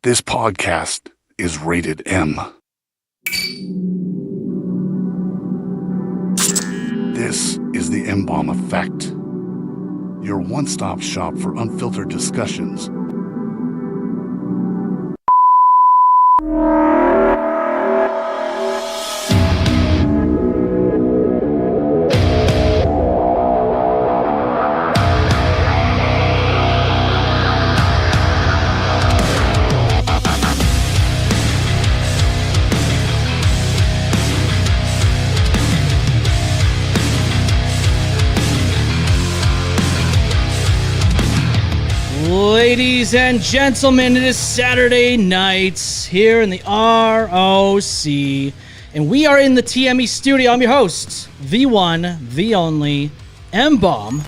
This podcast is rated M. This is the M-Balm Effect, your one-stop shop for unfiltered discussions. Ladies and gentlemen, it is Saturday night here in the ROC, and we are in the TME studio. I'm your host, the one, the only, M-Balm,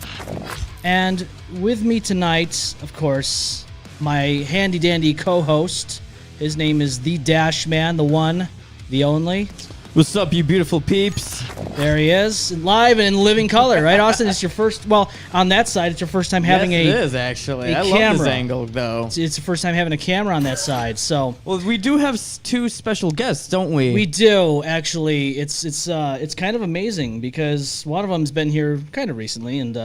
and with me tonight, of course, my handy-dandy co-host. His name is the Dash Man, the one, the only. What's up, you beautiful peeps? There he is, live and in living color, right, Austin? It's your first, well, on that side, it's your first time having it is, actually. I love this angle, though. It's the first time having a camera on that side, so. Well, we do have two special guests, don't we? We do, actually. It's kind of amazing because one of them's been here kind of recently, and,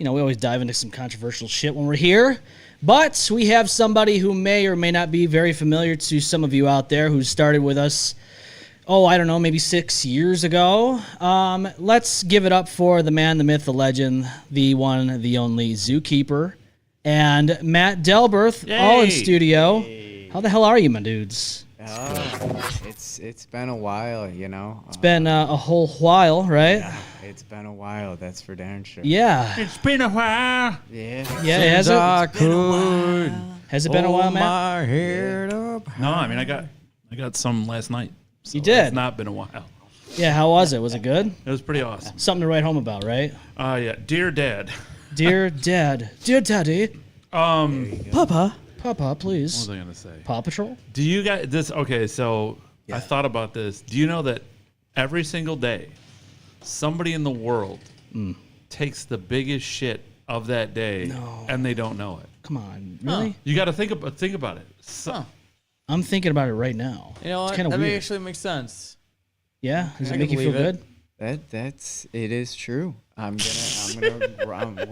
we always dive into some controversial shit when we're here. But we have somebody who may or may not be very familiar to some of you out there who started with us, I don't know, maybe 6 years ago. Let's give it up for the man, the myth, the legend, the one, the only Zookeeper, and Matt Dalberth, all in studio. Hey. How the hell are you, my dudes? It's been a while, you know. It's been a whole while, right? Yeah, it's been a while, that's for darn sure. Yeah. It's been a while. Yeah. Yeah, has it? Has it been a while, Matt? My head up. No, I mean I got some last night. So You did? It's not been a while. Yeah, how was it? Was it good? It was pretty awesome. Something to write home about, right? Yeah, dear Dad. Dear Dad. Dear Daddy. Papa, please. What was I gonna say? Paw Patrol? Do you guys this? Okay, so I thought about this. Do you know that every single day, somebody in the world takes the biggest shit of that day, and they don't know it? Come on, really? You got to think about it. So, I'm thinking about it right now. You know what? It's kind of That weird. actually makes sense. Yeah? Does I it make can you feel believe good? It is true. We're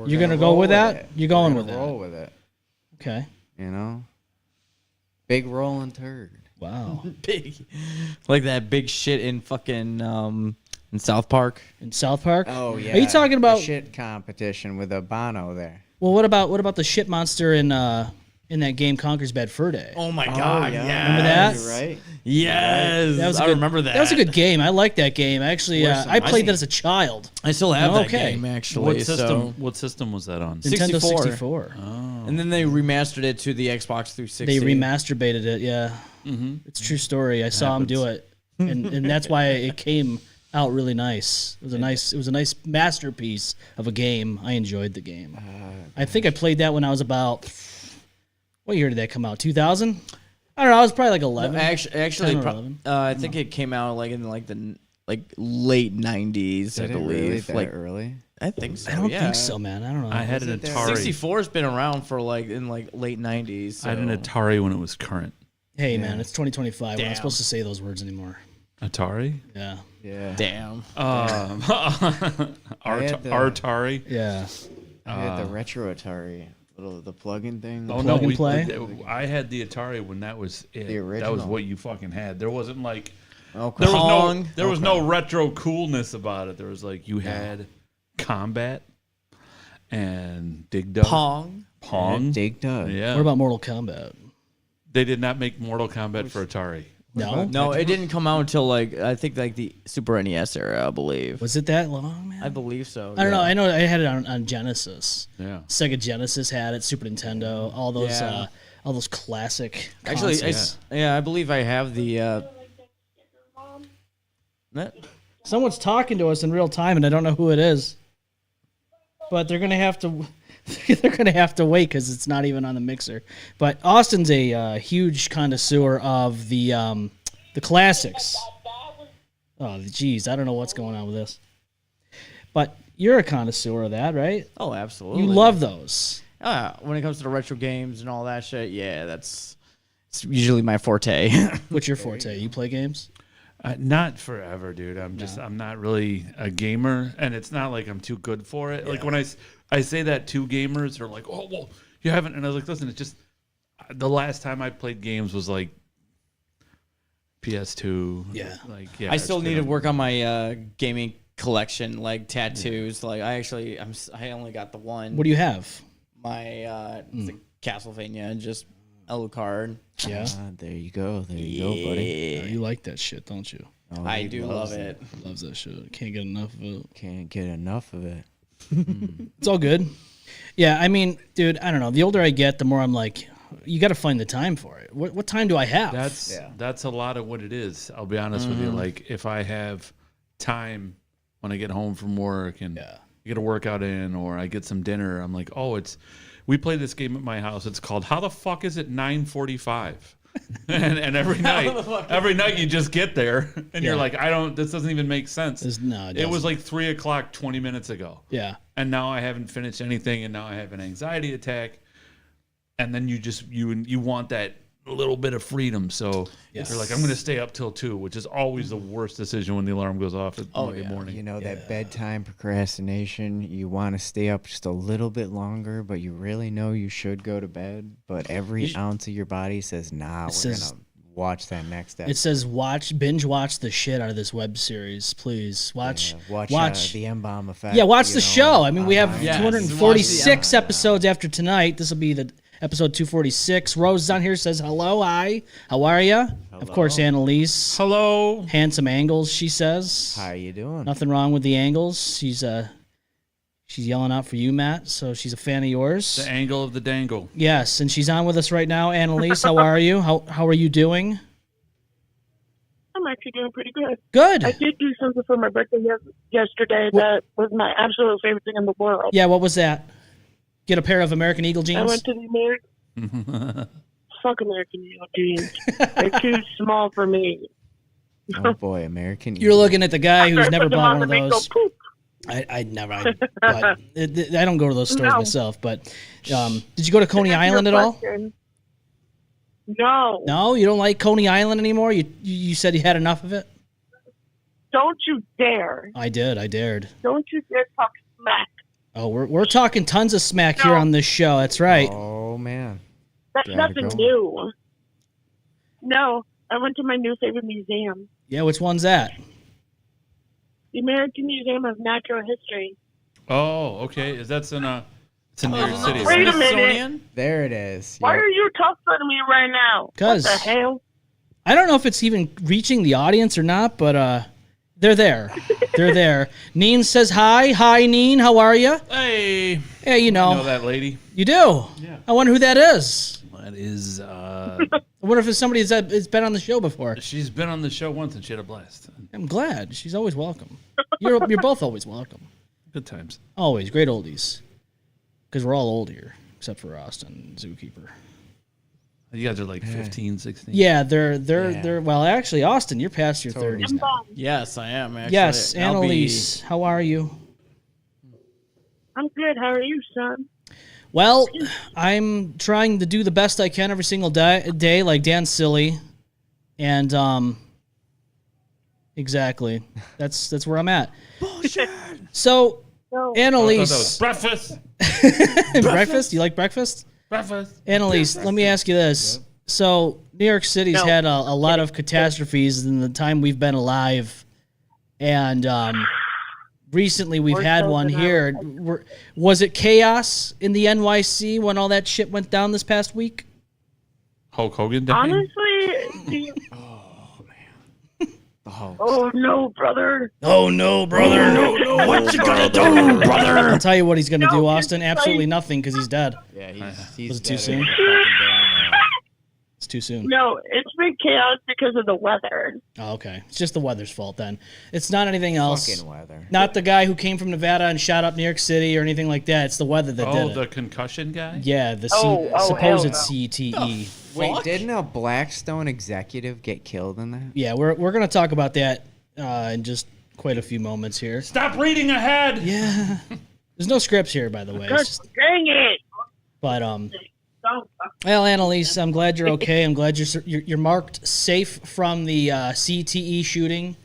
You're gonna go roll with that? it. You're going We're with gonna that. roll with it. Okay. You know? Big rolling turd. Wow. Big. Like that big shit in fucking in South Park. In South Park? Oh yeah. Are you talking about the shit competition with a Bono there? Well, what about the shit monster in that game Conker's Bad Fur Day? Oh my god, yeah. Remember that? You're right. Yes. I remember that. That was a good game. I liked that game. Actually, I played that as a child. I still have that Okay. game, actually. what system was that on? Nintendo 64. 64. And then they remastered it to the Xbox 360. They remasturbated it, yeah. Mm-hmm. It's a true story. I saw him do it, and that's why it came out really nice. It was a nice masterpiece of a game. I enjoyed the game. I think I played that when I was about, what year did that come out? 2000? I don't know. I was probably like 11. No, actually, 10 or 11. I think it came out like in the late 90s, I Did it believe. really that like early? I think so. I don't yeah. think so, man. I don't know. I had an Atari. 64's been around for in late 90s. So. I had an Atari when it was current. Hey, man, it's 2025. We're Damn. not supposed to say those words anymore. Atari? Yeah. Yeah. Damn. Atari? Yeah. I had the retro Atari, the plug-in thing. Oh Plug no, and play? I had the Atari when that was it. The That was original. what you fucking had. There wasn't like Okay. there was no retro coolness about it. There was like you had Combat and Dig Dug. Pong. Dig Dug. Yeah. What about Mortal Kombat? They did not make Mortal Kombat for Atari. No? No, it didn't come out until I think the Super NES era, I believe. Was it that long, man? I believe so. I don't know. I know I had it on Genesis. Yeah. Sega Genesis had it. Super Nintendo. All those classic. Actually, consoles. I believe I have the. Someone's talking to us in real time, and I don't know who it is. But they're gonna have to. They're gonna have to wait because it's not even on the mixer. But Austin's a huge connoisseur of the classics. Oh, geez, I don't know what's going on with this. But you're a connoisseur of that, right? Oh, absolutely. You love those. When it comes to the retro games and all that shit, yeah, it's It's usually my forte. What's your forte? You play games? Not forever, dude. I'm not really a gamer, and it's not like I'm too good for it. Like when I say that to gamers, they're like, "Oh, well, you haven't." And I was like, "Listen, it's just the last time I played games was like PS2." Yeah. Like I still need to work on my gaming collection, like tattoos. Like I only got the one. What do you have? My it's a Castlevania, just Alucard. Yeah. There you go. There you go, buddy. Oh, you like that shit, don't you? Oh, I he do loves love it. Loves that shit. Can't get enough of it. Can't get enough of it. It's all good. Yeah, I mean, dude, I don't know. The older I get, the more I'm like, you got to find the time for it. What time do I have? That's a lot of what it is. I'll be honest with you. Like if I have time when I get home from work and get a workout in, or I get some dinner, I'm like, oh, we play this game at my house. It's called How the Fuck Is It 9:45? and every night you just get there and you're like, this doesn't even make sense. It was like 3:00 20 minutes ago. Yeah. And now I haven't finished anything, and now I have an anxiety attack. And then you want that little bit of freedom. So you're like, I'm going to stay up till 2, which is always the worst decision when the alarm goes off at Monday morning. You know, that bedtime procrastination, you want to stay up just a little bit longer, but you really know you should go to bed. But every ounce of your body says, nah, we're going to watch that next episode. It says binge watch the shit out of this web series, please. Watch the M-Balm Effect. Yeah, watch the show. I mean, we have 246 Yeah. episodes after tonight. This will be the episode 246. Rose on here says hello, hi. How are you? Of course, Annalise. Hello. Handsome angles, she says. How you doing? Nothing wrong with the angles. She's yelling out for you, Matt. So she's a fan of yours. The angle of the dangle. Yes, and she's on with us right now. Annalise, how are you? How are you doing? I'm actually doing pretty good. Good. I did do something for my birthday yesterday that was my absolute favorite thing in the world. Yeah, what was that? Get a pair of American Eagle jeans? I went to the American... Fuck American Eagle jeans. They're too small for me. Oh, boy, American You're looking at the guy who's never Put them bought on one of to make those. them poop. I don't go to those stores No. myself, but did you go to Coney Island at all? No. No, you don't like Coney Island anymore? You said you had enough of it? Don't you dare. I dared. Don't you dare talk smack. Oh, we're talking tons of smack here on this show. That's right. Oh, man. That's nothing new. No, I went to my new favorite museum. Yeah, which one's that? The American Museum of Natural History. Oh, okay. It's in New York City. Wait a minute. There it is. Why Yep. are you talking to me right now? What the hell? I don't know if it's even reaching the audience or not, but they're there. They're there. Neen says hi. Hi, Neen. How are you? Hey. Yeah, you know that lady? You do? Yeah. I wonder who that is. That is... I wonder if it's somebody that's been on the show before. She's been on the show once and she had a blast. I'm glad. She's always welcome. You're both always welcome. Good times. Always. Great oldies. Because we're all old here, except for Austin, Zookeeper. You guys are like 15, 16. Yeah, they're well, actually, Austin, you're past your 30s now. Yes, I am, actually. Yes, Annalise, how are you? I'm good. How are you, son? Well, I'm trying to do the best I can every single day like Dan Silly. And, exactly. That's where I'm at. Bullshit. So, Annalise. Breakfast. Breakfast? You like breakfast? Breakfast. Annalise, let me ask you this. Yep. So, New York City's had a lot of catastrophes in the time we've been alive. And recently we've had one here. Was it chaos in the NYC when all that shit went down this past week? Hulk Hogan died? Honestly... Oh, no, brother. Oh, no, brother. No. What you gonna do, brother? I'll tell you what he's gonna do, Austin. Absolutely nothing, because he's dead. Yeah, he's Was it too soon? It's too soon. No, it's been chaos because of the weather. Oh, okay. It's just the weather's fault then. It's not anything else. Fucking weather. Not the guy who came from Nevada and shot up New York City or anything like that. It's the weather that did it. Oh, the concussion guy? Yeah, the supposed CTE. Wait, didn't a Blackstone executive get killed in that? Yeah, we're going to talk about that in just quite a few moments here. Stop reading ahead! Yeah. There's no scripts here, by the way. God dang it! But, Well, Annalise, I'm glad you're okay. I'm glad you're marked safe from the CTE shooting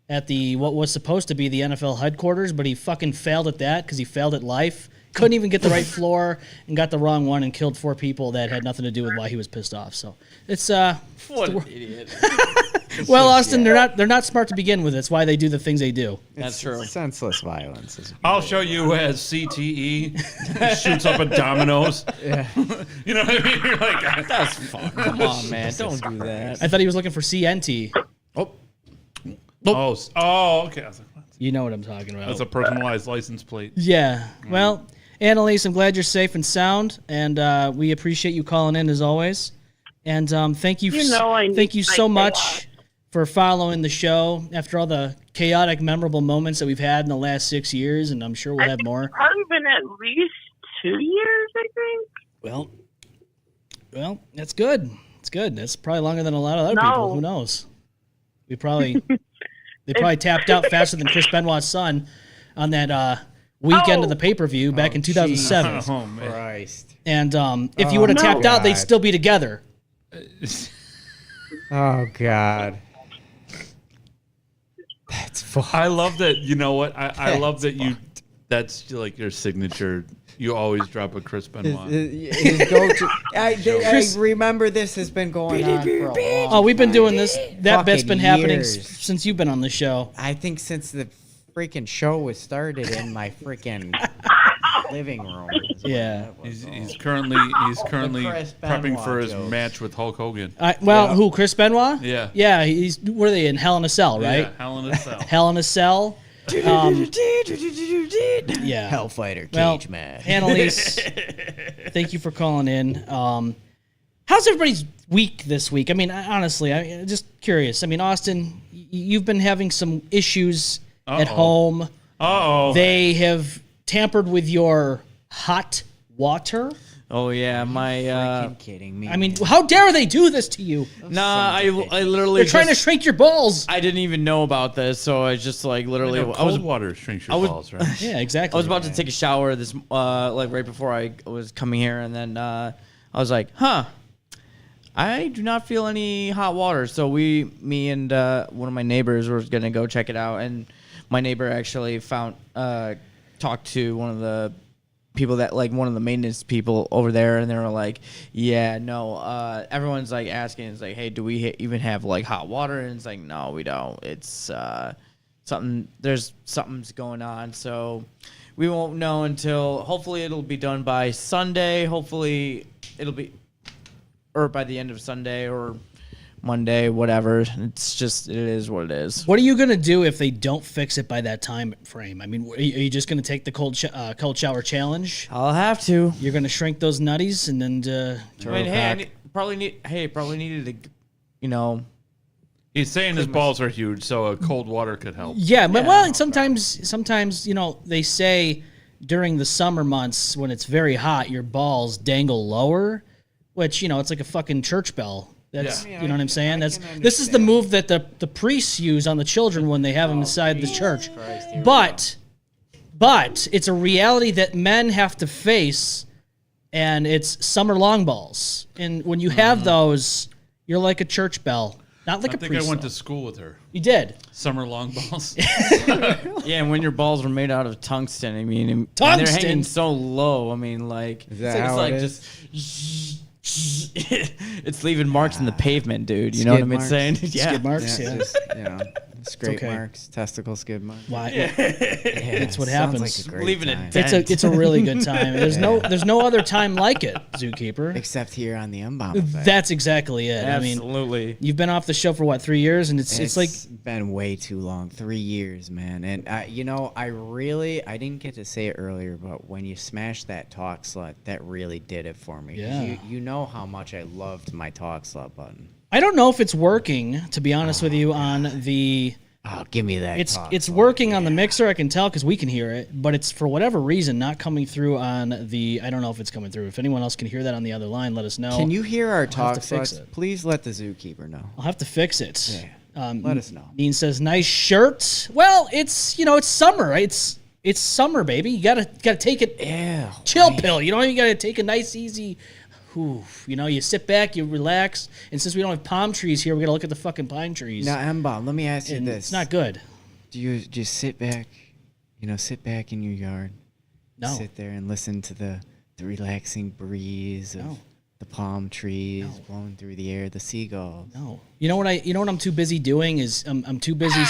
at the what was supposed to be the NFL headquarters, but he fucking failed at that because he failed at life. Couldn't even get the right floor and got the wrong one and killed 4 people that had nothing to do with why he was pissed off. So it's What an idiot. well, Austin, they're not smart to begin with. That's why they do the things they do. That's true. Senseless violence. I'll show you as CTE shoots up a Domino's. Yeah. You know what I mean? You're like, That's fun. Come on, man. Don't do that. I thought he was looking for CNT. oh, okay. I was like, what? You know what I'm talking about. That's a personalized license plate. Yeah. Well, Annalise, I'm glad you're safe and sound, and we appreciate you calling in as always. And thank you, thank you so much for following the show after all the chaotic, memorable moments that we've had in the last 6 years, and I'm sure we'll have more. Probably been at least 2 years, I think. Well, that's good. It's good. That's probably longer than a lot of other people. Who knows? They probably tapped out faster than Chris Benoit's son on that weekend of the pay-per-view back in 2007. Oh, man. Christ. And if you would have tapped out, they'd still be together. Oh, God. That's fucked. I love that. You know what? I love that you. That's like your signature. You always drop a Chris Benoit. His go-to. I remember this has been going on for a long Oh, we've been time. doing this. That bit's been happening years. since you've been on the show. I think since the freaking show was started in my freaking living room. Yeah. He's currently Chris prepping Benoit for his jokes. match with Hulk Hogan. Who? Chris Benoit? Yeah. Yeah. He's what are they in Hell in a Cell, right? Yeah, Hell in a Cell. Hell in a Cell. Yeah. Hellfighter Well, cage match. Annalise, thank you for calling in. How's everybody's week this week? I mean, honestly, I'm just curious. I mean, Austin, you've been having some issues at home. Uh-oh. They have tampered with your hot water. Oh, yeah. Freaking kidding me. I mean, how dare they do this to you? Nah, I literally They're trying to shrink your balls. I didn't even know about this, so I just like literally. Cold water shrinks your balls, right? Yeah, exactly. I was about to take a shower this like right before I was coming here, and then I was like, I do not feel any hot water. So me and one of my neighbors were gonna go check it out, and my neighbor actually talked to one of the people that like one of the maintenance people over there, and they were like, yeah, no, everyone's like asking, it's like, hey, do we even have like hot water? And it's like, no, we don't. It's something's going on, so we won't know until hopefully it'll be done by Sunday. Hopefully it'll be or by the end of Sunday or Monday, whatever. It's just, it is what it is. What are you gonna do if they don't fix it by that time frame? I mean, are you just gonna take the cold shower challenge? I'll have to. You're gonna shrink those nutties and then. Probably needed to, you know. He's saying his balls are huge, so a cold water could help. Yeah, but well, sometimes you know they say during the summer months when it's very hot, your balls dangle lower, which you know it's like a fucking church bell. That's you know what I'm saying. This is the move that the priests use on the children when they have them inside the church. But it's a reality that men have to face, and it's summer long balls. And when you have those, you're like a church bell, not like a priest. I think I went to school with her. You did. Summer long balls. Yeah, and when your balls are made out of tungsten, I mean, and Tungsten? they're hanging so low. I mean, like, Is that how it is? just. It's leaving marks in the pavement, dude. You know what I'm saying? Yeah. Skid marks. Yeah. Just, you know, scrape okay. marks, testicle skid marks. Why? Yeah, It's what sounds happens. Like a great Leaving time. it It's a really good time. There's no other time like it, Zookeeper. Except here on the M-Balm Effect. That's exactly it. I mean, Absolutely. you've been off the show for what, 3 years, and it's like been way too long. 3 years, man. And you know, I didn't get to say it earlier, but when you smashed that talk slut, that really did it for me. Yeah. You know how much I loved my talk slut button. I don't know if it's working, to be honest with you, on the. Oh, give me that. It's working on the mixer. I can tell because we can hear it, but it's for whatever reason not coming through on the. I don't know if it's coming through. If anyone else can hear that on the other line, let us know. Can you hear our have talk to fix sluts? it. Please let the zookeeper know. I'll have to fix it. Yeah. Let us know. Dean says, "Nice shirt." Well, it's summer. It's summer, baby. You gotta take it. Yeah. Chill pill. You know, you gotta take a nice, easy you sit back, you relax, and since we don't have palm trees here, we got to look at the fucking pine trees. Now, M-Balm, let me ask you And this. it's not good. Do you just sit back in your yard? No. Sit there and listen to the relaxing breeze of the palm trees blowing through the air, the seagulls. No. You know what I'm too busy doing is I'm too busy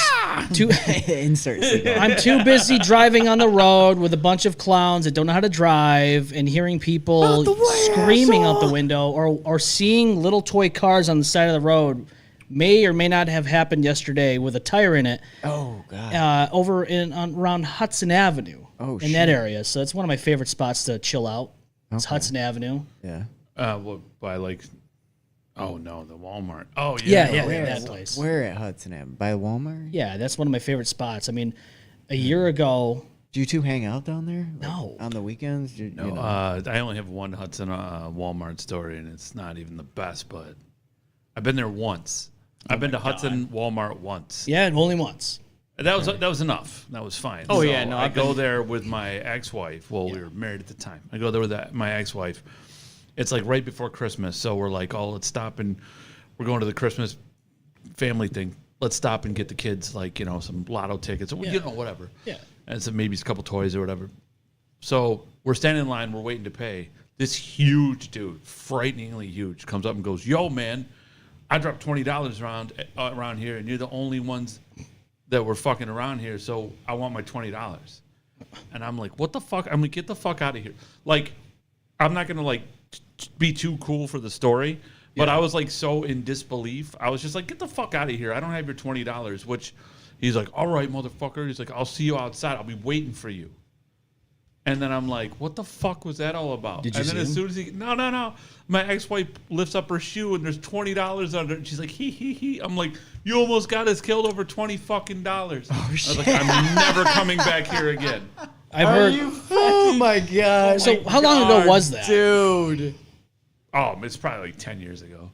Insert seagull. I'm too busy driving on the road with a bunch of clowns that don't know how to drive and hearing people screaming out the window or seeing little toy cars on the side of the road may or may not have happened yesterday with a tire in it. Oh God. Over around Hudson Avenue. Oh, in that area. So it's one of my favorite spots to chill out. It's Hudson Avenue. Yeah. By like, oh no, the Walmart. Oh Yeah, yeah. that place. Where at Hudson Avenue? By Walmart? Yeah, that's one of my favorite spots. I mean, a year ago. Do you two hang out down there? No. On the weekends? No, I only have one Hudson Walmart story, and it's not even the best. But I've been there once. I've been to Hudson Walmart once. Yeah, only once. That was enough. That was fine. Oh, yeah, no, I I've go been- there with my ex-wife. Well, we were married at the time. I go there with my ex-wife. It's like right before Christmas, so we're like, oh, let's stop and we're going to the Christmas family thing. Let's stop and get the kids like some lotto tickets or whatever. Yeah. And so maybe a couple toys or whatever. So we're standing in line. We're waiting to pay. This huge dude, frighteningly huge, comes up and goes, "Yo, man, I dropped $20 around here, and you're the only ones that were fucking around here, so I want my $20. And I'm like, what the fuck? I'm like, get the fuck out of here. Like, I'm not going to, like, be too cool for the story, but I was, like, so in disbelief. I was just like, get the fuck out of here. I don't have your $20, which he's like, all right, motherfucker. He's like, I'll see you outside. I'll be waiting for you. And then I'm like, what the fuck was that all about? Did you and then see as him? soon as no. My ex-wife lifts up her shoe and there's $20 under it. And she's like, he. I'm like, you almost got us killed over $20 fucking. Oh, shit. I was like, I'm never coming back here again. I've heard. Oh my God. So how long ago was that? Dude. Oh, it's probably like 10 years ago.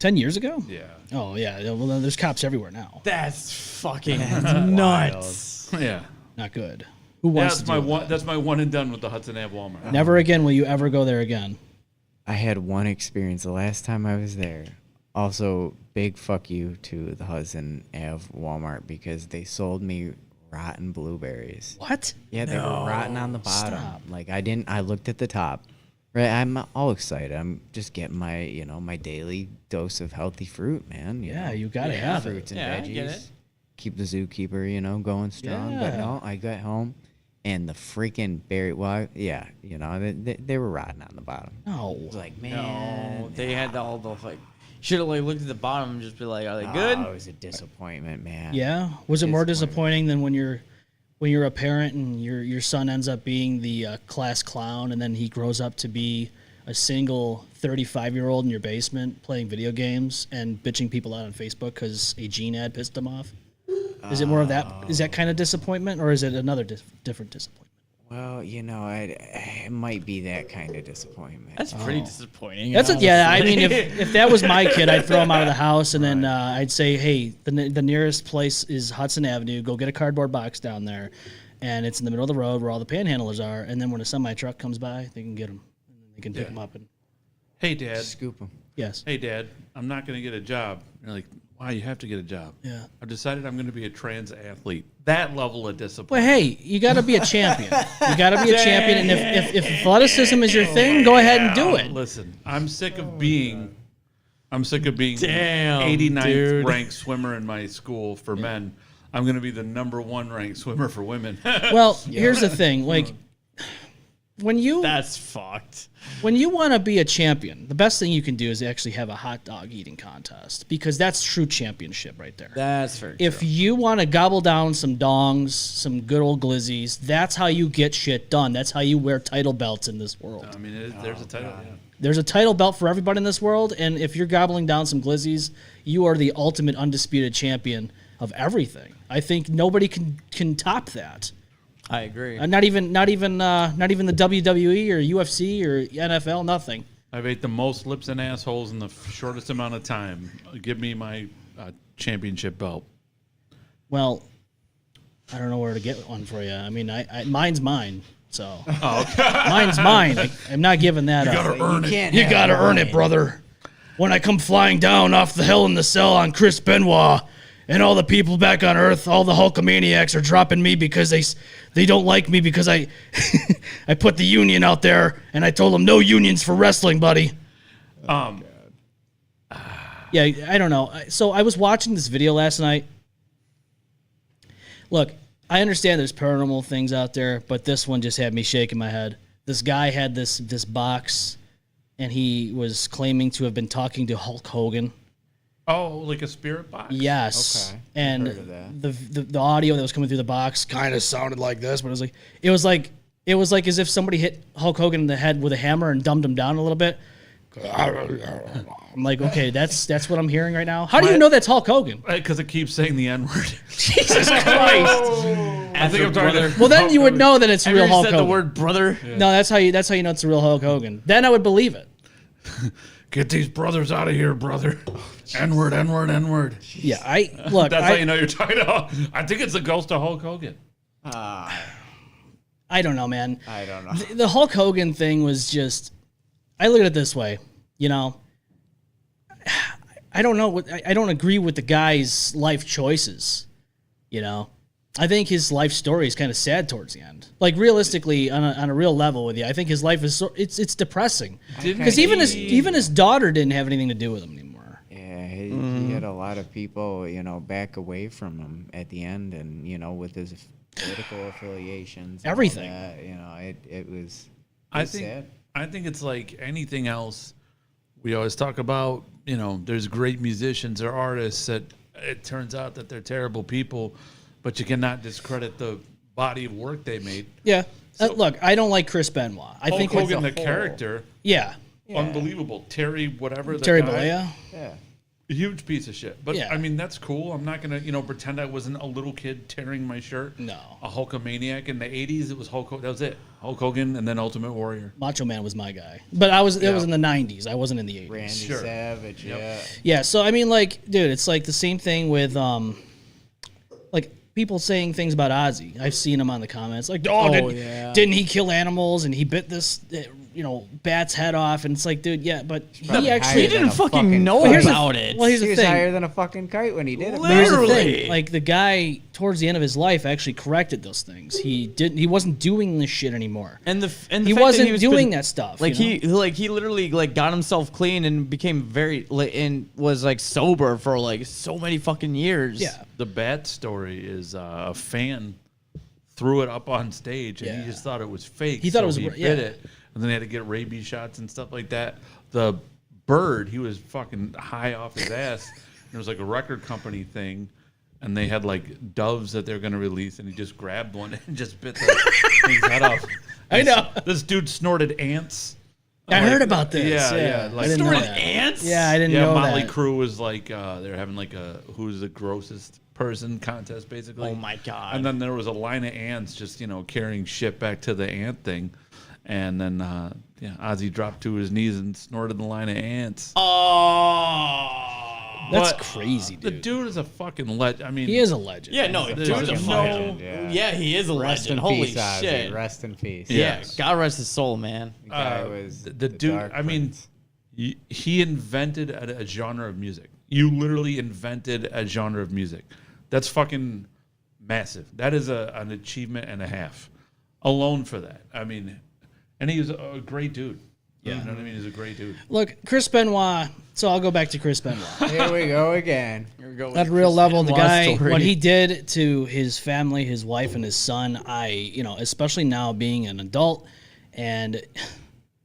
10 years ago? Yeah. Oh yeah. Well, then there's cops everywhere now. That's fucking nuts. Yeah. Not good. Who wants That's to my do one. that? That's my one and done with the Hudson Ave Walmart. Never again will you ever go there again. I had one experience the last time I was there. Also, big fuck you to the Hudson Ave Walmart because they sold me rotten blueberries. What? Yeah, they were rotten on the bottom. Stop. Like I looked at the top. Right, I'm all excited. I'm just getting my, my daily dose of healthy fruit, man. Yeah, you gotta have it. fruits and Yeah, I veggies. get it. Keep the zookeeper, going strong. But Yeah. no, I got home, and the freaking berry. Well, yeah, they were rotten on the bottom. No. I was like, No, man, they had all the like. Should have like looked at the bottom and just be like, "Are they good?" Oh, it was a disappointment, man. Yeah. Was it more Disappointing. disappointing than when you're a parent and your son ends up being the class clown and then he grows up to be a single 35-year-old in your basement playing video games and bitching people out on Facebook because a Gene ad pissed him off? Is it more of that? Is that kind of disappointment, or is it another different disappointment? Well, it might be that kind of disappointment. That's pretty disappointing. That's I mean, if that was my kid, I'd throw him out of the house, and then I'd say, hey, the nearest place is Hudson Avenue. Go get a cardboard box down there, and it's in the middle of the road where all the panhandlers are. And then when a semi truck comes by, they can get them. They can pick them up. And Hey, Dad. Scoop them. yes, Hey, Dad. I'm not going to get a job. You're like, why? You have to get a job. Yeah. I've decided I'm going to be a trans athlete. That level of discipline. but hey, you got to be a champion. You got to be a champion, and if athleticism is your thing, go ahead and do it. Listen, I'm sick of being Damn, 89th dude. ranked swimmer in my school for men. I'm going to be the number 1 ranked swimmer for women. Well, here's the thing, like when you That's fucked. when you want to be a champion, the best thing you can do is actually have a hot dog eating contest because that's true championship right there. That's very If you want to gobble down some dongs, some good old glizzies, that's how you get shit done. That's how you wear title belts in this world. I mean, there's a title. Yeah. There's a title belt for everybody in this world, and if you're gobbling down some glizzies, you are the ultimate undisputed champion of everything. I think nobody can top that. I agree. Not even the WWE or UFC or NFL. Nothing. I've ate the most lips and assholes in the shortest amount of time. Give me my championship belt. Well, I don't know where to get one for you. I mean, mine's mine. So mine's mine. I'm not giving that up. gotta earn it. You gotta earn it, brother. When I come flying down off the Hell in the Cell on Chris Benoit, and all the people back on Earth, all the Hulkamaniacs are dropping me because they don't like me because I I put the union out there and I told them no unions for wrestling, buddy. Yeah, I don't know. So I was watching this video last night. Look, I understand there's paranormal things out there, but this one just had me shaking my head. This guy had this box, and he was claiming to have been talking to Hulk Hogan. Oh, like a spirit box? Yes. Okay. And I've heard of the audio that was coming through the box kind of sounded like this, but it was like as if somebody hit Hulk Hogan in the head with a hammer and dumbed him down a little bit. I'm like, okay, that's what I'm hearing right now. How do you know that's Hulk Hogan? Because it keeps saying the N-word. Jesus Christ. I think I'm talking to Well, then you would know that it's real Hulk said Hogan. the word brother. No, that's how you know it's a real Hulk Hogan. Then I would believe it. Get these brothers out of here, brother. N-word, N-word, N-word. Yeah, look. That's how you know you're talking to. I think it's the ghost of Hulk Hogan. I don't know, man. I don't know. The Hulk Hogan thing was just. I look at it this way, you know. I don't know. I don't agree with the guy's life choices, you know. I think his life story is kind of sad towards the end. Like realistically, on a real level with you, I think his life is it's depressing. Because even his daughter didn't have anything to do with him anymore. Yeah, he had a lot of people, back away from him at the end, and with his political affiliations, and all Everything. that, it was. I It's think sad. I think it's like anything else. We always talk about, there's great musicians or artists that it turns out that they're terrible people, but you cannot discredit the body of work they made. Yeah. Look, I don't like Chris Benoit. I think Hulk Hogan, the whole- character, yeah. unbelievable. Terry, whatever. The Terry guy, Bollea. Yeah. a huge piece of shit. But Yeah. I mean, that's cool. I'm not gonna, pretend I wasn't a little kid tearing my shirt. No. A Hulkamaniac in the '80s. It was Hulk. That was it. Hulk Hogan, and then Ultimate Warrior. Macho Man was my guy. But it was in the 90s. I wasn't in the 80s. Randy Sure. Savage. Yeah. Yeah, so I mean, like, dude, it's like the same thing with like people saying things about Ozzy. I've seen them on the comments, like, didn't he kill animals and he bit this, bat's head off? And it's like, dude, yeah, but he actually He didn't fucking know But here's the- about it. Well, here's He the was thing. higher than a fucking kite when he did it. But here's the Literally. thing. Like the guy towards the end of his life actually corrected those things. He wasn't doing this shit anymore. And the He fact that wasn't was doing that stuff. Like you know? he literally got himself clean and became and was sober for so many fucking years. Yeah. The bat story is a fan threw it up on stage, and Yeah. he just thought it was fake. He thought so it was he yeah. bit it, and then they had to get rabies shots and stuff like that. The bird, he was fucking high off his ass. There was a record company thing, and they had doves that they're going to release, and he just grabbed one and just bit the thing's head off. I know. This dude snorted ants. I heard about this. Yeah. I didn't know Snorted that. ants? Yeah, I didn't Yeah, know Motley that. Crue was they're having a who's the grossest person contest basically. Oh my God. And then there was a line of ants just carrying shit back to the ant thing, and then Ozzy dropped to his knees and snorted the line of ants. Oh. That's But, crazy, The dude. dude is a fucking legend. I mean, He is a legend. Yeah, no, There's dude's a a fucking- legend. Yeah, he is a Rest legend. in Holy peace, Ozzy. shit. Rest in peace. Yeah, Yes. God rest his soul, man. The guy was the dude. Dark I mean, Prince. he invented a genre of music. You literally invented a genre of music. That's fucking massive. That is an achievement and a half alone for that. I mean, and he was a great dude. Yeah. You know what I mean? He's a great dude. Look, Chris Benoit. So I'll go back to Chris Benoit. Here we go again. At a real level, the Benoit guy, story. what he did to his family, his wife, and his son, especially now being an adult, and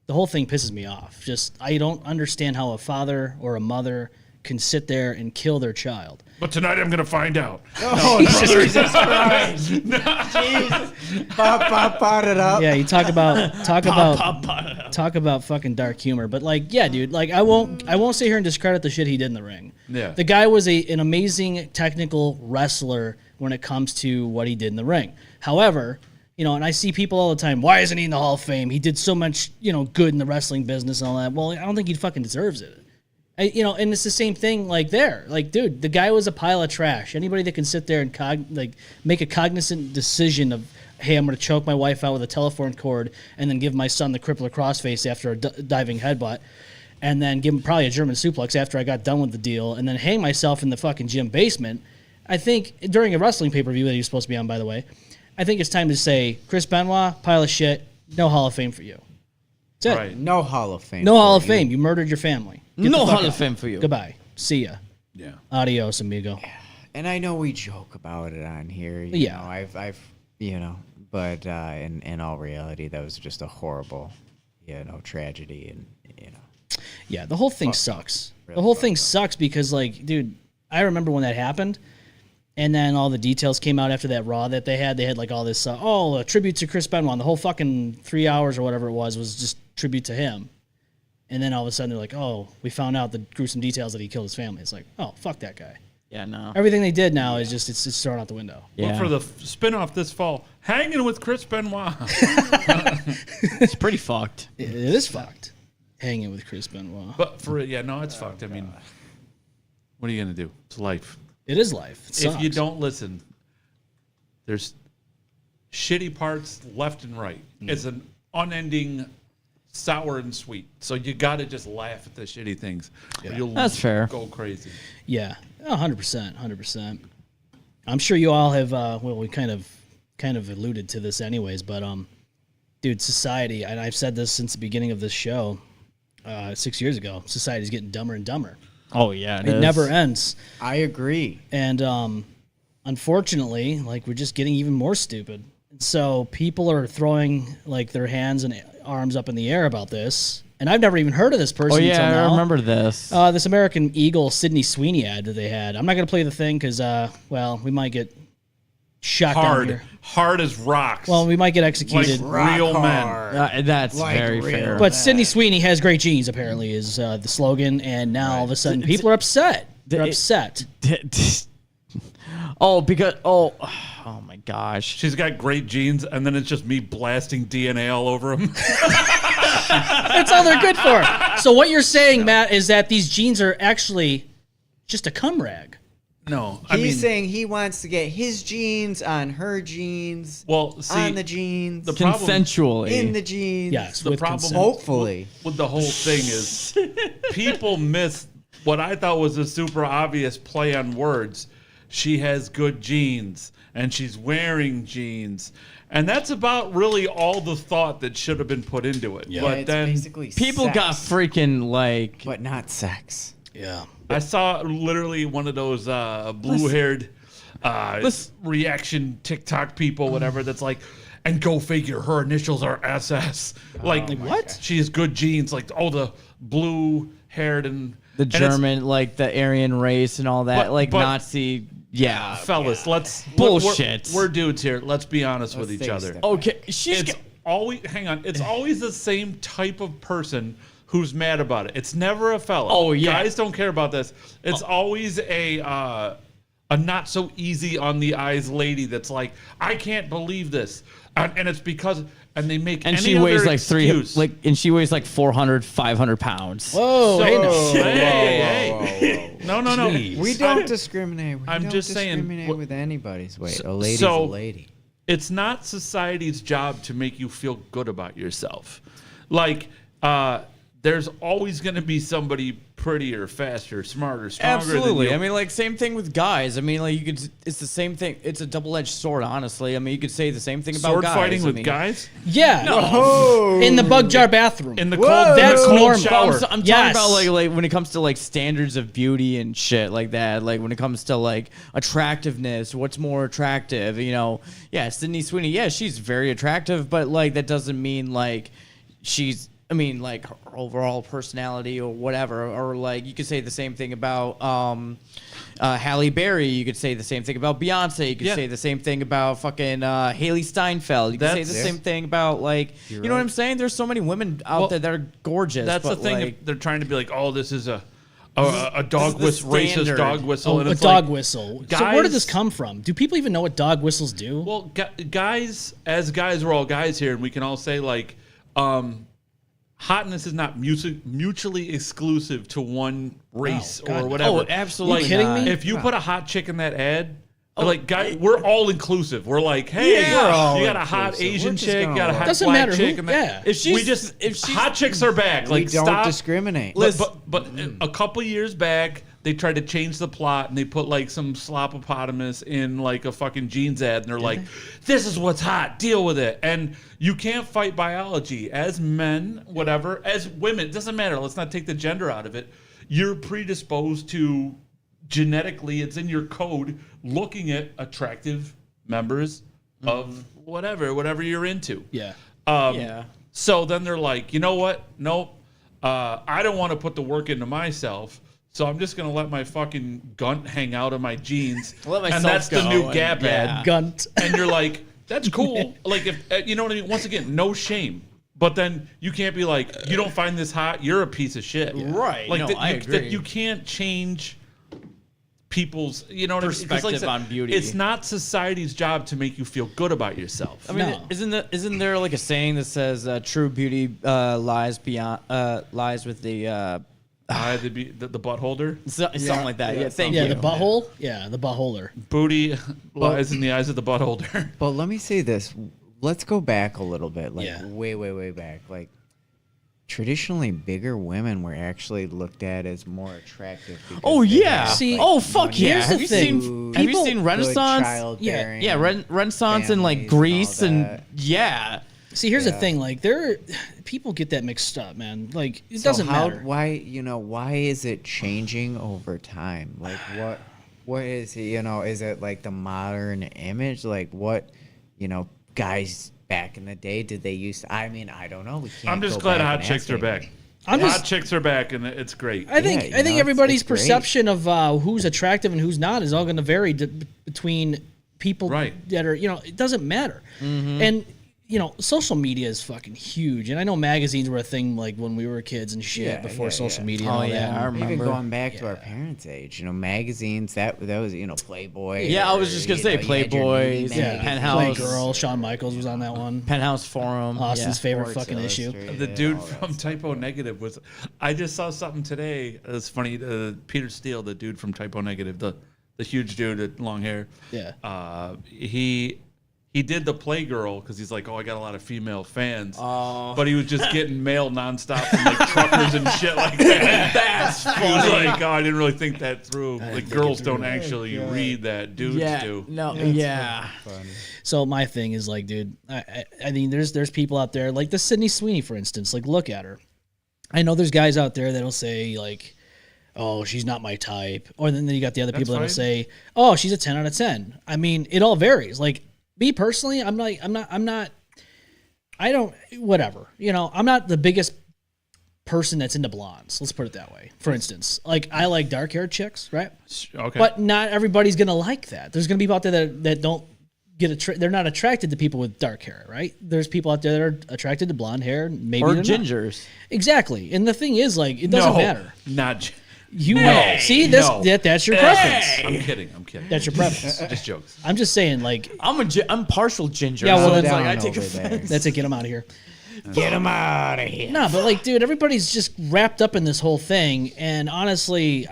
the whole thing pisses me off. Just, I don't understand how a father or a mother can sit there and kill their child. But tonight I'm going to find out. Oh, Jesus Christ. Jesus. Pop it up. Yeah, you talk about fucking dark humor. But yeah, dude, I won't sit here and discredit the shit he did in the ring. Yeah. The guy was an amazing technical wrestler when it comes to what he did in the ring. However, and I see people all the time, why isn't he in the Hall of Fame? He did so much, good in the wrestling business and all that. Well, I don't think he fucking deserves it. And it's the same thing there. Dude, the guy was a pile of trash. Anybody that can sit there and make a cognizant decision hey, I'm going to choke my wife out with a telephone cord and then give my son the crippler crossface after a diving headbutt, and then give him probably a German suplex after I got done with the deal, and then hang myself in the fucking gym basement. I think during a wrestling pay-per-view that he was supposed to be on, by the way, I think it's time to say, Chris Benoit, pile of shit, no Hall of Fame for you. That's it. Right. No Hall of Fame. No Hall of Fame. You murdered your family. Get No the fuck Hall of out. Fame for you. Goodbye. See ya. Yeah. Adios, amigo. And I know we joke about it on here. You know, I've but in all reality, that was just a horrible, tragedy, and Yeah, the whole thing sucks. The whole thing sucks because, like, dude, I remember when that happened, and then all the details came out after that Raw that they had. They had, like, all this, a tribute to Chris Benoit. And the whole fucking 3 hours or whatever it was just tribute to him. And then all of a sudden they're like, oh, we found out the gruesome details that he killed his family. It's like, oh, fuck that guy. Yeah, no. Everything they did now is just, it's thrown out the window. Yeah. Look for the spinoff this fall, Hanging with Chris Benoit. It's pretty fucked. It is fucked. Hanging with Chris Benoit. But it's fucked. I mean, what are you going to do? It's life. It is life. It If you sucks. don't listen, there's shitty parts left and right. It's an unending sour and sweet. So you got to just laugh at the shitty things. Or you'll That's fair. go crazy. Yeah, 100%, 100%. I'm sure you all have. We kind of alluded to this, anyways. But dude, society, and I've said this since the beginning of this show, 6 years ago. Society's getting dumber and dumber. Oh, yeah. It never ends. I agree. And unfortunately, like, we're just getting even more stupid. So people are throwing, like, their hands and arms up in the air about this. And I've never even heard of this person until now. I remember this. This American Eagle Sydney Sweeney ad that they had. I'm not going to play the thing because, we might get shot down here. Hard as rocks. Well, we might get executed. real men. That's Like very real fair. But Sydney Sweeney has great genes, apparently, is the slogan. And now all of a sudden, people are upset. They're upset. Oh my gosh. She's got great genes, and then it's just me blasting DNA all over them. That's all they're good for. So what you're saying, Matt, is that these genes are actually just a cum rag. No, He's saying he wants to get his genes on her jeans. Well, see, on the jeans. the problem- Consensually. in the jeans. Yes, The with problem- consent. Hopefully. with the whole thing is people miss what I thought was a super obvious play on words. She has good genes, and she's wearing jeans. And that's about really all the thought that should have been put into it. Yeah. But It's then basically People sex, got freaking like. but not sex. Yeah. I saw literally one of those blue-haired reaction TikTok people, whatever, that's like, and go figure, her initials are SS. Like what? She has good genes. Like, the blue-haired and... The and it's- German, like the Aryan race and all that, But- Nazi. Yeah. Fellas, let's... Bullshit. We're dudes here. Let's be honest with each take a other. step Okay. She's. It's always... Hang on. It's always the same type of person who's mad about it. It's never a fella. Oh, yeah. Guys don't care about this. It's always a not so easy on the eyes lady that's like, I can't believe this. And it's because... And they make And any she weighs other like excuse. and she weighs like 400, 500 pounds. Whoa, hey, no. Hey. No. We don't discriminate. We I'm don't just saying, discriminate with anybody's weight. A lady's so- a lady. It's not society's job to make you feel good about yourself. Like, there's always going to be somebody prettier, faster, smarter, stronger Absolutely. than you. I mean, like, same thing with guys. I mean, like, you could. It's the same thing. It's a double-edged sword, honestly. I mean, you could say the same thing about sword guys. fighting I with mean, guys Yeah. In the bug jar bathroom. in the Whoa, cold, that's in the cold normal. shower. I'm talking Yes. about like when it comes to like standards of beauty and shit like that. Like when it comes to like attractiveness, what's more attractive? Yeah, Sydney Sweeney. Yeah, she's very attractive, but like that doesn't mean like she's. I mean, like her overall personality or whatever, or like you could say the same thing about Halle Berry. You could say the same thing about Beyonce. You could say the same thing about fucking Haley Steinfeld. You could say the same thing about like you know what I'm saying. There's so many women out there that are gorgeous. That's the but, thing. like, they're trying to be like, oh, this is a dog this is whistle, the racist standard. dog whistle. and A it's dog like, whistle. So where did this guys- come from? Do people even know what dog whistles do? Well, guys, we're all guys here, and we can all say like, hotness is not mutually exclusive to one race God, or whatever. Oh, absolutely Are you kidding not. me? If you put a hot chick in that ad, Like, we're all inclusive. We're like, hey, you got a hot Asian chick, you got a hot black chick. If she's hot chicks are back. We Like, don't stop. discriminate. But a couple years back, they tried to change the plot and they put like some slopopotamus in like a fucking jeans ad, and they're like, "This is what's hot. Deal with it." And you can't fight biology. As men, whatever. As women, it doesn't matter. Let's not take the gender out of it. You're predisposed to. Genetically, it's in your code looking at attractive members of whatever you're into. Yeah. So then they're like, you know what? Nope. I don't want to put the work into myself, so I'm just going to let my fucking gunt hang out of my jeans. And that's the new Gap ad. Gunt. And you're like, that's cool. Like, if you know what I mean? Once again, no shame. But then you can't be like, you don't find this hot, you're a piece of shit. Yeah. Right. Like, I agree. you can't change people's, you know what perspective I mean? Like on beauty. It's not society's job to make you feel good about yourself. I mean, isn't there like a saying that says true beauty lies with the the butt holder? Something like that. Yeah, thank you. Yeah, the butthole. Yeah, the buttholder. Booty lies in the eyes of the butt holder. But let me say this. Let's go back a little bit. Like, Yeah. way back. Like, traditionally, bigger women were actually looked at as more attractive. Oh because they yeah. had, See, like, fuck money, yeah. Here's Have the you thing. seen People- Renaissance? childbearing, Yeah, Renaissance and like families and all Greece and that. yeah. See, here's the thing. Like, people get that mixed up, man. Like, it So doesn't matter. why is it changing over time? Like, what is it, is it like the modern image? Like, what, guys back in the day did they used to, I mean, I don't know. We can't I'm just go glad back hot and chicks ask are anybody. back. I'm Hot just- chicks are back, and it's great. I think Yeah, it's everybody's great. perception of who's attractive and who's not is all going to vary between people Right. that are, it doesn't matter. And social media is fucking huge. And I know magazines were a thing like when we were kids and shit Yeah, before yeah, social yeah. media Oh, and all yeah, that. I And remember. Even going back to our parents' age, magazines that was Playboy. Yeah, I was just gonna say you had your Playboy, nudie yeah, magazine. Penthouse. Playgirl, Shawn Michaels was on that one. Penthouse Forum. Austin's favorite Sports fucking issue. Illustrated, The dude all that from stuff. Typo Negative was. I just saw something today. It's funny. Peter Steele, the dude from Typo Negative, the huge dude with long hair. Yeah. He did the Playgirl because he's like, oh, I got a lot of female fans. But he was just getting mail nonstop from like truckers and shit like that. That's funny. He was like, oh, I didn't really think that through. Like, girls don't actually read that. Dudes do. No, yeah. So my thing is like, dude, I mean, there's people out there like the Sydney Sweeney, for instance. Like, look at her. I know there's guys out there that'll say like, oh, she's not my type, or then you got the other people that'll say, oh, she's a 10 out of 10. I mean, it all varies. Like me personally, I'm not. Whatever. I'm not the biggest person that's into blondes. Let's put it that way. For instance, like I like dark haired chicks, right? Okay. But not everybody's gonna like that. There's gonna be people out there that don't they're not attracted to people with dark hair, right? There's people out there that are attracted to blonde hair, maybe Or they're not. gingers. Exactly. And the thing is, like, it doesn't matter. Not. You know. See, that's your preference. I'm kidding. That's your preference. Just jokes. I'm just saying, like, I'm partial ginger. Yeah, well, so then- it's like I Down take over there. offense. that's it. Get them out of here. Get them out of here. No, but like, dude, everybody's just wrapped up in this whole thing, and honestly,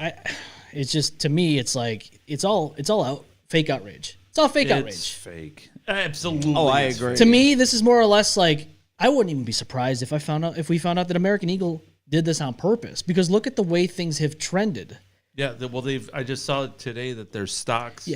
it's just, to me, it's like it's all out fake outrage. It's all fake It's outrage. fake. Absolutely. Oh, I it's agree. To me, this is more or less like I wouldn't even be surprised if we found out that American Eagle did this on purpose, because look at the way things have trended. Yeah, I just saw today that their stocks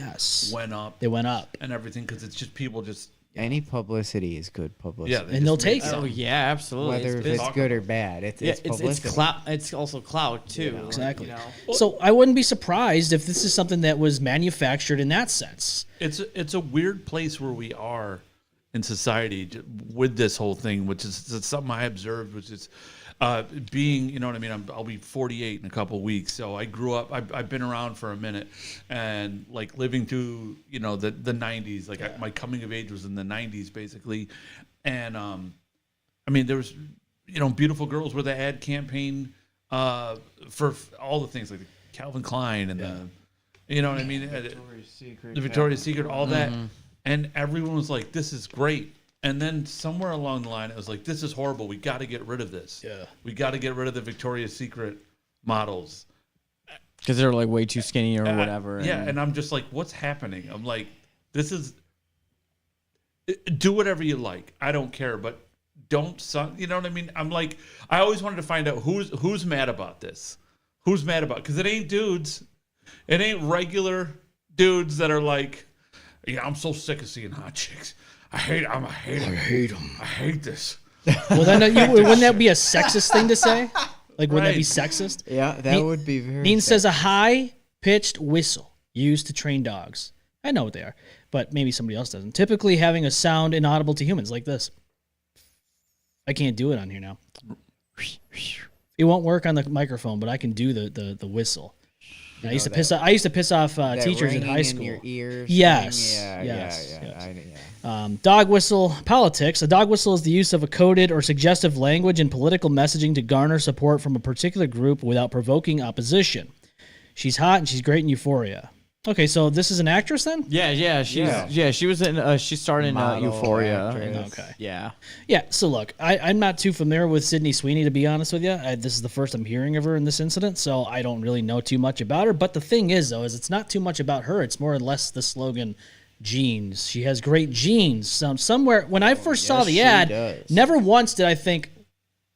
went up. They went up. And everything, because it's just people just. Any publicity is good publicity. Yeah, And they'll take it. Oh yeah, absolutely. Whether it's good or bad, it's publicity. it's clout. It's also clout too. Exactly. You know? So I wouldn't be surprised if this is something that was manufactured in that sense. It's a weird place where we are in society with this whole thing, which is something I observed, which is being, you know what I mean? I'll be 48 in a couple of weeks. So I grew up, I've been around for a minute, and like living through, the 90s, like my coming of age was in the 90s basically. And I mean, there was, beautiful girls with the ad campaign for all the things like the Calvin Klein and the, you know what I mean? The Victoria's Secret, all that. And everyone was like, this is great. And then somewhere along the line, it was like, this is horrible. We got to get rid of this. Yeah. We got to get rid of the Victoria's Secret models. Because they're like way too skinny or whatever. Yeah, and I'm just like, what's happening? I'm like, this is. Do whatever you like. I don't care, but don't. You know what I mean? I'm like, I always wanted to find out who's mad about this. Who's mad about? Because it ain't dudes. It ain't regular dudes that are like, yeah, I'm so sick of seeing hot chicks. I hate them. I hate this. Well, then wouldn't that be a sexist thing to say? Like, wouldn't that be sexist? Yeah, that would be very. Dean says a high-pitched whistle used to train dogs. I know what they are, but maybe somebody else doesn't. Typically having a sound inaudible to humans like this. I can't do it on here now. It won't work on the microphone, but I can do the whistle. I used to piss off teachers in high school. In your ears. Yes. Yeah. Dog whistle politics. A dog whistle is the use of a coded or suggestive language and political messaging to garner support from a particular group without provoking opposition. She's hot and she's great in Euphoria. Okay, so this is an actress then? Yeah. She was in. She started in Euphoria. Okay. Yeah. Yeah. So look, I'm not too familiar with Sydney Sweeney, to be honest with you. This is the first I'm hearing of her in this incident, so I don't really know too much about her. But the thing is, though, is it's not too much about her. It's more or less the slogan, genes. She has great genes. Somewhere when I first saw the ad, never once did I think,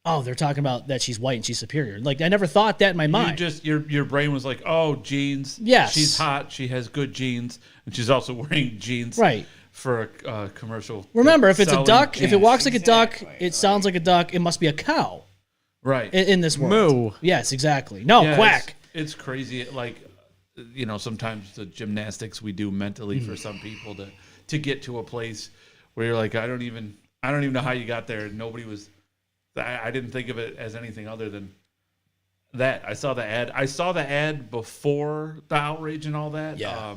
oh, they're talking about that she's white and she's superior. Like, I never thought that in my mind. Your brain was like, oh, jeans. Yes. She's hot. She has good jeans. And she's also wearing jeans. Right. For a commercial. Remember, if it's a duck, jeans. if it walks like a duck, it sounds like a duck, it must be a cow. Right. In this world. Moo. Yes, exactly. No, Yeah, quack. It's crazy. Like, sometimes the gymnastics we do mentally for some people to get to a place where you're like, I don't even know how you got there. Nobody was. I didn't think of it as anything other than that. I saw the ad before the outrage and all that. Yeah.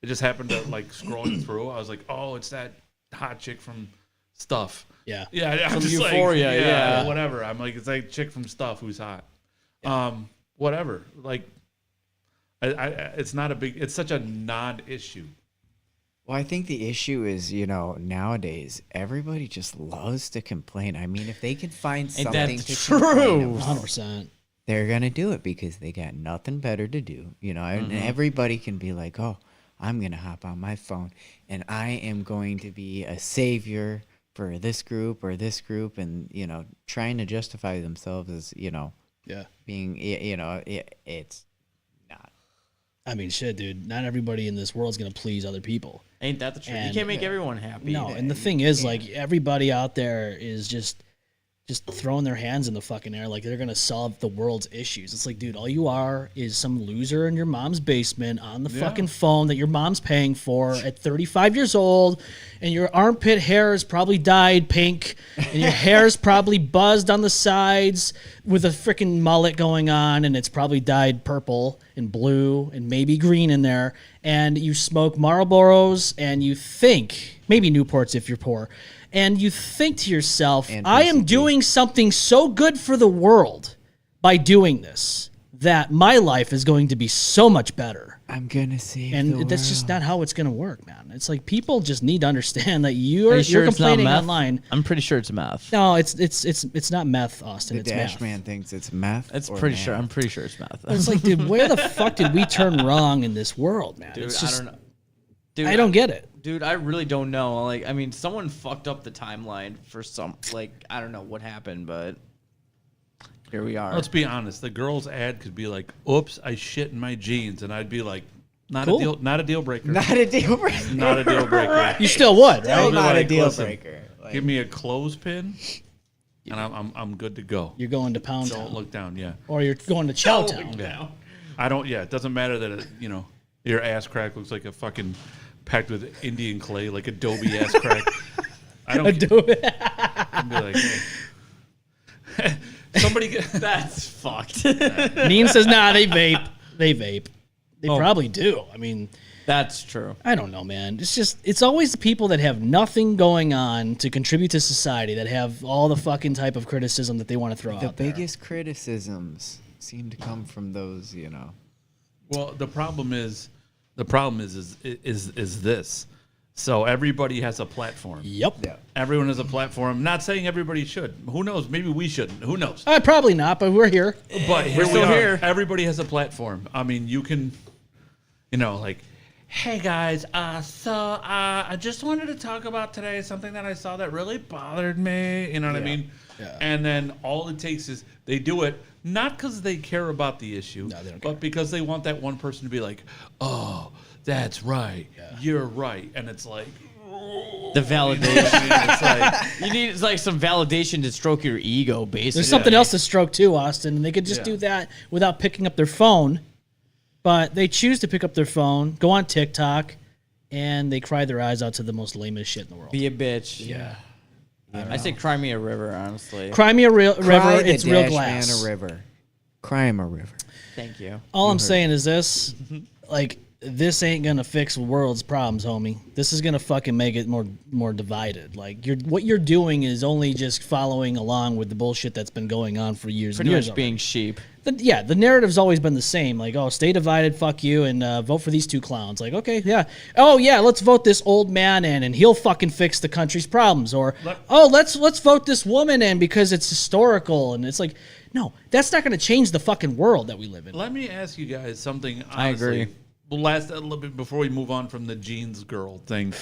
It just happened to like scrolling through. I was like, oh, it's that hot chick from Stuff. Yeah. Yeah. From just Euphoria, like, yeah. Whatever. I'm like, it's like chick from Stuff who's hot. Whatever. Like, it's not a big. It's such a non-issue. Well, I think the issue is, nowadays everybody just loves to complain. I mean, if they can find something to complain about, 100%. they're gonna do it because they got nothing better to do. And everybody can be like, "Oh, I'm gonna hop on my phone and I am going to be a savior for this group or this group," and trying to justify themselves as being it's not. I mean, shit, dude. Not everybody in this world's gonna please other people. Ain't that the truth? And- You can't make everyone happy. No, and the thing is, like, everybody out there is just throwing their hands in the fucking air like they're gonna solve the world's issues. It's like, dude, all you are is some loser in your mom's basement on the fucking phone that your mom's paying for at 35 years old, and your armpit hair is probably dyed pink, and your hair's probably buzzed on the sides with a freaking mullet going on, and it's probably dyed purple and blue and maybe green in there, and you smoke Marlboros, and you think, maybe Newports if you're poor, and you think to yourself, I am doing something so good for the world by doing this that my life is going to be so much better. I'm gonna see. And that's just not how it's going to work, man. It's like people just need to understand that you're complaining online. I'm pretty sure it's meth. No, it's not meth, Austin. The It's Dash meth. Man thinks it's meth. That's or pretty meth. sure. I'm pretty sure it's meth. It's like, dude, where the fuck did we turn wrong in this world, man? Dude, It's just, I don't know. Dude, I don't get it. Dude, I really don't know. Like, I mean, someone fucked up the timeline for some. Like, I don't know what happened, but here we are. Let's be honest. The girl's ad could be like, "Oops, I shit in my jeans," and I'd be like, "Not Cool. a deal. Not a deal breaker. Not a deal breaker. Not a deal breaker." You still would, Still right? not a Like, deal listen, breaker. Like, Give me a clothespin, and I'm good to go. You're going to Pound Don't Town. look down. Yeah. Or you're going to Chow Town. Yeah. I don't. Yeah. It doesn't matter that your ass crack looks like a fucking packed with Indian clay, like Adobe ass crack. I don't. I'd be like, hey. Somebody. That's fucked. Neen says, nah, they vape. They vape. They probably do. I mean, That's true. I don't know, man. It's always the people that have nothing going on to contribute to society that have all the fucking type of criticism that they want to throw the out there. biggest criticisms seem to come from those, Well, the problem is this. So everybody has a platform. Yep. Yeah. Everyone has a platform. Not saying everybody should. Who knows? Maybe we shouldn't. Who knows? Probably not, but we're here. But here we still are. here. Everybody has a platform. I mean, you can, like, hey guys, so I just wanted to talk about today something that I saw that really bothered me. You know what I mean? Yeah. And then all it takes is they do it not because they care about the issue, No, they don't care. but because they want that one person to be like, oh, that's right, you're right, and it's like. The validation. It's like, You need like some validation to stroke your ego, basically. There's something else to stroke too, Austin. And they could just Yeah. do that without picking up their phone. But they choose to pick up their phone, go on TikTok, and they cry their eyes out to the most lamest shit in the world. Be a bitch. Yeah. I say cry me a river, honestly. Cry me a river. Cry the It's real dash glass. man a river. Cry him a river. Thank you. All I'm saying is this, like, this ain't gonna fix the world's problems, homie. This is gonna fucking make it more divided. Like, what you're doing is only just following along with the bullshit that's been going on for years Pretty and years. much being sheep. The narrative's always been the same. Like, oh, stay divided, fuck you, and vote for these two clowns. Like, okay, yeah. Oh, yeah, let's vote this old man in, and he'll fucking fix the country's problems. Or, let's vote this woman in because it's historical. And it's like, no, that's not going to change the fucking world that we live in. let me ask you guys something. Honestly. I agree. Last a little bit before we move on from the jeans girl thing.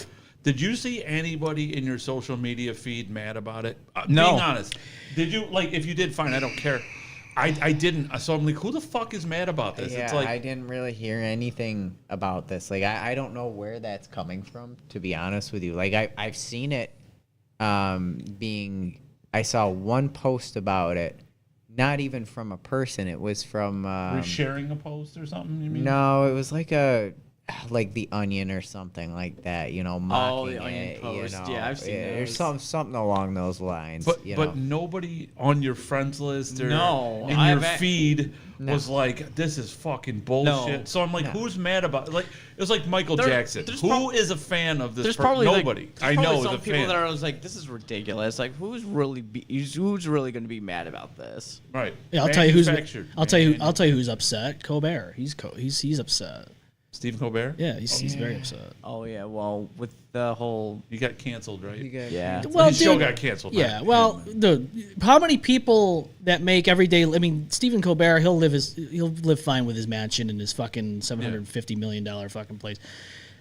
Did you see anybody in your social media feed mad about it? No. Being honest. Did you? Like, if you did, fine. I don't care. I didn't. So I'm like, who the fuck is mad about this? Yeah, It's like, I didn't really hear anything about this. Like, I don't know where that's coming from, to be honest with you. Like, I've seen it I saw one post about it, not even from a person. It was from... resharing a post or something, you mean? No, it was like The Onion or something like that, mocking The Onion it, post. Yeah, I've seen there's those. something along those lines. But nobody on your friends list or No, in I've your a- feed was like, this is fucking bullshit. No. So I'm like, who's mad about it? Like, it was like Michael Jackson. there's Who is a fan of this? There's probably nobody. There's I probably know some is a people fan. that are like, this is ridiculous. Like, who's really going to be mad about this? Right. Yeah, I'll tell you who's. Manufactured. I'll tell you who's upset. Colbert. He's upset. Stephen Colbert? Yeah, he's very upset. Oh yeah, well with the whole You got canceled, right? yeah. Well, His show dude, got canceled. Yeah, right? well, dude, how many people that make everyday? I mean, Stephen Colbert, he'll live fine with his mansion and his fucking $750 million fucking place.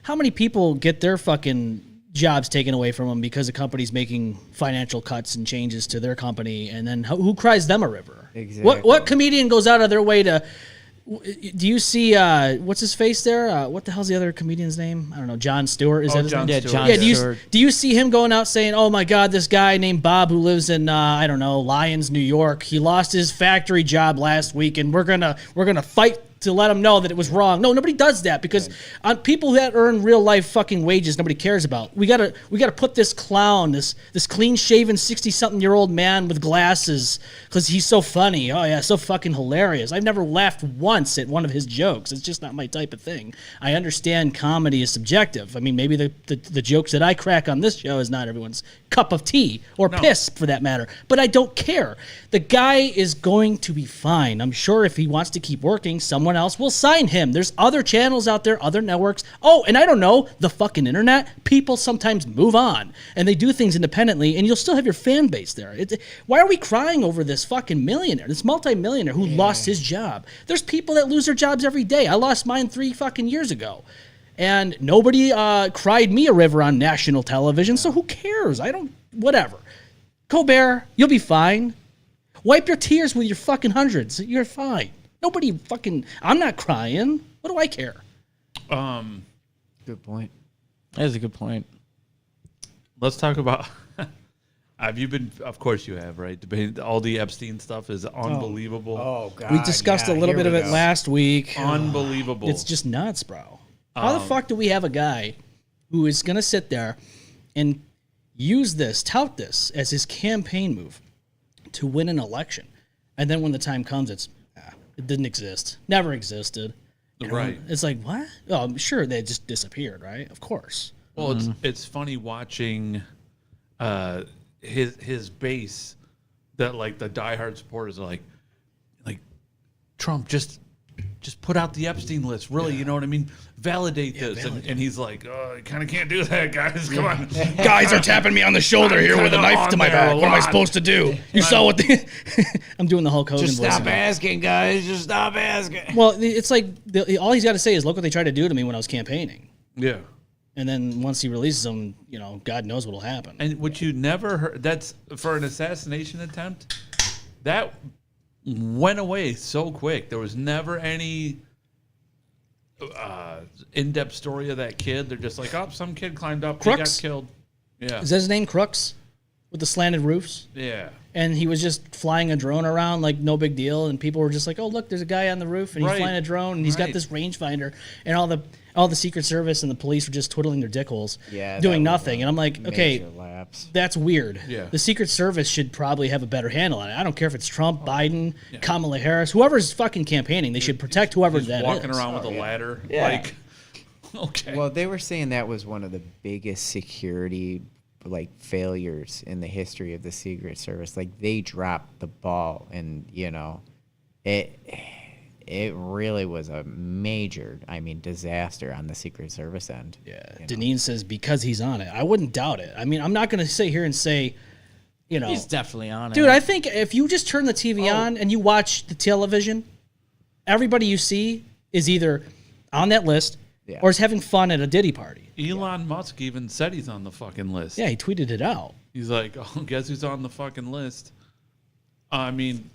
How many people get their fucking jobs taken away from them because a company's making financial cuts and changes to their company, and then who cries them a river? Exactly. What comedian goes out of their way to? Do you see what's his face there? What the hell's the other comedian's name? I don't know. Jon Stewart is that his Jon name? Stewart. Jon Yeah, Stewart. do you see him going out saying, "Oh my God, this guy named Bob who lives in I don't know Lyons, New York, he lost his factory job last week, and we're gonna fight to let him know that it was wrong." No, nobody does that because on people that earn real life fucking wages, nobody cares about. We gotta put this clown, this clean shaven 60-something-year-old man with glasses, because he's so funny. Oh yeah, so fucking hilarious. I've never laughed once at one of his jokes. It's just not my type of thing. I understand comedy is subjective. I mean, maybe the jokes that I crack on this show is not everyone's cup of tea or piss for that matter. But I don't care. The guy is going to be fine. I'm sure if he wants to keep working, someone else will sign him. There's other channels out there, other networks. Oh, and I don't know, the fucking internet. People sometimes move on and they do things independently, and you'll still have your fan base there. Why are we crying over this fucking millionaire, this multimillionaire who lost his job? There's people that lose their jobs every day. I lost mine 3 fucking years ago. And nobody cried me a river on national television, so who cares? Whatever. Colbert, you'll be fine. Wipe your tears with your fucking hundreds. You're fine. Nobody fucking... I'm not crying. What do I care? Good point. That is a good point. Let's talk about... Have you been... Of course you have, right? All the Epstein stuff is unbelievable. Oh God. We discussed a little bit of it last week. Unbelievable. It's just nuts, bro. How the fuck do we have a guy who is going to sit there and tout this as his campaign move to win an election? And then when the time comes, it didn't exist. Never existed. You know? Right. It's like, what? Oh, I'm sure they just disappeared, right? Of course. Well, it's funny watching his base that like the diehard supporters are like Trump just just put out the Epstein list. Really, you know what I mean? Validate this. And he's like, oh, I kind of can't do that, guys. Come on. Guys are tapping me on the shoulder here with a knife to my back. What am I supposed to do? You saw what the... I'm doing the Hulk Hogan Just voice stop again. asking, guys. Just stop asking. Well, it's like, all he's got to say is, look what they tried to do to me when I was campaigning. Yeah. And then once he releases them, God knows what'll happen. And what you never heard, that's for an assassination attempt, that went away so quick. There was never any in-depth story of that kid. They're just like, oh, some kid climbed up, he got Crooks? killed. Yeah. Is that his name, Crooks? With the slanted roofs? Yeah. And he was just flying a drone around like no big deal, and people were just like, "Oh, look, there's a guy on the roof, and he's Right. flying a drone, and he's got Right. this rangefinder." And all the Secret Service and the police were just twiddling their dick holes, Yeah, doing that was nothing. And I'm like, okay, Major lapse. that's weird. Yeah. The Secret Service should probably have a better handle on it. I don't care if it's Trump, Biden, Kamala Harris, whoever's fucking campaigning. They should protect whoever He's that is. walking around with a ladder. Yeah. Like, okay. Well, they were saying that was one of the biggest security failures in the history of the Secret Service. Like, they dropped the ball, and it really was a major, disaster on the Secret Service end. Yeah. Deneen says because he's on it. I wouldn't doubt it. I mean, I'm not going to sit here and say, He's definitely on it. Dude, I think if you just turn the TV on and you watch the television, everybody you see is either on that list or is having fun at a Diddy party. Elon Musk even said he's on the fucking list. Yeah, he tweeted it out. He's like, oh, guess who's on the fucking list? I mean,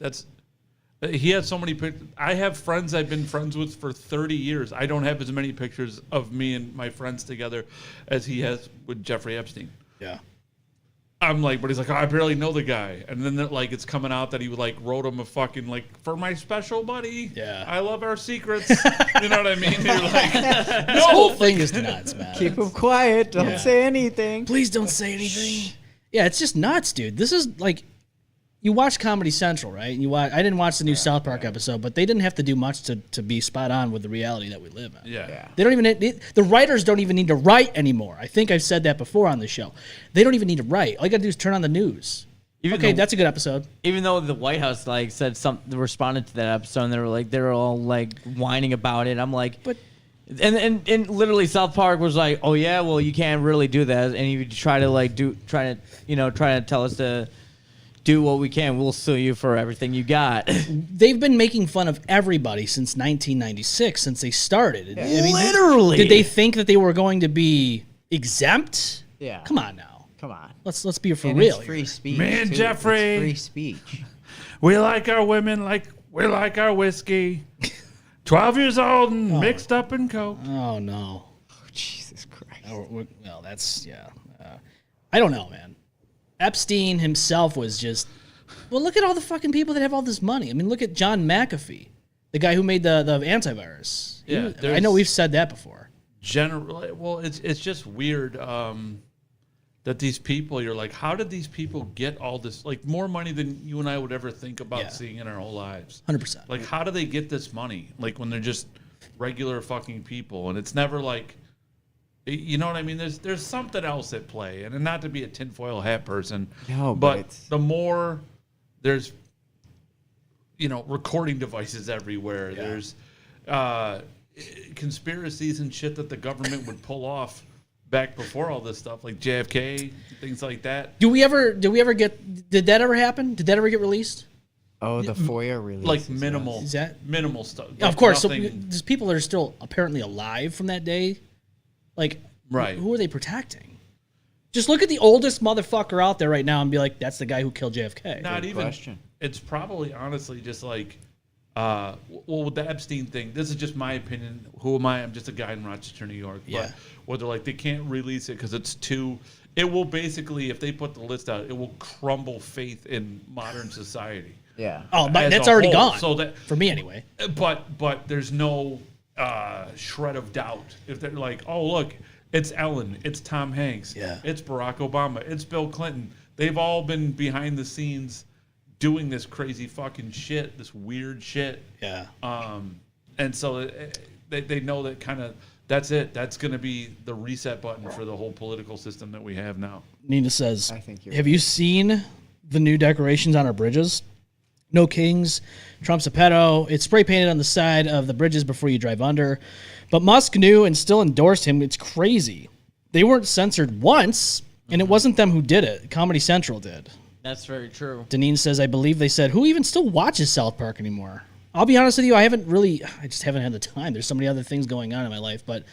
he has so many pictures. I have friends I've been friends with for 30 years. I don't have as many pictures of me and my friends together as he has with Jeffrey Epstein. Yeah. I'm like, but he's like, oh, I barely know the guy. And then it's coming out that he wrote him a fucking for my special buddy. Yeah. I love our secrets. You know what I mean? You're like, This whole thing is nuts, man. Keep them quiet. Don't say anything. Please don't say anything. Yeah, it's just nuts, dude. This is like, you watch Comedy Central, right? And I didn't watch the new South Park episode, but they didn't have to do much to be spot on with the reality that we live in. yeah. They don't even the writers don't even need to write anymore. I think I've said that before on the show. They don't even need to write. All you got to do is turn on the news. That's a good episode. Even though the White House said something, responded to that episode, and they were all whining about it. I'm like, But and literally South Park was like, oh yeah, well you can't really do that, and you try to tell us to do what we can. We'll sue you for everything you got. they've been making fun of everybody since 1996, since they started. I mean, Literally. Did they think that they were going to be exempt? Yeah. Come on now. Come on. Let's be for And real. it's free speech. Man, too. Jeffrey. It's free speech. We like our women like we like our whiskey. 12 years old and mixed up in coke. Oh no. Oh, Jesus Christ. Well, that's I don't know, man. Epstein himself was just. Well, look at all the fucking people that have all this money. I mean, look at John McAfee, the guy who made the antivirus. Yeah, I know we've said that before. Generally, well, it's just weird that these people, you're like, how did these people get all this, more money than you and I would ever think about seeing in our whole lives? 100%. Like, how do they get this money? When they're just regular fucking people, and it's never you know what I mean? There's something else at play, and not to be a tinfoil hat person, No, but it's... the more there's, recording devices everywhere. Yeah. There's conspiracies and shit that the government would pull off back before all this stuff, like JFK, things like that. Did that ever happen? Did that ever get released? Oh, the FOIA release. Minimal, Is that- minimal stuff. Yeah, of course. So nothing- there's people that are still apparently alive from that day. Right. Who are they protecting? Just look at the oldest motherfucker out there right now and be like, that's the guy who killed JFK. Not Good even. question. It's probably honestly just with the Epstein thing. This is just my opinion. Who am I? I'm just a guy in Rochester, New York. Yeah. But where they're they can't release it because it's too. It will basically, if they put the list out, it will crumble faith in modern society. Yeah. Oh, but as that's a already whole. gone. So that, for me anyway. but there's no shred of doubt if they're like, oh look, it's Ellen, it's Tom Hanks, Yeah. it's Barack Obama, it's Bill Clinton. They've all been behind the scenes doing this crazy fucking shit, this weird shit. Yeah. And so they know that that's it. That's going to be the reset button for the whole political system that we have now. Nina says, I think you're have you seen the new decorations on our bridges? No kings. Trump's a pedo. It's spray painted on the side of the bridges before you drive under. But Musk knew and still endorsed him. It's crazy. They weren't censored once, and it wasn't them who did it. Comedy Central did. That's very true. Deneen says, I believe they said, who even still watches South Park anymore? I'll be honest with you, I just haven't had the time. There's so many other things going on in my life, but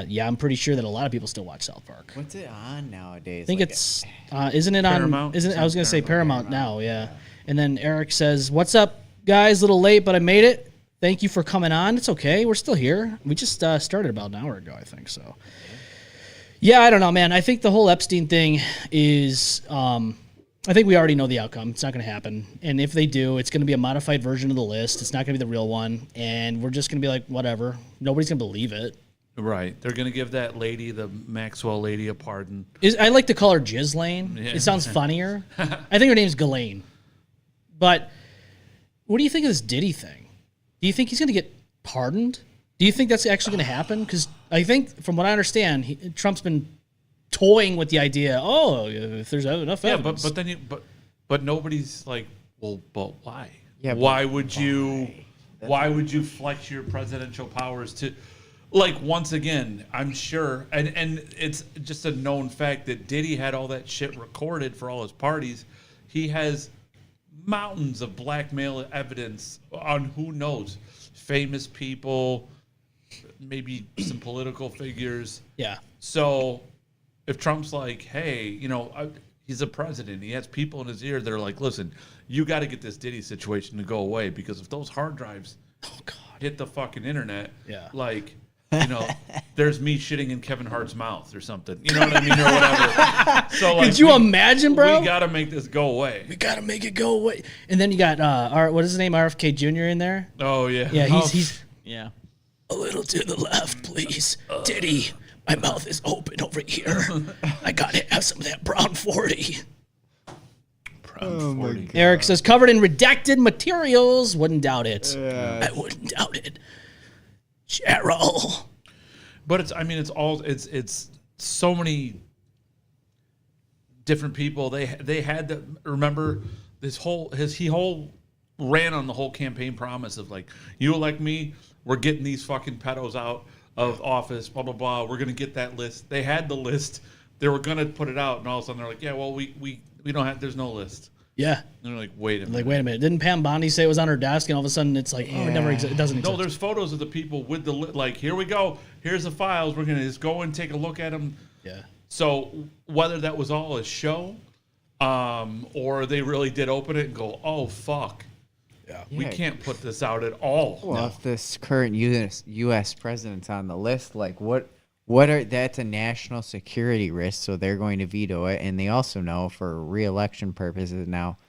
yeah, I'm pretty sure that a lot of people still watch South Park. What's it on nowadays? I think it's, isn't it on, Paramount? I was going to say Paramount now, yeah. And then Eric says, what's up, guys? A little late, but I made it. Thank you for coming on. It's okay. We're still here. We just started about an hour ago, I think, so. Yeah, I don't know, man. I think the whole Epstein thing is, I think we already know the outcome. It's not going to happen. And if they do, it's going to be a modified version of the list. It's not going to be the real one. And we're just going to be like, whatever. Nobody's going to believe it. Right. They're going to give that lady, the Maxwell lady, a pardon. I like to call her Ghislaine. Yeah. It sounds funnier. I think her name's Ghislaine. But what do you think of this Diddy thing? Do you think he's going to get pardoned? Do you think that's actually going to happen? Because I think, from what I understand, Trump's been toying with the idea. Oh, if there's enough evidence. But nobody's like, well, but why? Yeah, why would you flex your presidential powers to? Like, once again, I'm sure, and it's just a known fact that Diddy had all that shit recorded for all his parties. He has mountains of blackmail evidence on who knows, famous people, maybe some political figures. Yeah. So if Trump's like, hey, he's a president, he has people in his ear that are like, listen, you got to get this Diddy situation to go away, because if those hard drives hit the fucking internet, like, there's me shitting in Kevin Hart's mouth or something. You know what I mean? Or whatever. So, like, could you imagine, bro? We got to make this go away. We got to make it go away. And then you got, what is his name? RFK Jr. in there? Oh, yeah. Yeah, he's Yeah. a little to the left, please. Diddy, my mouth is open over here. I got to have some of that brown 40. Brown 40. Eric says, covered in redacted materials. Wouldn't doubt it. I wouldn't doubt it. Cheryl. But it's so many different people. They had to remember this he ran on the whole campaign promise of like, you elect me, we're getting these fucking pedos out of office, blah blah blah. We're gonna get that list. They had the list. They were gonna put it out, and all of a sudden they're like, yeah, well we don't have. There's no list. Yeah. And they're like, wait a minute. Like, wait a minute. Didn't Pam Bondi say it was on her desk, and all of a sudden it's like, oh, it never exists. It doesn't exist. No, there's photos of the people with the like. Here we go. Here's the files. We're gonna just go and take a look at them. Yeah. So whether that was all a show, or they really did open it and go, oh fuck, we can't put this out at all. Well, if this current U.S. president's on the list, like that's a national security risk, so they're going to veto it. And they also know, for re-election purposes now,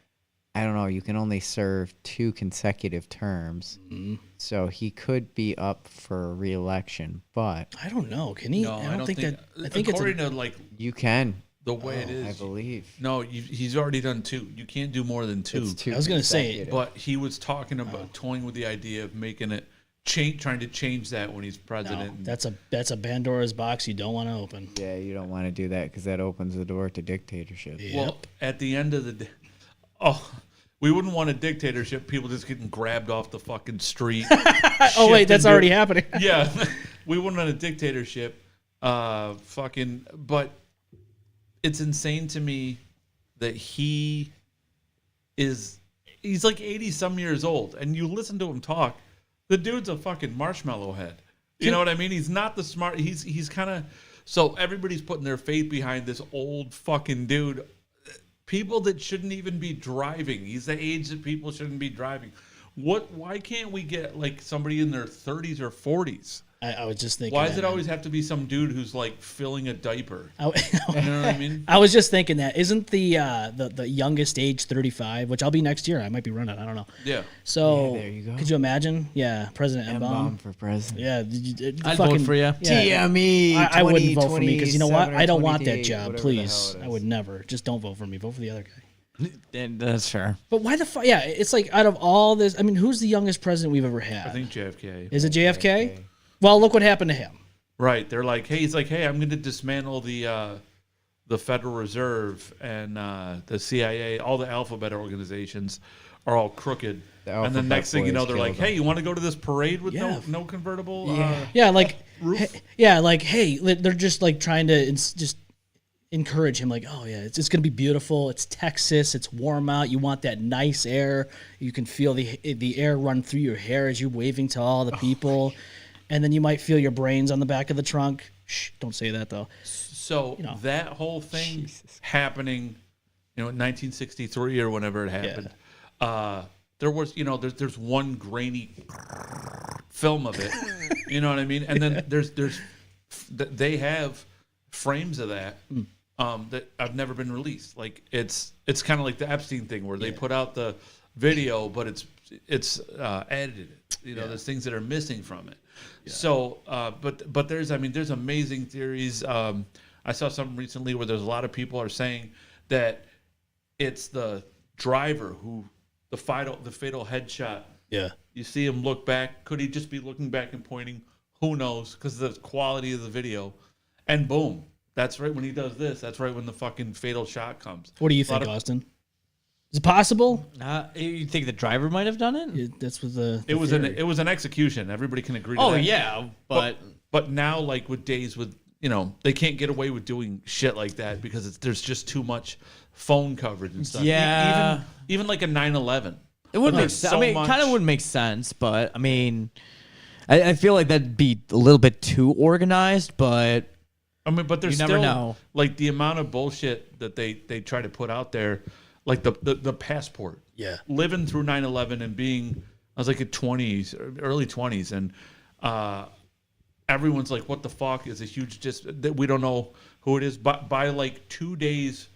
I don't know, you can only serve 2 consecutive terms. Mm-hmm. So he could be up for re-election, but I don't know. Can he? No, I don't think that. I think according to like you can. The way it is, I believe. No, he's already done 2. You can't do more than 2. I was going to say, but he was talking about toying with the idea of making it trying to change that when he's president. No, that's a Pandora's box you don't want to open. Yeah, you don't want to do that because that opens the door to dictatorship. Yep. Well, at the end of the day, we wouldn't want a dictatorship. People just getting grabbed off the fucking street. Oh wait, that's already happening. Yeah, we wouldn't want a dictatorship. But it's insane to me that he's like 80 some years old, and you listen to him talk. The dude's a fucking marshmallow head. You know what I mean? He's not the smart. He's kind of. So everybody's putting their faith behind this old fucking dude. People that shouldn't even be driving. He's the age that people shouldn't be driving. Why can't we get like somebody in their 30s or 40s? I was just thinking. Why does it always have to be some dude who's like filling a diaper? You know what I mean? I was just thinking that. Isn't the youngest age 35, which I'll be next year? I might be running. I don't know. Yeah. So there you go. Could you imagine? Yeah, President M-Balm for president. Yeah. I'd vote for you. Yeah, TME. I wouldn't vote for me because you know what? I don't want that 28, job. Please, I would never. Just don't vote for me. Vote for the other guy. That's fair. But why the fuck? Yeah, it's like out of all this. I mean, who's the youngest president we've ever had? I think JFK. Is it JFK? Well, look what happened to him. Right. They're like, hey, he's like, hey, I'm going to dismantle the Federal Reserve and the CIA, all the alphabet organizations are all crooked. And the next thing you know, they're like, "Hey, you want to go to this parade with no convertible?" Hey, they're just like trying to just encourage him, like, "Oh yeah, it's gonna be beautiful. It's Texas. It's warm out. You want that nice air. You can feel the air run through your hair as you're waving to all the people, and then you might feel your brains on the back of the trunk. Shh, don't say that though." So that whole thing happening, in 1963 or whenever it happened. There was, there's one grainy film of it, you know what I mean? And then they have frames of that that have never been released. Like it's kind of like the Epstein thing where they put out the video, but it's edited. There's things that are missing from it. Yeah. So, but there's amazing theories. I saw something recently where there's a lot of people are saying that it's the driver who. The fatal headshot. Yeah. You see him look back. Could he just be looking back and pointing? Who knows? Because of the quality of the video. And boom. That's right when he does this. That's right when the fucking fatal shot comes. What do you think, Austin? Is it possible? You think the driver might have done it? That's what it was an execution. Everybody can agree to that. Oh, yeah. But now, like with days with, they can't get away with doing shit like that because there's just too much phone coverage and stuff. Yeah. Even like a 9/11. It wouldn't make sense. It kind of wouldn't make sense, but I feel like that'd be a little bit too organized, but but there's never know. Like the amount of bullshit that they try to put out there, like the passport. Yeah. Living through 9/11 and being, I was like in early 20s, and everyone's like, what the fuck is a huge that we don't know who it is, but by like 2 days,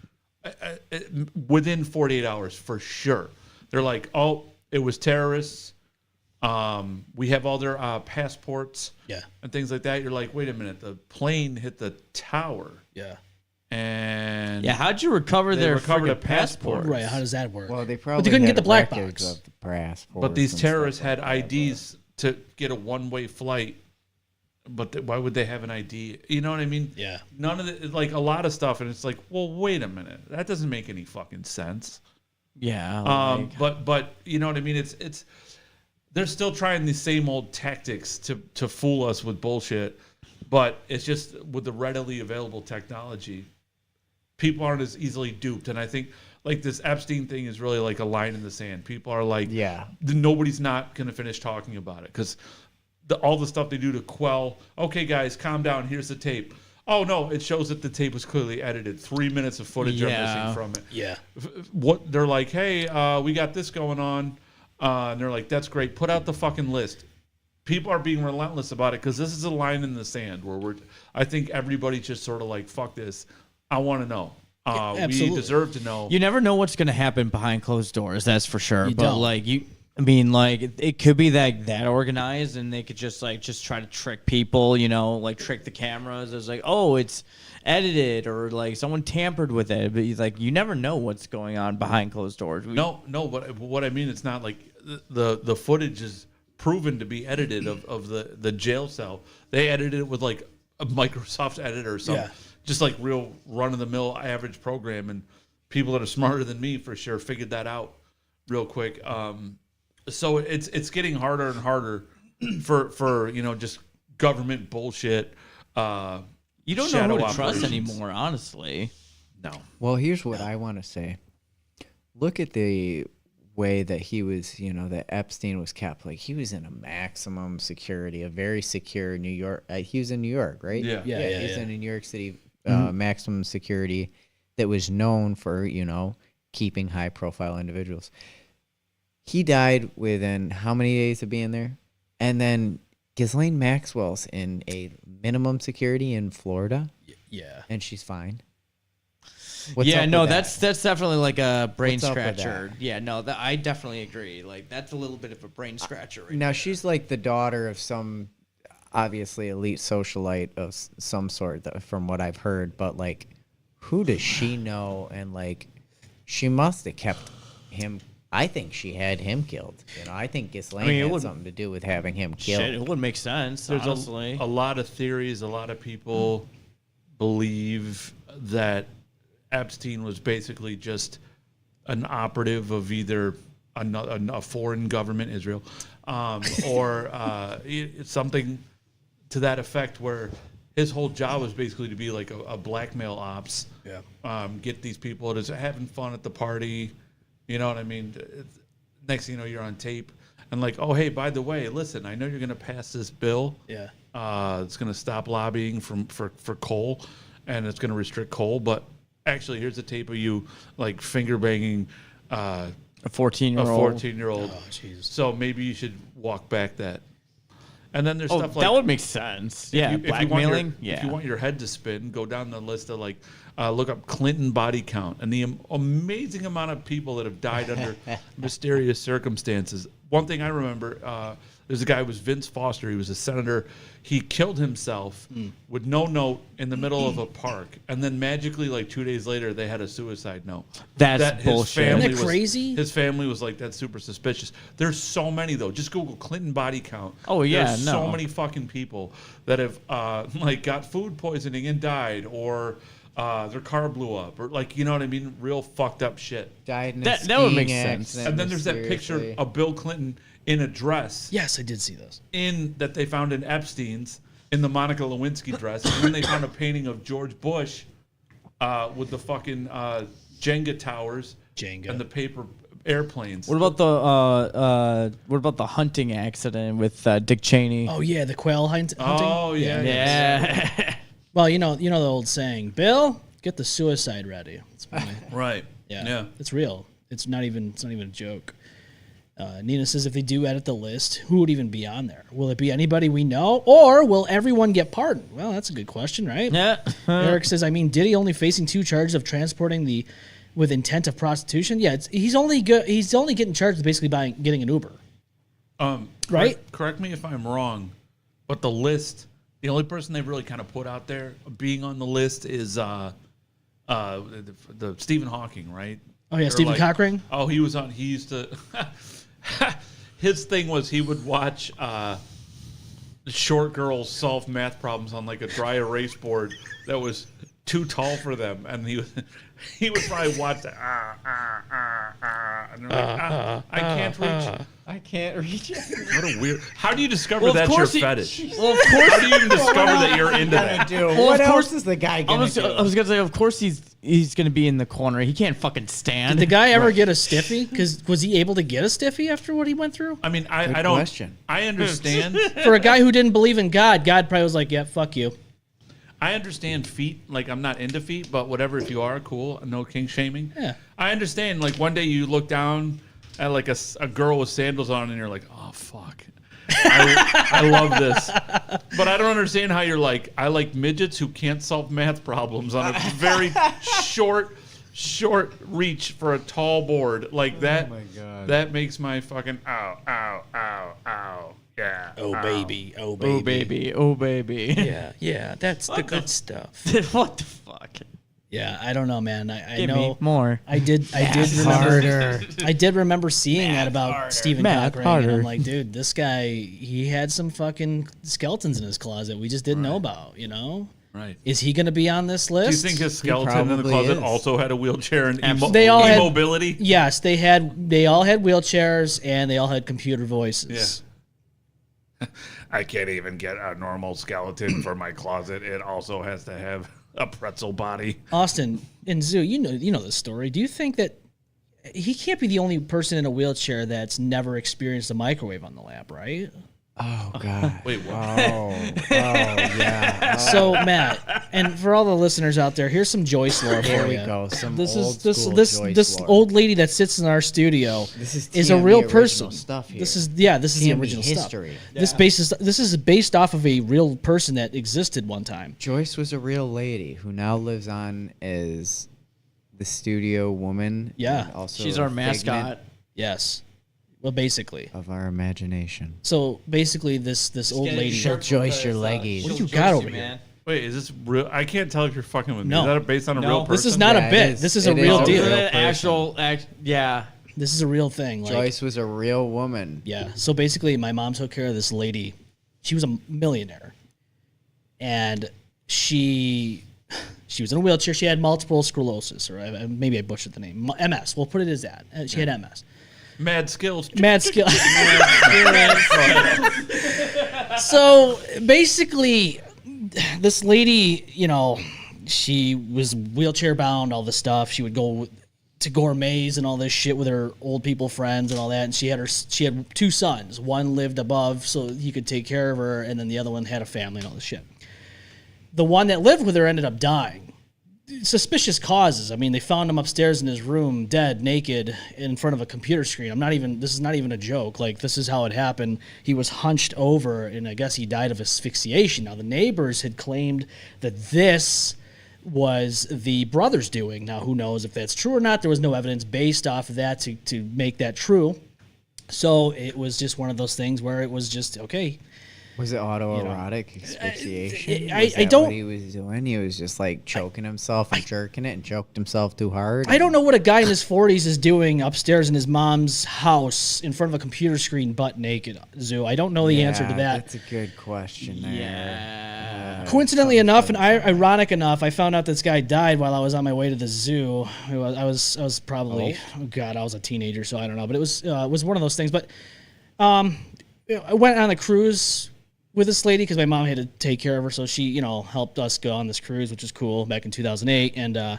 within 48 hours for sure, they're like, oh, it was terrorists. We have all their passports, and things like that. You're like, wait a minute, the plane hit the tower, and how'd you recover their passport? Right, how does that work? Well, they probably couldn't had get the black records box. of the passports, but these terrorists like had IDs to get a one-way flight. But why would they have an ID? You know what I mean? Yeah. None of it, like a lot of stuff, and it's like, well, wait a minute, that doesn't make any fucking sense. Yeah. But you know what I mean? It's they're still trying the same old tactics to fool us with bullshit, but it's just with the readily available technology, people aren't as easily duped. And I think like this Epstein thing is really like a line in the sand. People are like, nobody's not going to finish talking about it because all the stuff they do to quell, okay, guys, calm down. Here's the tape. Oh, no, it shows that the tape was clearly edited. 3 minutes of footage are missing from it. Yeah. What they're like, hey, we got this going on. And they're like, that's great. Put out the fucking list. People are being relentless about it because this is a line in the sand where I think everybody's just sort of like, fuck this. I want to know. We deserve to know. You never know what's going to happen behind closed doors, that's for sure. You but don't. like it could be that organized, and they could just try to trick people, like trick the cameras. It's like, oh, it's edited, or like someone tampered with it. But like, you never know what's going on behind closed doors. No, but what I mean, it's not like the footage is proven to be edited of the jail cell. They edited it with like a Microsoft editor or something, just like real run of the mill average program, and people that are smarter than me for sure figured that out real quick. So it's getting harder and harder for just government bullshit. You don't know who to trust anymore, honestly. No. Well, here's what I want to say. Look at the way that he was, that Epstein was kept. Like, he was in a maximum security, a very secure New York. He was in New York, right? Yeah. He was in a New York City maximum security that was known for, keeping high-profile individuals. He died within how many days of being there? And then Ghislaine Maxwell's in a minimum security in Florida. Yeah. And she's fine. That's definitely like a brain What's up with scratcher. Yeah, no, I definitely agree. Like, that's a little bit of a brain scratcher. Now, there. She's like the daughter of some obviously elite socialite of some sort, from what I've heard. But like, who does she know? And like, she must have kept him. I think she had him killed. I think Ghislaine had something to do with having him killed. Shit, it would make sense. There's honestly. a lot of theories. A lot of people believe that Epstein was basically just an operative of either a foreign government, Israel, or something to that effect, where his whole job was basically to be like a blackmail ops. Yeah. Get these people just having fun at the party. You know what I mean? Next thing you know, you're on tape. And like, oh, hey, by the way, listen, I know you're going to pass this bill. Yeah. It's going to stop lobbying for coal, and it's going to restrict coal. But actually, here's a tape of you like finger banging a 14-year-old. Oh, Jesus. So maybe you should walk back that. And then there's stuff like that would make sense. Yeah, blackmailing. If you want your head to spin, go down the list of like, look up Clinton body count and the amazing amount of people that have died under mysterious circumstances. One thing I remember, there's a guy who was Vince Foster. He was a senator. He killed himself with no note in the middle of a park, and then magically, like 2 days later, they had a suicide note. That's bullshit. Isn't that crazy? His family was like, that's super suspicious. There's so many though. Just Google Clinton body count. Oh yeah, There's so many fucking people that have like got food poisoning and died, or their car blew up, or like, you know what I mean? Real fucked up shit. Died in a That would make skiing sense. accident And then there's that picture mysteriously. of Bill Clinton in a dress Yes, I did see this. that they found in Epstein's, in the Monica Lewinsky dress. And then they found a painting of George Bush with the fucking Jenga towers and the paper airplanes. What about the hunting accident with Dick Cheney? Oh yeah, the quail hunting. Oh yeah. Yeah. Well, you know the old saying, Bill, get the suicide ready. It's funny. Right. Yeah, it's real. It's not even a joke. Nina says, if they do edit the list, who would even be on there? Will it be anybody we know, or will everyone get pardoned? Well, that's a good question, right? Yeah. Eric says, I mean, Diddy only facing 2 charges of transporting with intent of prostitution. Yeah, he's only getting charged with basically getting an Uber. Right? Correct me if I'm wrong, but the list, the only person they've really kind of put out there being on the list is the Stephen Hawking, right? Oh yeah, Stephen Cochran. Oh, he was on. He used to. His thing was he would watch short girls solve math problems on like a dry erase board that was too tall for them, and he would probably watch that. And they're like, I can't reach. I can't reach it. What a weird. How do you discover Well, of that's your course fetish? Well, of course. How do you even discover that you're into that? What else is the guy gonna do? I was gonna say, of course he's gonna be in the corner. He can't fucking stand. Did the guy ever get a stiffy? Because was he able to get a stiffy after what he went through? I mean, I don't. question. I understand. For a guy who didn't believe in God, God probably was like, "Yeah, fuck you." I understand feet. Like, I'm not into feet, but whatever. If you are, cool. No kink shaming. Yeah. I understand. Like, one day you look down at like a girl with sandals on, and you're like, oh fuck. I love this, but I don't understand how you're like, I like midgets who can't solve math problems on a very short reach for a tall board like that. Oh my God. That makes my fucking ow. Yeah. Oh ow. baby, oh Oh baby, baby, oh baby. yeah, that's the good stuff. What the fuck? Yeah, I don't know, man. I Give know me more. I did remember. I did remember seeing that about Stephen Cochran. And I'm like, dude, this guy, he had some fucking skeletons in his closet we just didn't know about. You know, Right. Is he going to be on this Do you list? think his skeleton in the probably closet is. also had a wheelchair and They all had- immobility? Yes, they all had wheelchairs and they all had computer voices. Yeah. I can't even get a normal skeleton for my closet. It also has to have a pretzel body. Austin and Zoo, you know the story. Do you think that he can't be the only person in a wheelchair that's never experienced a microwave on the lap, right? Oh God. Wait, what? Oh yeah. So Matt, and for all the listeners out there, here's some Joyce lore for Here you. we go. Some This old is this school this Joyce this lore. old lady that sits in our studio This is a TME real original person. Stuff here. This is the TME original history. stuff. This is based off of a real person that existed one time. Joyce was a real lady who now lives on as the studio woman. Yeah. and also She's a our figment mascot. Yes. Well, basically. of our imagination. So basically, this old lady. Show Joyce your leggies. What do you got over here? Wait, is this real? I can't tell if you're fucking with me. No. Is that based on a real person? This is not Yeah, a it bit. is. This is a It is real a deal. real Yeah. This is a real thing. Like, Joyce was a real woman. yeah. So basically, my mom took care of this lady. She was a millionaire, and she was in a wheelchair. She had multiple sclerosis, or maybe I butchered the name. MS. We'll put it as that. She had MS. Mad skills. Mad skill. So basically, this lady, you know, she was wheelchair bound, all this stuff. She would go to gourmets and all this shit with her old people friends and all that. And she had 2 sons. One lived above so he could take care of her, and then the other one had a family and all this shit. The one that lived with her ended up dying. Suspicious causes. I mean, they found him upstairs in his room, dead, naked, in front of a computer screen. This is not even a joke. Like, this is how it happened. He was hunched over, and I guess he died of asphyxiation. Now, the neighbors had claimed that this was the brother's doing. Now, who knows if that's true or not? There was no evidence based off of that to make that true. So it was just one of those things where it was just, okay. Was it autoerotic asphyxiation? I don't. What he was doing? He was just like choking himself and jerking it and choked himself too hard. I don't know what a guy in his 40s is doing upstairs in his mom's house in front of a computer screen, butt naked. Zoo. I don't know the answer to that. That's a good question. There. Yeah. Coincidentally enough, and ironic enough, I found out this guy died while I was on my way to the zoo. I was probably, I was a teenager, so I don't know. But it was one of those things. But I went on a cruise with this lady because my mom had to take care of her, so she, you know, helped us go on this cruise, which was cool, back in 2008. And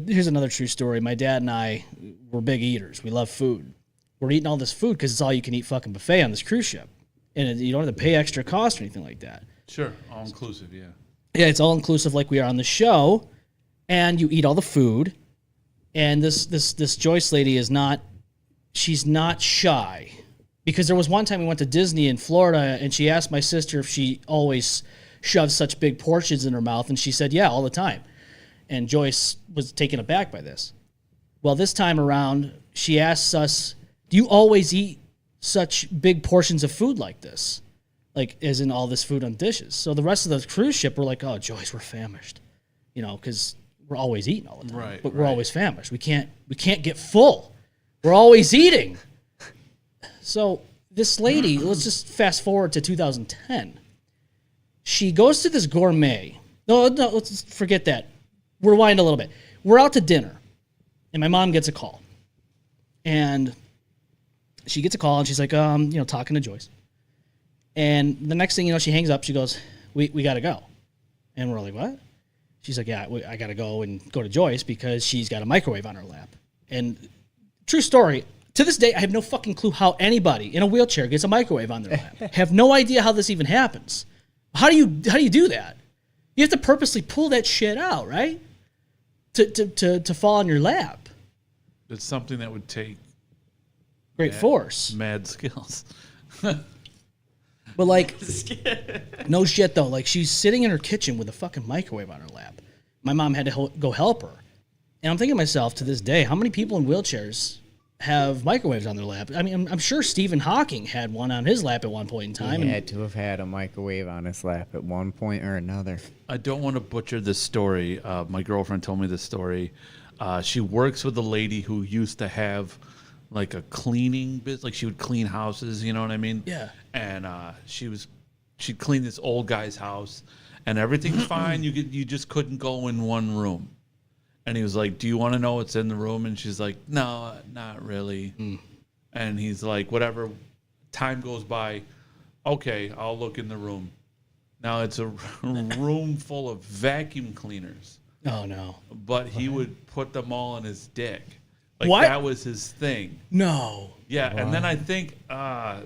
here's another true story. My dad and I were big eaters. We love food. We're eating all this food because it's all you can eat fucking buffet on this cruise ship, and you don't have to pay extra cost or anything like that. Sure, all inclusive, yeah. Yeah, it's all inclusive like we are on the show, and you eat all the food. And this Joyce lady she's not shy. Because there was one time we went to Disney in Florida, and she asked my sister if she always shoves such big portions in her mouth, and she said, yeah, all the time. And Joyce was taken aback by this. Well, this time around, she asks us, do you always eat such big portions of food like this? Like, as in all this food on dishes. So the rest of the cruise ship were like, oh, Joyce, we're famished. You know, because we're always eating all the time. Right, but we're always famished. We can't get full. We're always eating. So this lady, let's just fast forward to 2010. She goes to this gourmet. No, let's forget that. Rewind a little bit. We're out to dinner, and my mom gets a call. And she gets a call, and she's like, talking to Joyce. And the next thing you know, she hangs up. She goes, we got to go. And we're like, what? She's like, yeah, I got to go to Joyce because she's got a microwave on her lap. And true story, to this day, I have no fucking clue how anybody in a wheelchair gets a microwave on their lap. Have no idea how this even happens. How do you do that? You have to purposely pull that shit out, right? To fall on your lap. It's something that would take great force. Mad skills. But like, no shit though. Like, she's sitting in her kitchen with a fucking microwave on her lap. My mom had to go help her. And I'm thinking to myself, to this day, how many people in wheelchairs have microwaves on their lap? I mean, I'm sure Stephen Hawking had one on his lap at one point in time. He had to have had a microwave on his lap at one point or another. I don't want to butcher this story. My girlfriend told me this story. She works with a lady who used to have like a cleaning business. Like, she would clean houses, you know what I mean? Yeah. And she'd clean this old guy's house, and everything's fine. You just couldn't go in one room. And he was like, do you want to know what's in the room? And she's like, no, not really. And he's like, whatever. Time goes by. Okay, I'll look in the room. Now it's a room full of vacuum cleaners. Oh, no. But he would put them all in his dick. Like, what? That was his thing. No. Yeah, and then I think, I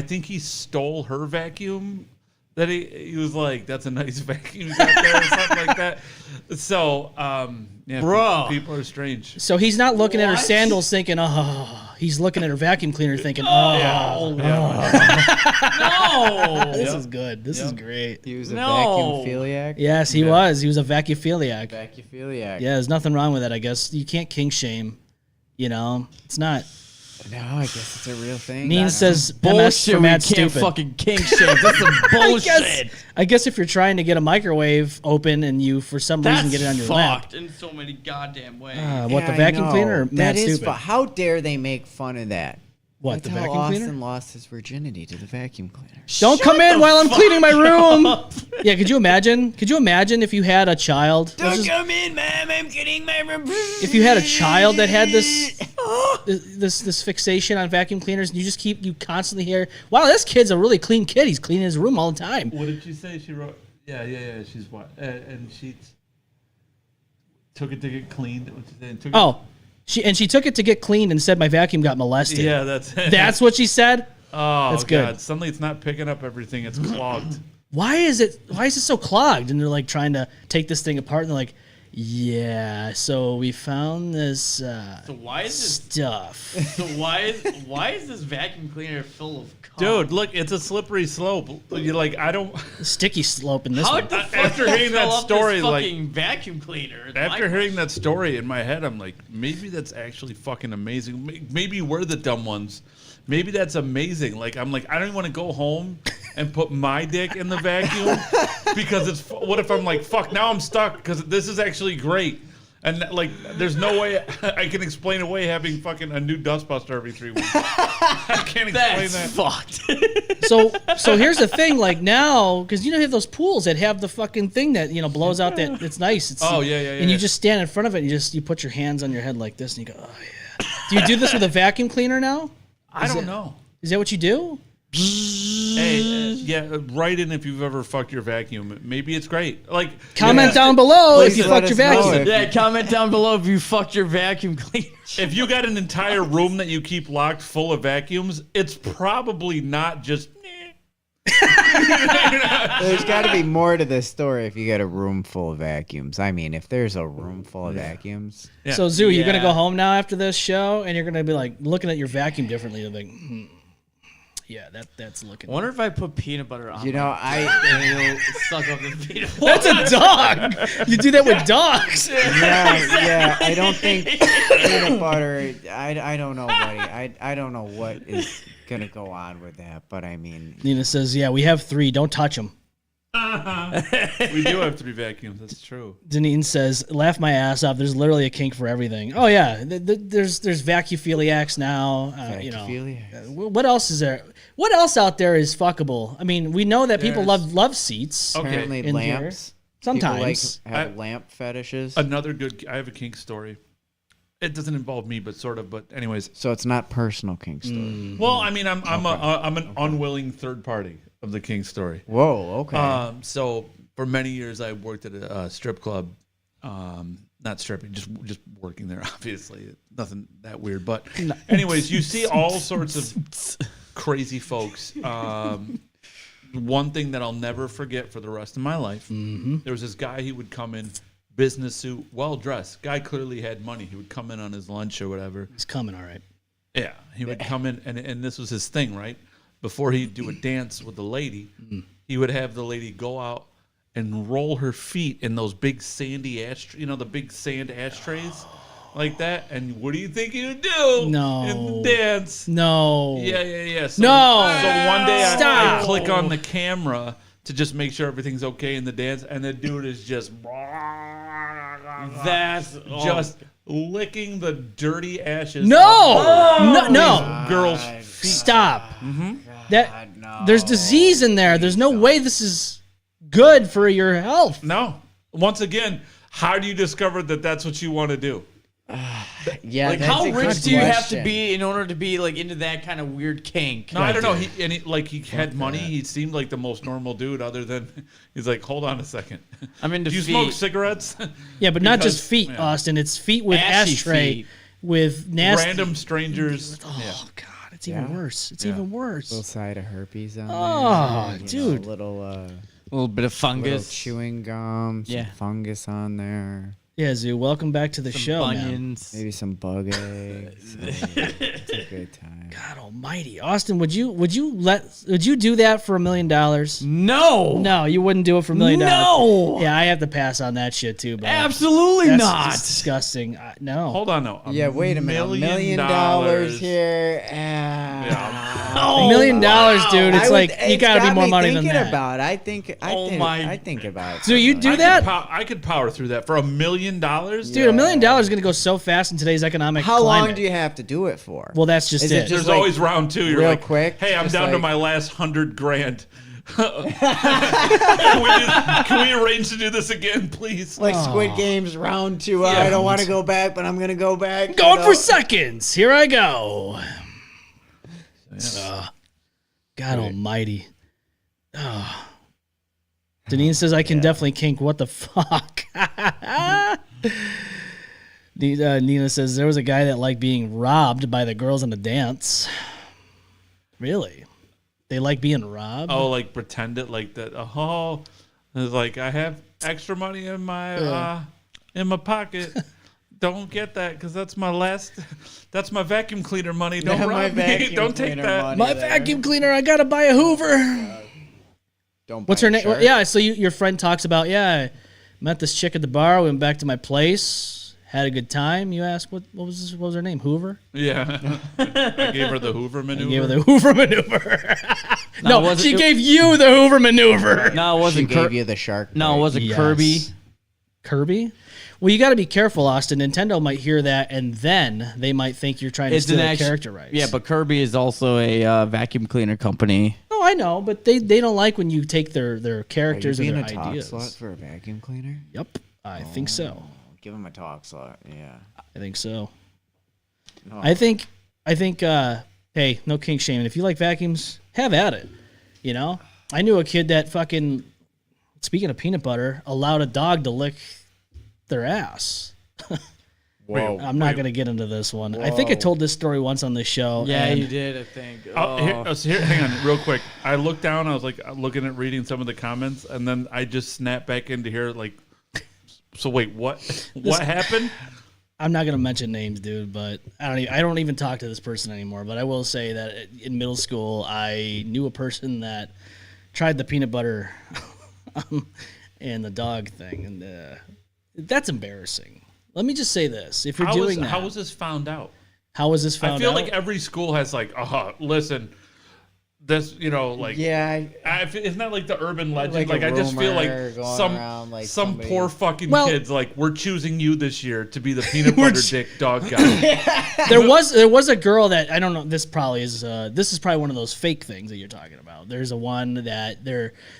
think he stole her vacuum. That he was like, that's a nice vacuum you got there, or something like that. So, yeah, Bro. people are strange. So he's not looking at her sandals thinking, oh. He's looking at her vacuum cleaner thinking, oh. No. This is good. This is great. He was a No. vacuumphiliac? Yes, he was. He was a vacuophiliac. Vacuumphiliac. Yeah, there's nothing wrong with that, I guess. You can't kink shame. You know, it's not. No, I guess it's a real thing. Mean says MS Bullshit. for We Matt can't Stupid. fucking kink shame. That's some bullshit. I guess if you're trying to get a microwave open and you, for some reason, get it on your lap. fucked in so many goddamn ways. What, the vacuum cleaner or Matt That is Stupid? how dare they make fun of that? What, That's the how vacuum Austin cleaner? lost his virginity to the vacuum cleaner. Don't come in while I'm cleaning my room. Yeah, could you imagine? Could you imagine if you had a child? Come in, ma'am. I'm getting my room. If you had a child that had this fixation on vacuum cleaners, and you constantly hear, "Wow, this kid's a really clean kid. He's cleaning his room all the time." What did she say? She wrote, yeah. She's what? And she took it to get cleaned. She took it to get cleaned and said my vacuum got molested. Yeah, That's what she said. Oh, that's God. good. Suddenly it's not picking up everything. It's clogged. Why is it so clogged? And they're like trying to take this thing apart, and they're like, yeah, so we found this So why is this stuff. So why is this vacuum cleaner full of cum? Dude, look, it's a slippery slope. You're like, I don't. Sticky slope in this How one. the fuck After did you hearing that fill up story, this like- fucking vacuum cleaner. After hearing that story in my head, I'm like, maybe that's actually fucking amazing. Maybe we're the dumb ones. Maybe that's amazing. Like, I'm like, I don't even want to go home and put my dick in the vacuum because what if I'm like, fuck, now I'm stuck because this is actually great. And like, there's no way I can explain away having fucking a new dustbuster every 3 weeks. I can't explain That's that. fucked. So here's the thing, like now, because you have those pools that have the fucking thing that blows out that it's nice. It's, Oh, yeah. And you just stand in front of it, and you put your hands on your head like this, and you go, oh yeah. Do you do this with a vacuum cleaner now? I don't know. Is that what you do? Hey, yeah, write in if you've ever fucked your vacuum. Maybe it's great. Like, Comment down below if Please you let fucked your us know vacuum. if- Yeah, comment down below if you fucked your vacuum cleaner. if you got an entire room that you keep locked full of vacuums, it's probably not just. There's got to be more to this story if you get a room full of vacuums. I mean, if there's a room full of vacuums. Yeah. So Zoo, you're gonna Yeah. go home now after this show, and you're gonna be like looking at your vacuum differently. You're like, yeah, that's looking. I wonder if I put peanut butter on. You know, it'll suck up the peanut butter. That's a dog. You do that with dogs. yeah, I don't think peanut butter. I don't know, buddy. I don't know what is gonna go on with that, but I mean, Nina says, "Yeah, we have 3. Don't touch them." We do have 3 vacuums. That's true. Deneen says, "Laugh my ass off. There's literally a kink for everything." Oh yeah, there's vacuophiliacs now. Vacuophiliacs. What else is there? What else out there is fuckable? I mean, we know that people There's- love seats. Okay. apparently in here. lamps. Sometimes. People have lamp fetishes. Another good. I have a kink story. It doesn't involve me, but sort of. But anyways. So it's not personal kink story. Well, I mean, I'm an unwilling third party of the kink story. Whoa, okay. So for many years, I worked at a strip club. Not stripping, just working there. Obviously, nothing that weird. But anyways, you see all sorts of crazy folks. One thing that I'll never forget for the rest of my life. There was this guy. He would come in, business suit, well dressed. Guy clearly had money. He would come in on his lunch or whatever. He's coming, all right. Yeah, he would come in, and this was his thing, right? Before he'd do a dance with the lady, he would have the lady go out and roll her feet in those big sandy the big sand ashtrays, like that. And what do you think he would do? No. In the dance. No. Yeah. So, No. So one day I Stop. click on the camera to just make sure everything's okay in the dance, and the dude is just That's just licking the dirty ashes. No. off No. girl's feet. Stop. That God, no. there's disease in there. There's no way this is good for your health. No. Once again, how do you discover that that's what you want to do? Yeah, like, that's how a good rich do you have to question. be in order to be like into that kind of weird kink? No, I don't know. He had money. He seemed like the most normal dude. Other than he's like, hold on a second. I'm into Do you feet. smoke cigarettes? Yeah, but not Because- just feet, yeah. Austin. It's feet with Ashy ashtray, feet. with nasty. Random strangers. Oh God, it's even worse. It's Yeah. even worse. Little side of herpes on Oh, there. dude. A little A little bit of little fungus, chewing gum, some Yeah. fungus on there. Yeah, Zoo. Welcome back to the some show, man. bunions. Maybe some bug eggs. It's a good time. God Almighty, Austin, would you do that for $1 million? No, No, you wouldn't do it for $1 million. No. Yeah, I have to pass on that shit too. But absolutely that's not. just disgusting. No. Hold on, no. Yeah, wait a minute. $1 million here. $1 million, dude. It's like you gotta be more money than that. I think about it. So you do that, I could power through that for $1 million. dude? $1 million is gonna go so fast in today's economic How climate. long do you have to do it for? Well, that's just Is it it. just There's like, always round 2. You're real like, quick, hey, I'm just down to like- my last 100 grand. Can we arrange to do this again, please? Like Squid Games round 2. Yeah. I don't want to go back, but I'm gonna go back. Going for seconds. Here I go. God almighty. Deneen says, I can definitely kink. What the fuck? Nina says, there was a guy that liked being robbed by the girls in the dance. Really? They like being robbed? Oh, like pretend it like that. Oh, it's like I have extra money in my pocket. Don't get that because that's my last. That's my vacuum cleaner money. Don't My rob me. vacuum Don't take cleaner that. money. My there. vacuum cleaner. I gotta buy a Hoover. Don't What's buy her a name? shirt. Yeah, so your friend talks about, I met this chick at the bar. We went back to my place, had a good time. You asked what was her name? Hoover? Yeah, I gave her the Hoover maneuver. I gave her the Hoover maneuver. No, it no, wasn't- she gave you the Hoover maneuver. No, it She wasn't gave you the shark. No, it bite. wasn't Yes. Kirby. Kirby? Well, you got to be careful, Austin. Nintendo might hear that, and then they might think you're trying to steal their character rights. Yeah, but Kirby is also a vacuum cleaner company. Oh, I know, but they don't like when you take their Are you characters and being their a talk ideas. slut for a vacuum cleaner? Yep, I think so. Give him a talk slot. Yeah. I think so. No. I think. Hey, no kink shaming. If you like vacuums, have at it. You know, I knew a kid that fucking. Speaking of peanut butter, allowed a dog to lick their ass. Whoa. I'm not gonna get into this one. I think I told this story once on the show. Yeah, and you did, I think. Hang on, real quick. I looked down. I was like looking at reading some of the comments, and then I just snapped back into here. Like, so wait, what? What happened? I'm not gonna mention names, dude, but I don't even talk to this person anymore. But I will say that in middle school, I knew a person that tried the peanut butter and the dog thing, and that's embarrassing. Let me just say this: if you're doing that, how was this found out? how was this found out? I feel like every school has like, listen, this, like, Yeah. isn't that like the urban legend? Like a I just feel like rumor going some around, like some somebody- poor fucking Well- kids like, we're choosing you this year to be the peanut butter dick dog guy. there was a girl that I don't know. This is probably one of those fake things that you're talking about. There's a one that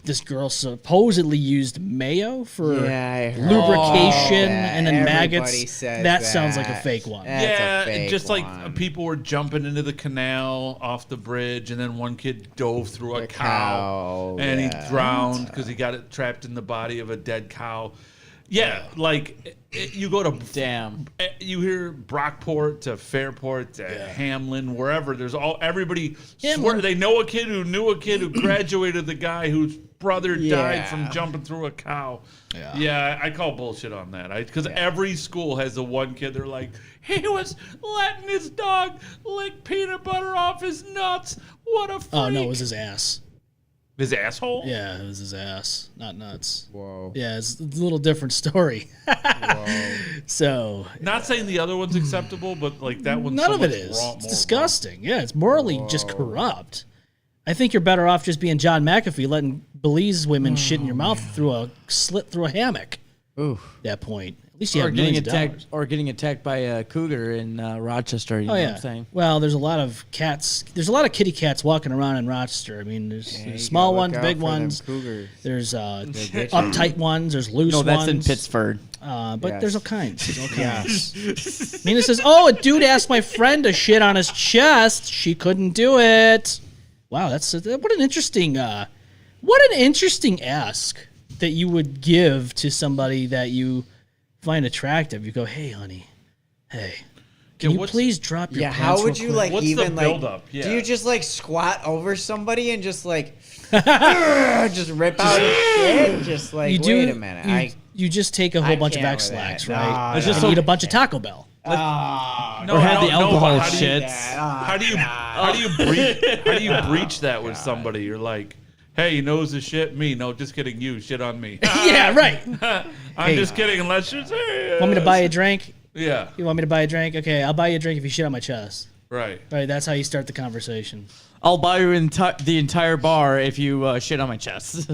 this girl supposedly used mayo for Yeah, I heard. lubrication Yeah, and then everybody maggots. says That sounds like a fake one. That's a Yeah, fake just like one. people were jumping into the canal off the bridge, and then one kid dove through a cow, and yeah. he drowned because he got it trapped in the body of a dead cow. Yeah, like you go to Damn. you hear Brockport to Fairport to Hamlin, wherever. There's everybody swear they know a kid who knew a kid who graduated the guy whose brother died from jumping through a cow. Yeah, I call bullshit on that. Because every school has the one kid. They're like, he was letting his dog lick peanut butter off his nuts. What a freak. Oh no, it was his ass. His asshole. Yeah, it was his ass, not nuts. Whoa. Yeah, it's a little different story. So Not saying the other one's acceptable, but like that one's none so of it much is. wrong, It's more disgusting. Yeah, it's morally just corrupt. I think you're better off just being John McAfee, letting Belize women shit in your mouth through a slit through a hammock. Ooh. At that point, at least you Or have getting millions of attacked, dollars. or getting attacked by a cougar in Rochester. You know Oh what yeah. I'm saying? Well, there's a lot of cats. There's a lot of kitty cats walking around in Rochester. I mean, there's You small gotta ones, look big out for them ones. cougars. There's get you. uptight ones. There's loose No, ones. that's in Pittsburgh. But Yes. there's all kinds. There's all kinds. Nina says, "Oh, a dude asked my friend to shit on his chest. She couldn't do it." Wow, what an interesting ask that you would give to somebody that you find attractive. You go, "Hey, honey, hey, can you what's- please drop your Yeah, pants how real would you quick?" like What's the even like buildup? Yeah. do you just like squat over somebody and just like just rip out his shit? Just like You do. wait a minute. You just take a whole I bunch of can't X-Lax, with that. right? No, and just eat so- a bunch of Taco Bell. No, Or had the alcohol but how do you- shits. How do you breach that with somebody? You're like, hey, he knows his shit. Me, no, just kidding. You shit on me. Yeah, right. I'm just kidding. Unless you're serious. Want me to buy you a drink? Yeah, You want me to buy you a drink? Okay, I'll buy you a drink if you shit on my chest. right. Right, that's how you start the conversation. I'll buy you the entire bar if you shit on my chest.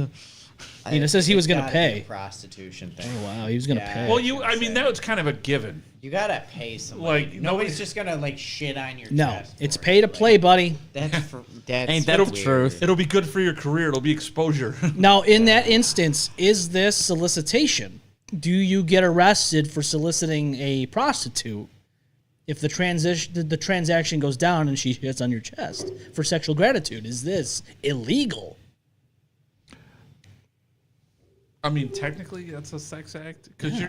It says he was going to Gotta be a pay. prostitution thing. Oh, wow, he was going to pay. Well, I mean, that was kind of a given. You gotta pay somebody. Like, Nobody's just gonna like shit on your No, chest. it's for pay to it. play, buddy. That's Ain't that the weird. truth? It'll be good for your career. It'll be exposure. Now, in that instance, is this solicitation? Do you get arrested for soliciting a prostitute if the transaction goes down and she hits on your chest for sexual gratitude? Is this illegal? I mean, technically, that's a sex act because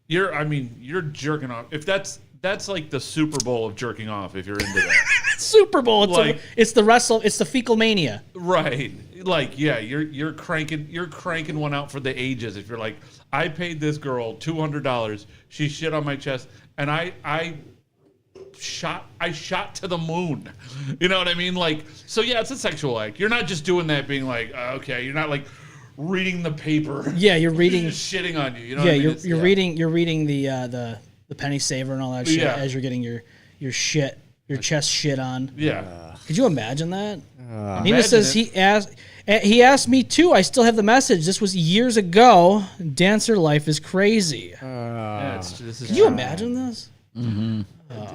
you're jerking off. If that's like the Super Bowl of jerking off. If you're into that, Super Bowl. It's Like- it's the fecal mania. right? Like, yeah, you're cranking one out for the ages. If you're like, I paid this girl $200, she shit on my chest, and I shot to the moon. You know what I mean? Like, so yeah, it's a sexual act. You're not just doing that being like, okay. You're not like reading the paper. Yeah, you're reading. Just shitting on you. You know Yeah, what I mean? you're reading the penny saver and all that shit Yeah. as you're getting your chest shit on. Yeah. Could you imagine that? Nina Imagine says it. he asked me too. I still have the message. This was years ago. Dancer life is crazy. Yeah, this is Can you imagine this?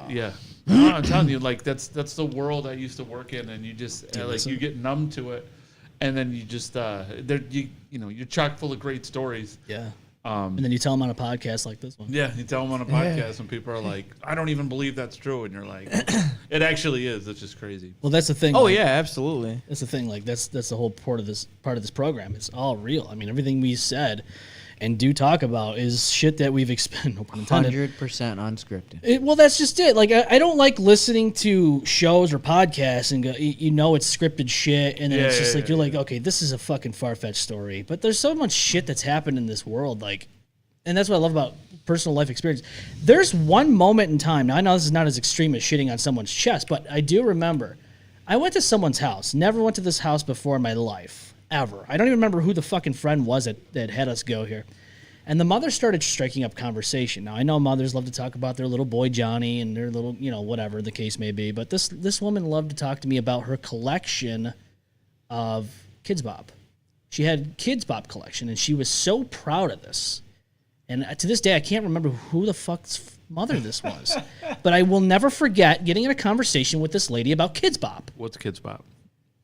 Yeah. No, I'm telling you, like that's the world I used to work in, and you just listen? you get numb to it, and then you just you're chock full of great stories. Yeah. And then you tell them on a podcast like this one. Yeah, you tell them on a podcast, and people are like, "I don't even believe that's true," and you're like, "It actually is." It's just crazy. Well, that's the thing. Oh like, yeah, absolutely. that's the thing. Like that's the whole part of this program. It's all real. I mean, everything we said and do talk about is shit that we've experienced. No pun intended. 100% unscripted. Well, that's just it. Like, I don't like listening to shows or podcasts and go, you know, it's scripted shit, and then it's just like you're like, okay, this is a fucking far-fetched story. But there's so much shit that's happened in this world, like, and that's what I love about personal life experience. There's one moment in time. Now I know this is not as extreme as shitting on someone's chest, but I do remember I went to someone's house. Never went to this house before in my life. Ever. I don't even remember who the fucking friend was that had us go here. And the mother started striking up conversation. Now, I know mothers love to talk about their little boy Johnny and their little, whatever the case may be. But this woman loved to talk to me about her collection of Kids Bop. She had Kids Bop collection, and she was so proud of this. And to this day, I can't remember who the fuck's mother this was. But I will never forget getting in a conversation with this lady about Kids Bop. What's Kids Bop?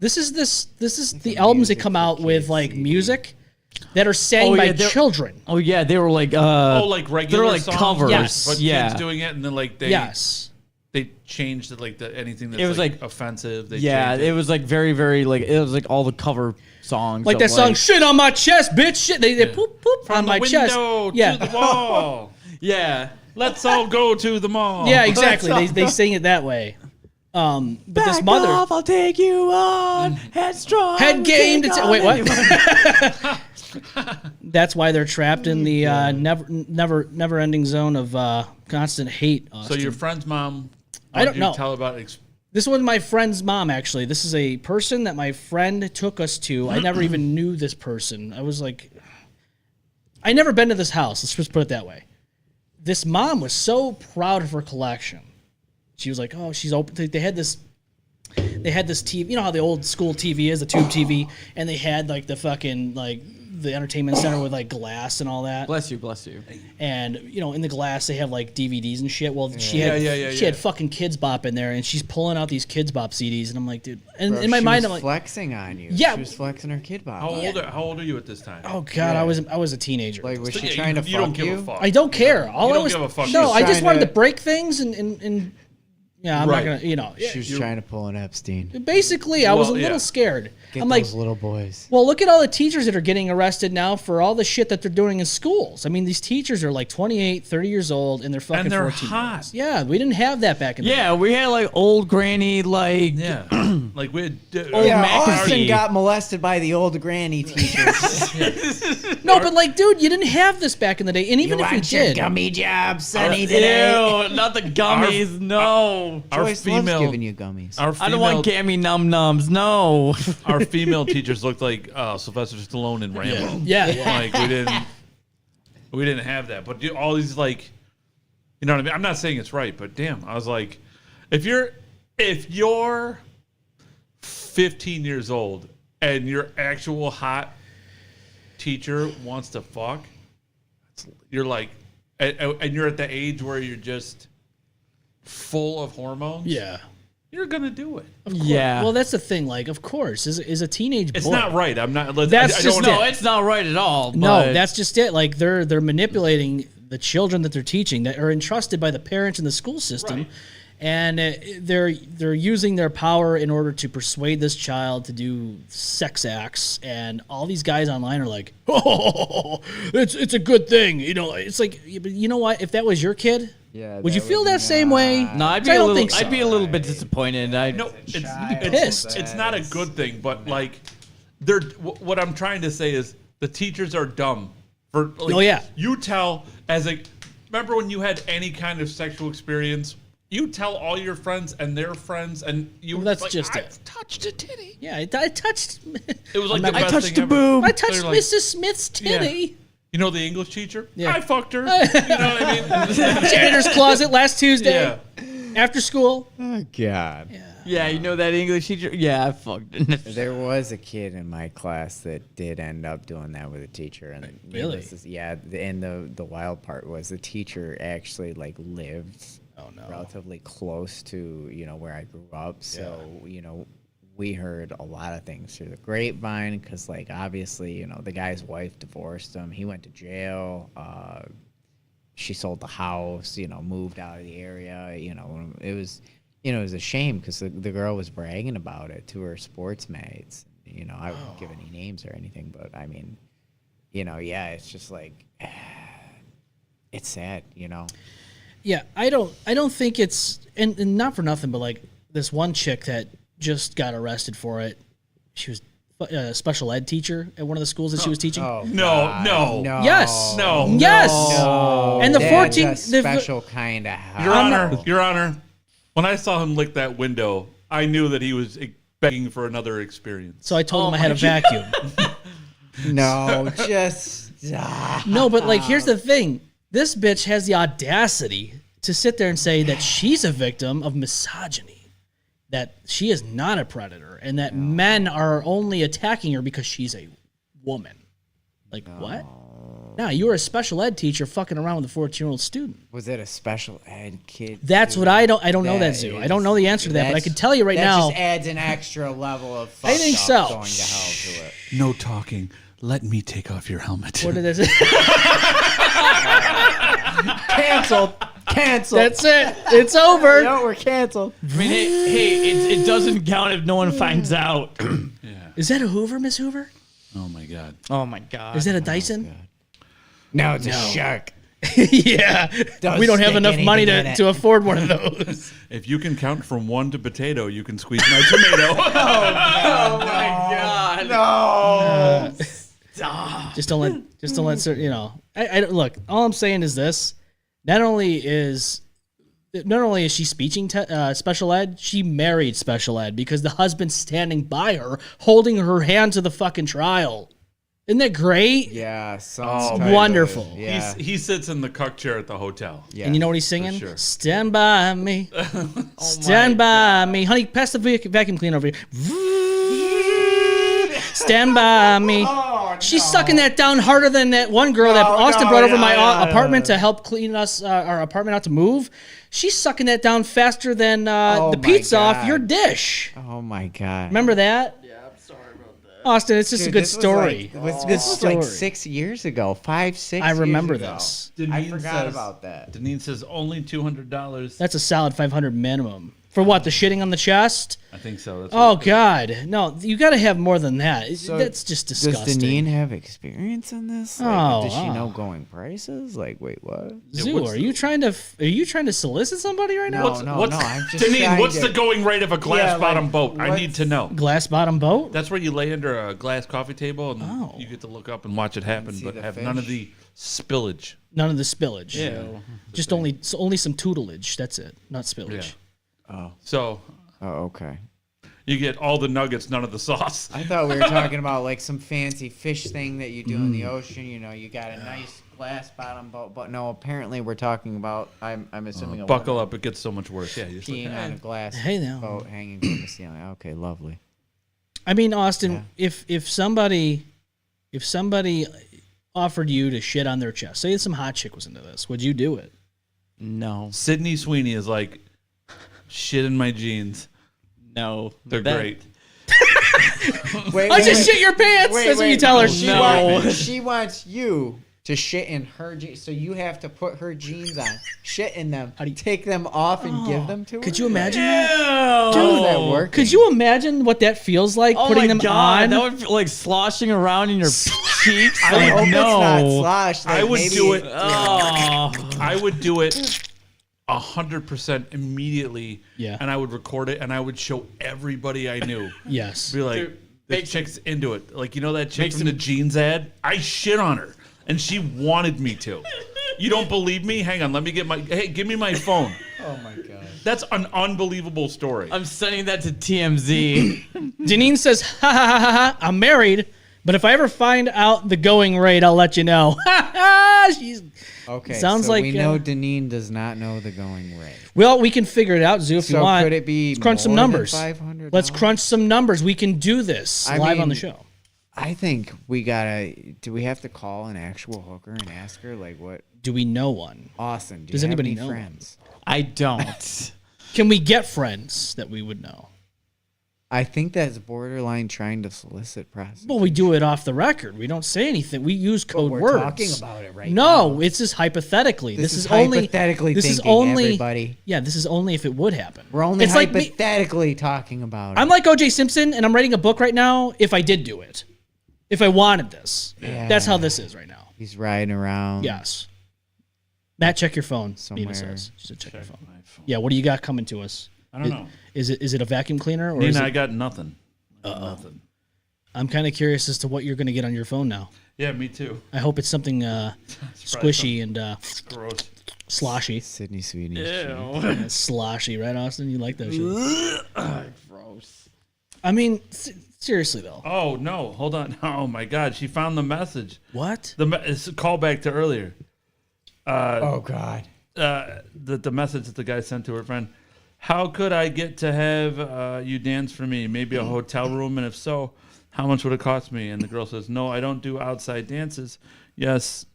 This is the albums that come out with like music that are sang by children. Oh yeah, they were like like regular they were like songs, covers. Yes. but yeah. kids doing it, and then like they changed it, like anything that's It was like like- offensive. They Yeah, changed it was like very, very like it was like all the cover songs. Like of, that song, "Shit on my chest, bitch." Shit, they poop poop from on the my chest. window Yeah, to the wall. Yeah. Let's all go to the mall. yeah, exactly. They sing it that way. But this mother off, I'll take you on headstrong. head game to take on wait. What? anyone. That's why they're trapped in the never ending zone of constant hate. So Austin. your friend's mom. I don't you know. Tell about This was my friend's mom, actually. This is a person that my friend took us to. I never even knew this person. I was like, I never been to this house. Let's just put it that way. This mom was so proud of her collection. She was like, oh, she's open. They had this TV. You know how the old school TV is, the tube TV, and they had like the fucking like the entertainment center with like glass and all that. Bless you, bless you. And in the glass they have like DVDs and shit. Well, she had fucking Kids Bop in there, and she's pulling out these Kids Bop CDs, and I'm like, dude. And Bro, in my she mind, was I'm like, flexing on you. Yeah. She was flexing her Kid Bop. How old are you at this time? oh god, I was a teenager. Like, was So, she yeah, trying to you don't fuck give you? a fuck. I don't care. All You I don't was give a fuck. no, She was I just trying wanted to- to break things and yeah, I'm Right. not gonna She was trying to pull an Epstein. Basically, I was a Well, little yeah. scared. Get I'm like, those little boys. well, look at all the teachers that are getting arrested now for all the shit that they're doing in schools. I mean, these teachers are like 28, 30 years old, and they're fucking And they're 14. hot. Yeah, we didn't have that back in the day. Yeah, we had like old granny like Yeah, like we. Yeah, Austin McAfee. got molested by the old granny teachers. No, but like, dude, you didn't have this back in the day. And even if you did, gummy job, Sonny, today. Ew, not the gummies, no. Our Joyce loves female, giving you gummies. our I female, don't want gammy num nums, no. our female teachers looked like Sylvester Stallone and Rambo. yeah. Like we didn't have that. But all these like, you know what I mean? I'm not saying it's right, but damn, I was like, if you're 15 years old and your actual hot teacher wants to fuck, you're like, and you're at the age where you're just full of hormones. Yeah. You're gonna do it. Yeah. Well, that's the thing. Like, of course, is a teenage It's boy. not right. I'm not. That's I just don't no, know. it's not right at all. No, but- that's just it. Like they're manipulating the children that they're teaching that are entrusted by the parents in the school system, Right. and they're using their power in order to persuade this child to do sex acts. And all these guys online are like, "Oh, it's a good thing." You know, it's like, but you know what? If that was your kid, Yeah, would you that feel would that same way? No, I'd be I a don't little. think so. I'd be a little bit disappointed. No, pissed. it's not a good thing, but like, they're. What I'm trying to say is the teachers are dumb. For like, Oh, yeah. You tell remember when you had any kind of sexual experience, you tell all your friends and their friends, and you. Well, that's like, just I it. touched a titty. Yeah, I touched. It was like I'm the not- best touched thing a boob. ever. I touched They're like, Mrs. Smith's titty. You know the English teacher? Yeah. I fucked her. You know what I mean? Janitor's closet last Tuesday Yeah. after school. Oh God. Yeah, you know that English teacher? Yeah, I fucked it. There was a kid in my class that did end up doing that with a teacher, and Really? and the wild part was the teacher actually like lived relatively close to where I grew up, so we heard a lot of things through the grapevine because like obviously the guy's wife divorced him, he went to jail, she sold the house, moved out of the area, it was. It was a shame because the girl was bragging about it to her sports mates. I wouldn't give any names or anything, but I mean, yeah, it's just like, it's sad, Yeah, I don't think it's and not for nothing, but like this one chick that just got arrested for it. She was a special ed teacher at one of the schools that she was teaching. Oh, No, no. Yes, No. yes. No. And the That's 14 a special kind of house. Your Honor, when I saw him lick that window, I knew that he was begging for another experience. So I told him I had a vacuum. No, just No, but like here's the thing. This bitch has the audacity to sit there and say that she's a victim of misogyny, that she is not a predator, and that men are only attacking her because she's a woman. Like what? No, you were a special ed teacher fucking around with a 14-year-old student. Was it a special ed kid? That's what I don't know that, Zoo. I don't know the answer to that, but I can tell you right that now. just adds an extra level of I think fucked so. up going to hell to it. No talking. Let me take off your helmet. What did I say? Canceled. That's it. It's over. No, we're canceled. I mean, hey, it doesn't count if no one finds out. Is that a Hoover, Miss Hoover? Oh my God. Oh my God. Is that a Dyson? No, it's a shark. Yeah. Don't We don't have stick enough money anything in to it. afford one of those. If you can count from 1 to potato, you can squeeze my tomato. No. Just don't let certain, I look, all I'm saying is this. Not only is she speeching special ed, she married special ed because the husband's standing by her, holding her hand to the fucking trial. Isn't that great? Yeah, Wonderful. Yeah. He sits in the cuck chair at the hotel. Yeah. And you know what he's singing? sure. Stand by me. Stand by me. Honey, pass the vacuum cleaner over here. Stand by me. She's sucking that down harder than that one girl that Austin brought over my apartment to help clean us our apartment out to move. She's sucking that down faster than the my pizza off God. your dish. Oh my God. Remember that? Yeah, I'm sorry about that. Austin, it's just a good story. This was like 6 years ago. 5, 6 I years remember ago. this. I forgot about that. Deneen says only $200. That's a solid $500 minimum. For what? The shitting on the chest? I think so. That's Oh what- God, no! You got to have more than that. That's just Does disgusting. Deneen have experience in this? Like, does she know going prices? Like, wait, what? Zoo, what's are you trying to solicit somebody right now? No, I'm just Deneen, trying what's to- the going rate of a glass bottom like, boat? I need to know. Glass bottom boat? That's where you lay under a glass coffee table and Oh. you get to look up and watch it happen, see but the have none of fish. the spillage. None of the spillage. Yeah. Just only some tutelage. That's it. Not spillage. So Oh, okay. you get all the nuggets, none of the sauce. I thought we were talking about like some fancy fish thing that you do in the ocean. You got a nice glass bottom boat, but no. Apparently, we're talking about. I'm assuming a Buckle woman up, it gets so much worse. Yeah, you're just like, peeing on a glass Hey, now. boat hanging from the ceiling. Okay, lovely. I mean, Austin, if somebody if somebody offered you to shit on their chest, say some hot chick was into this, would you do it? No. Sydney Sweeney is like, shit in my jeans. No. They're great. I just shit your pants. That's what you tell her. She wants you to shit in her jeans, so you have to put her jeans on, shit in them, take them off, and give them to her. Could you imagine that? How does that work? Could you imagine what that feels like, putting them on? That would feel like sloshing around in your cheeks. I hope it's not sloshed. I would do it. Oh. I would do it 100% immediately. Yeah. And I would record it, and I would show everybody I knew. Yes. Be like, Dude, this chick's into it. Like, you know that chick from the jeans ad? I shit on her, and she wanted me to. You don't believe me? Hang on, let me get my... Hey, give me my phone. Oh, my God. That's an unbelievable story. I'm sending that to TMZ. Janine says, ha ha ha ha ha, I'm married, but if I ever find out the going rate, I'll let you know. Ha ha! She's... Okay, Sounds so like, we know Deneen does not know the going rate. Well, we can figure it out, Zoo, if you So want. could it be Let's crunch some more than numbers. $500? Let's crunch some numbers. We can do this live on the show. I think we gotta. Do we have to call an actual hooker and ask her like what? Do we know one? Austin, Does anybody know friends? I don't. Can we get friends that we would know? I think that's borderline trying to solicit prostitution. Well, we do it off the record. We don't say anything. We use code we're words. talking about it right now. No, it's just hypothetically. This is only hypothetically This is thinking, only everybody. Yeah, this is only if it would happen. We're only It's like me- hypothetically talking about it. I'm like O.J. Simpson, and I'm writing a book right now. If I did do it, if I wanted this, that's how this is right now. He's riding around. Yes. Matt, check your phone. Nina Somewhere. says. She said check your phone. Yeah, what do you got coming to us? I don't know. Is it a vacuum cleaner or Nina, is it? I got nothing. Nothing. I'm kind of curious as to what you're going to get on your phone now. Yeah, me too. I hope it's something squishy and Gross. sloshy. Sydney Sweeney. Sloshy, right, Austin? You like that shit? Gross. I mean, seriously though. Oh, no. Hold on. Oh, my God. She found the message. What? It's a callback to earlier. Oh God. The message that the guy sent to her friend. How could I get to have you dance for me? Maybe a hotel room, and if so, how much would it cost me? And the girl says, no, I don't do outside dances. Yes,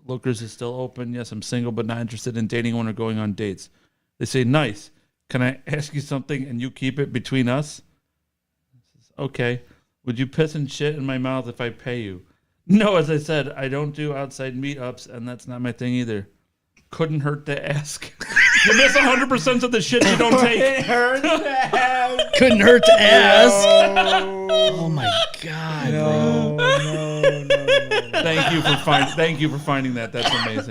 Lookers is still open. Yes, I'm single but not interested in dating when or going on dates. They say, nice. Can I ask you something and you keep it between us? Says, okay. Would you piss and shit in my mouth if I pay you? No, as I said, I don't do outside meetups, and that's not my thing either. Couldn't hurt to ask. You miss 100% of the shit you don't take. Couldn't hurt to ask. Oh my God, bro. No. Thank you for finding that. That's amazing.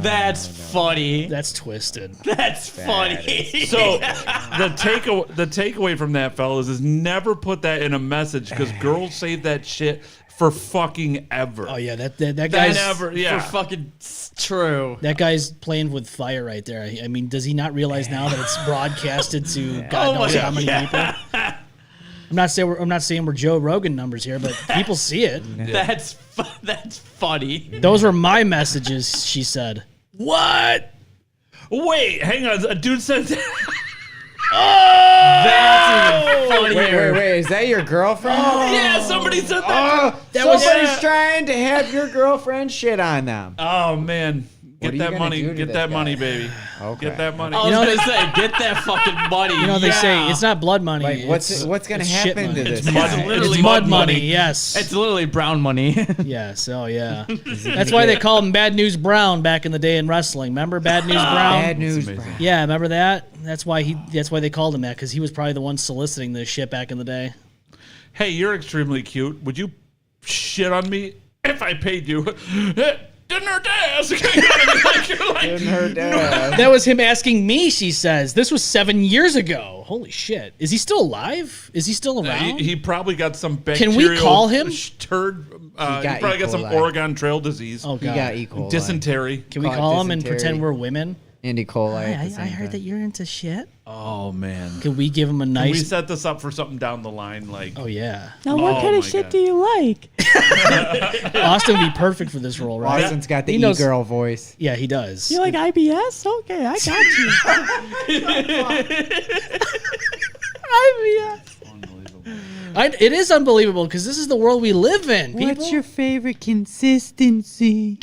That's funny. That's twisted. That's funny. So the takeaway from that, fellas, is never put that in a message because girls save that shit for fucking ever. Oh yeah, that guy's never. Yeah, For fucking true. that guy's playing with fire right there. I mean, does he not realize now that it's broadcasted to God knows how many people? I'm not saying we're Joe Rogan numbers here, but people see it. That's funny. Those were my messages, she said. What? Wait, hang on. A dude said. That's even funnier. Wait. Is that your girlfriend? Yeah, somebody said that. Somebody's trying to have your girlfriend shit on them. Oh man, What are get you that gonna money. do to Get this that guy? money, baby. Okay. Get that money. I was gonna say, get that fucking money. You know they say it's not blood money. Like, what's gonna it's shit happen to money. this? It's guy? mud. It's mud money. Yes. It's literally brown money. Yes. Oh yeah. That's why they called him Bad News Brown back in the day in wrestling. Remember Bad News Brown? Bad news. amazing. Brown. Yeah. Remember that? That's why they called him that because he was probably the one soliciting this shit back in the day. Hey, you're extremely cute. Would you shit on me if I paid you? Didn't hurt to ask. Didn't hurt to ask. That was him asking me. She says this was 7 years ago. Holy shit! Is he still alive? Is he still around? He probably got some Can bacterial we call him? turd. He probably E. got some coli. Oregon Trail disease. Oh He god. got E. coli. Dysentery. Can we caught call him and dysentery. pretend we're women? Andy coli. at the I same heard time. that you're into shit. Oh man. Can we give him a Can we nice? set this up for something down the line? Like, Oh yeah. Now, what kind of shit do you like? Austin would be perfect for this role, right? Austin's got the He knows- e-girl voice. Yeah, he does. like IBS? Okay, I got you. IBS. unbelievable. It is unbelievable because this is the world we live in. People. What's your favorite consistency?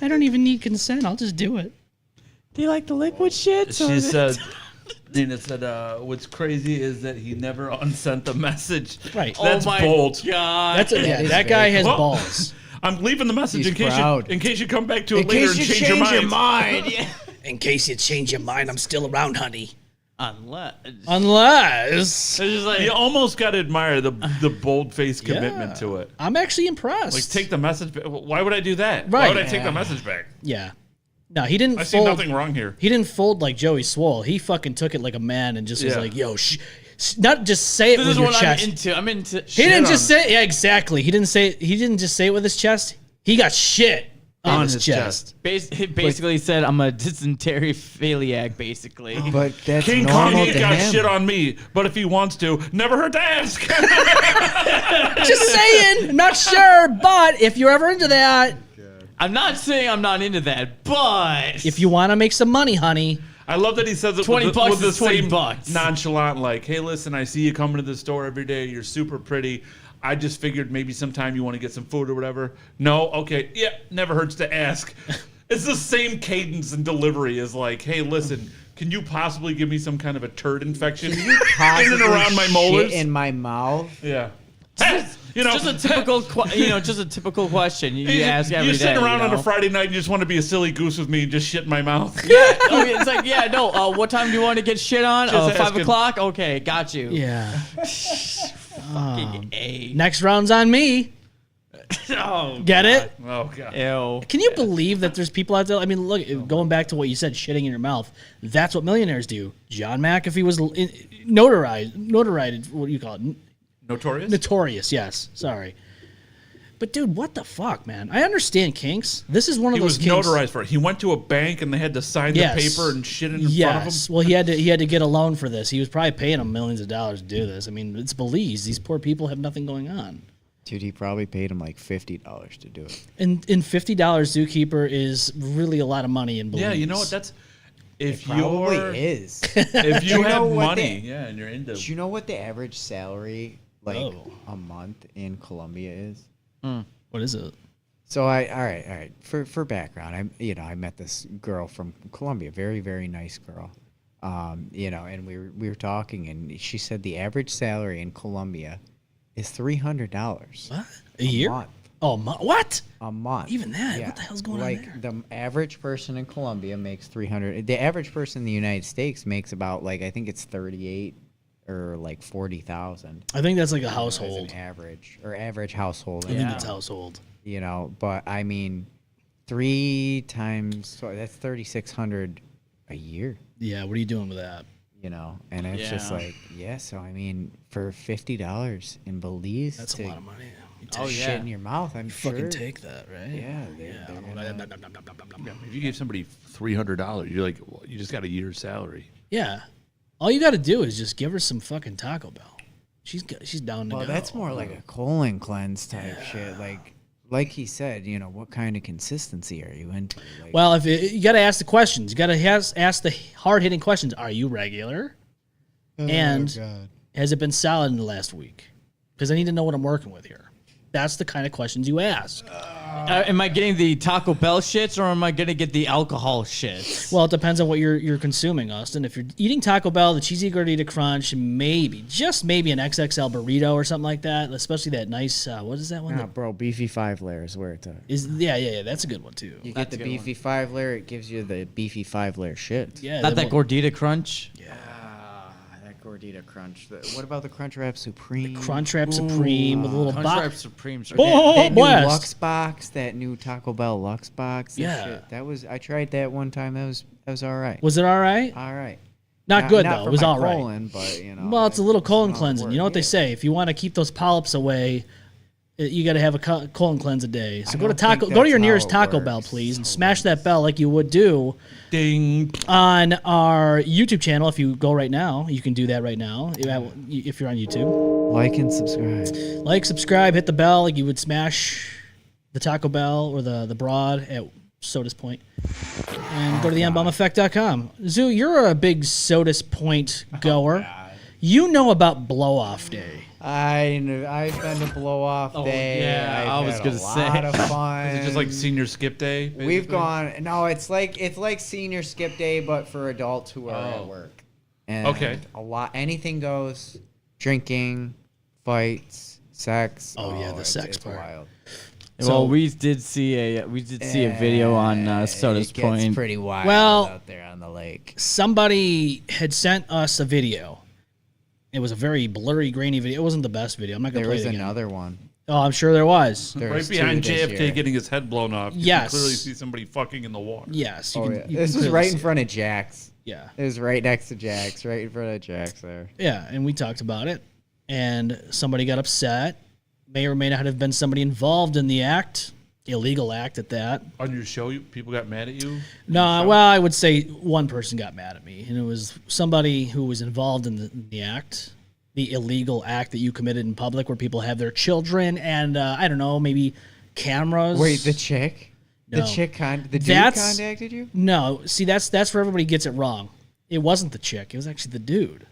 I don't even need consent. I'll just do it. Do you like the liquid shit? She said, Nina said, what's crazy is that he never unsent the message. Right. That's bold. God. That guy has Well, balls. I'm leaving the message He's in case proud. you come back to it later and change your mind. In case you change your mind, I'm still around, honey. Unless. You almost got to admire the bold-faced commitment to it. I'm actually impressed. Like, take the message back. Why would I do that? Right. Why would I take the message back? Yeah. No, he didn't I see fold. nothing wrong here. He didn't fold like Joey Swole. He fucking took it like a man and just was like, yo, not just say it This with is your what chest. I'm into. He didn't just say yeah, exactly. He didn't just say it with his chest. He got shit on his chest. It basically said, I'm a dysentery philiac, basically. But that's King normal Kong to got him. shit on me, but if he wants to, never hurt to ask. Just saying. Not sure, but if you're ever into that, I'm not saying I'm not into that, but if you want to make some money, honey. I love that he says it $20 with the is $20 same bucks. nonchalant, like, hey, listen, I see you coming to the store every day. You're super pretty. I just figured maybe sometime you want to get some food or whatever. No? Okay. Yeah, never hurts to ask. It's the same cadence and delivery as like, hey, listen, can you possibly give me some kind of a turd infection in and around my molars? In my mouth. Yeah. just a typical, just a typical question you ask every day. You're sitting around on you know? a Friday night and you just want to be a silly goose with me and just shit in my mouth. Yeah, it's like, yeah, no. What time do you want to get shit on? Just 5 asking. o'clock. Okay, got you. Yeah. Fucking A. Next round's on me. Oh, Get it? Oh, God. ew. Can you believe that there's people out there? I mean, look, going back to what you said, shitting in your mouth. That's what millionaires do. John McAfee was notarized. What do you call it? Notorious? Notorious. Yes. Sorry. But dude, what the fuck, man? I understand kinks. This is one of He those was kinks. notarized for it. He went to a bank and they had to sign the paper and shit in front of Yes. him. Well, he had to get a loan for this. He was probably paying them millions of dollars to do this. I mean, it's Belize. These poor people have nothing going on. Dude, he probably paid him like $50 to do it. And $50 zookeeper is really a lot of money in Belize. Yeah, you know what? That's if Probably you're is. if you You have know what money, they- and you're into. Do you know what the average salary Oh. a month in Colombia is? What is it? So all right. For background, I met this girl from Colombia, very very nice girl. And we were talking, and she said the average salary in Colombia is $300. What? A year? Month. Oh, what? A month. Even that? What the hell's going on like there? the average person in Colombia makes $300. The average person in the United States makes about I think it's 38 or like 40,000. I think that's like a As household. an average household. I think it's household. But I mean, 3 times so that's 3,600 a year. Yeah, what are you doing with that? And it's just like, so I mean, for $50 in Belize, That's to a lot of money. You take shit in your mouth. I'm sure. fucking take that, right? Yeah, If you gave somebody $300, you're like, well, you just got a year's salary. Yeah. All you got to do is just give her some fucking Taco Bell. She's down to Well, go. that's more like a colon cleanse type shit. Like he said, what kind of consistency are you into? Well, if you got to ask the questions. You got to ask the hard-hitting questions. Are you regular? And has it been solid in the last week? Because I need to know what I'm working with here. That's the kind of questions you ask. Am I getting the Taco Bell shits or am I gonna get the alcohol shits? Well, it depends on what you're consuming, Austin. If you're eating Taco Bell, the cheesy gordita crunch, just maybe an XXL burrito or something like that. Especially that nice, what is that one? bro, beefy 5 layer is where it's at. Yeah, that's a good one too. You get the beefy 5 layer, it gives you the beefy 5 layer shit. Yeah, Not that gordita crunch. That gordita crunch. What about the Crunchwrap Supreme? Crunchwrap Supreme with a little Crunchwrap box. Supremes. That new blast. Lux box, that new Taco Bell Lux box. That shit, I tried that one time. That was all right. Was it all right? All right. Not good though. for It was my all right. colon, but Well, it's a little colon not cleansing. work. You know what they say? If you want to keep those polyps away, you got to have a colon cleanse a day. So go to don't think go to your that's nearest how it Taco Bell, works. please, and smash that bell like you would do Ding. on our YouTube channel. If you go right now, you can do that right now. If you're on YouTube, Like and subscribe. like, subscribe, hit the bell like you would smash the Taco Bell or the broad at Sodas Point, and go to the M-Balm Effect.com. Zoo, you're a big Sodas Point goer. You know about blow off day. I've been to blow off day. yeah, I've I was had gonna a lot of fun. Is it just like senior skip day? We've basically? gone. No, it's like senior skip day, but for adults who are at work. And Okay. Anything goes. Drinking, fights, sex. Oh, yeah, the sex it's part. wild. Well, we did see a video on Soda's It gets Point. pretty wild Well- out there on the lake. Somebody had sent us a video. It was a very blurry, grainy video. It wasn't the best video. I'm not going to There play was it again. another one. Oh, I'm sure there was. There Right was behind two this JFK year. getting his head blown off. You Yes. can clearly see somebody fucking in the water. Yes. You Oh, can, yeah. you This can was clearly right see in it. front of Jack's. Yeah. It was right next to Jack's, right in front of Jack's there. Yeah, and we talked about it, and somebody got upset. May or may not have been somebody involved in the act, illegal act at that. On your show, people got mad at you? No, well, I would say one person got mad at me, and it was somebody who was involved in the act, the illegal act that you committed in public, where people have their children and I don't know, maybe cameras. Wait, the chick? No. The dude That's- contacted you? No, see, that's where everybody gets it wrong. It wasn't the chick; it was actually the dude,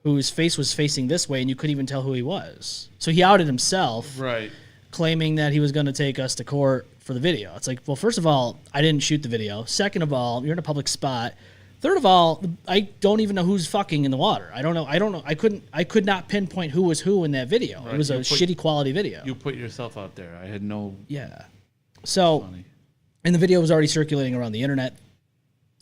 whose face was facing this way, and you couldn't even tell who he was. So he outed himself, Right. claiming that he was going to take us to court for the video. It's like, well, first of all, I didn't shoot the video. Second of all, you're in a public spot. Third of all, I don't even know who's fucking in the water. I don't know. I could not pinpoint who was who in that video. Right. It was a You put- shitty quality video. You put yourself out there. I had no. Yeah. So, Funny. and the video was already circulating around the internet,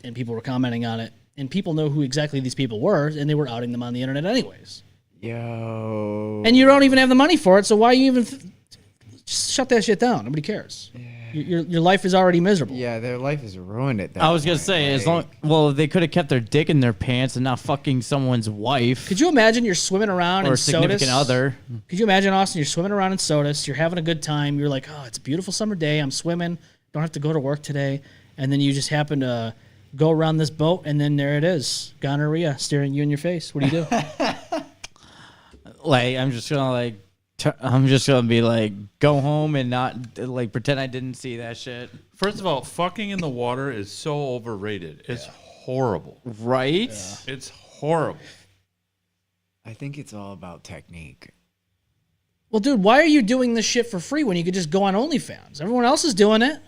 and people were commenting on it, and people know who exactly these people were, and they were outing them on the internet anyways. Yo. And you don't even have the money for it, so why you even just shut that shit down? Nobody cares. Your life is already miserable. Yeah, their life is ruined at that I was gonna point, say, as like- long they could have kept their dick in their pants and not fucking someone's wife Could you imagine you're swimming around or in a significant Sodus? other. Could you imagine, Austin, you're swimming around in Sodus, you're having a good time, you're like, oh, it's a beautiful summer day, I'm swimming, don't have to go to work today, and then you just happen to go around this boat, and then there it is, gonorrhea staring you in your face. What do you do? Like, I'm just gonna be like, go home and not like pretend I didn't see that shit. First of all, fucking in the water is so overrated. It's horrible. Right? It's horrible. I think it's all about technique. Well, dude, why are you doing this shit for free when you could just go on OnlyFans? Everyone else is doing it.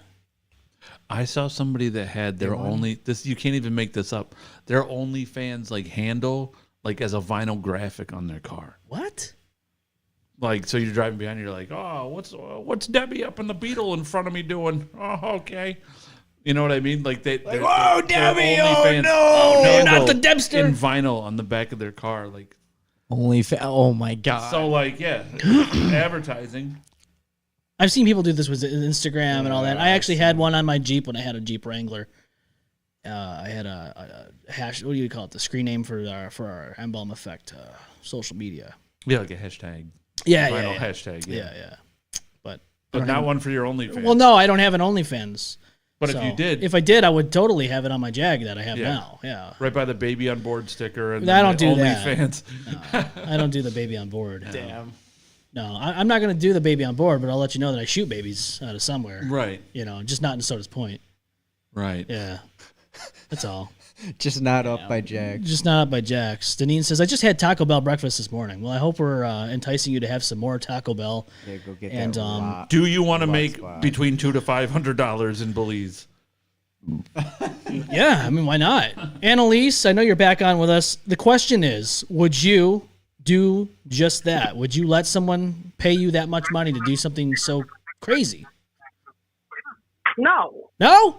I saw somebody that had their you can't even make this up. Their OnlyFans like handle like as a vinyl graphic on their car. What? Like, so you're driving behind, you're like, oh, what's Debbie up in the Beetle in front of me doing? Oh, okay. You know what I mean? Like whoa, Debbie! Oh OnlyFans no! handle not the Debster! in vinyl on the back of their car, like. Oh my god. So like, yeah, advertising. I've seen people do this with Instagram and all that. I actually had one on my Jeep when I had a Jeep Wrangler. I had a hash. What do you call it? The screen name for our M-Balm Effect social media. Yeah, like a hashtag. Yeah, Vinyl yeah. hashtag. Yeah. Yeah. But Not one for your OnlyFans. well, no, I don't have an OnlyFans. But So, if you did, if I did, I would totally have it on my Jag that I have Yeah. now. Yeah, right by the baby on board sticker and I don't the do that. OnlyFans. I don't do the baby on board. Damn. No, I'm not going to do the baby on board, but I'll let you know that I shoot babies out of somewhere. Right. You know, just not in Soda's Point. Right. Yeah, that's all. Just not up by Jack. Just not up by Jack's. Deneen says, I just had Taco Bell breakfast this morning. Well, I hope we're enticing you to have some more Taco Bell. Yeah, go get And, that. Do you want to Love make spot. between $200 to $500 in Belize? Yeah, I mean, why not? Annalise, I know you're back on with us. The question is, would you do just that? Would you let someone pay you that much money to do something so crazy? No, No?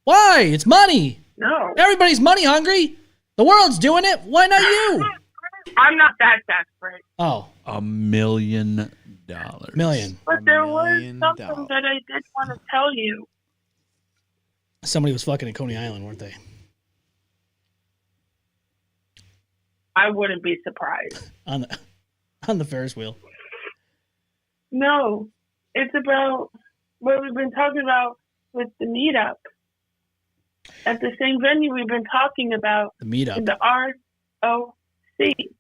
Why? It's money. no. Everybody's money hungry. The world's doing it. Why not you? I'm not that desperate. Oh, $1 million. million. But there was $1 million. something that I did want to tell you. Somebody was fucking in Coney Island, weren't they? I wouldn't be surprised. On the Ferris wheel. No, it's about what we've been talking about with the meetup. At the same venue we've been talking about The meetup. in the ROC.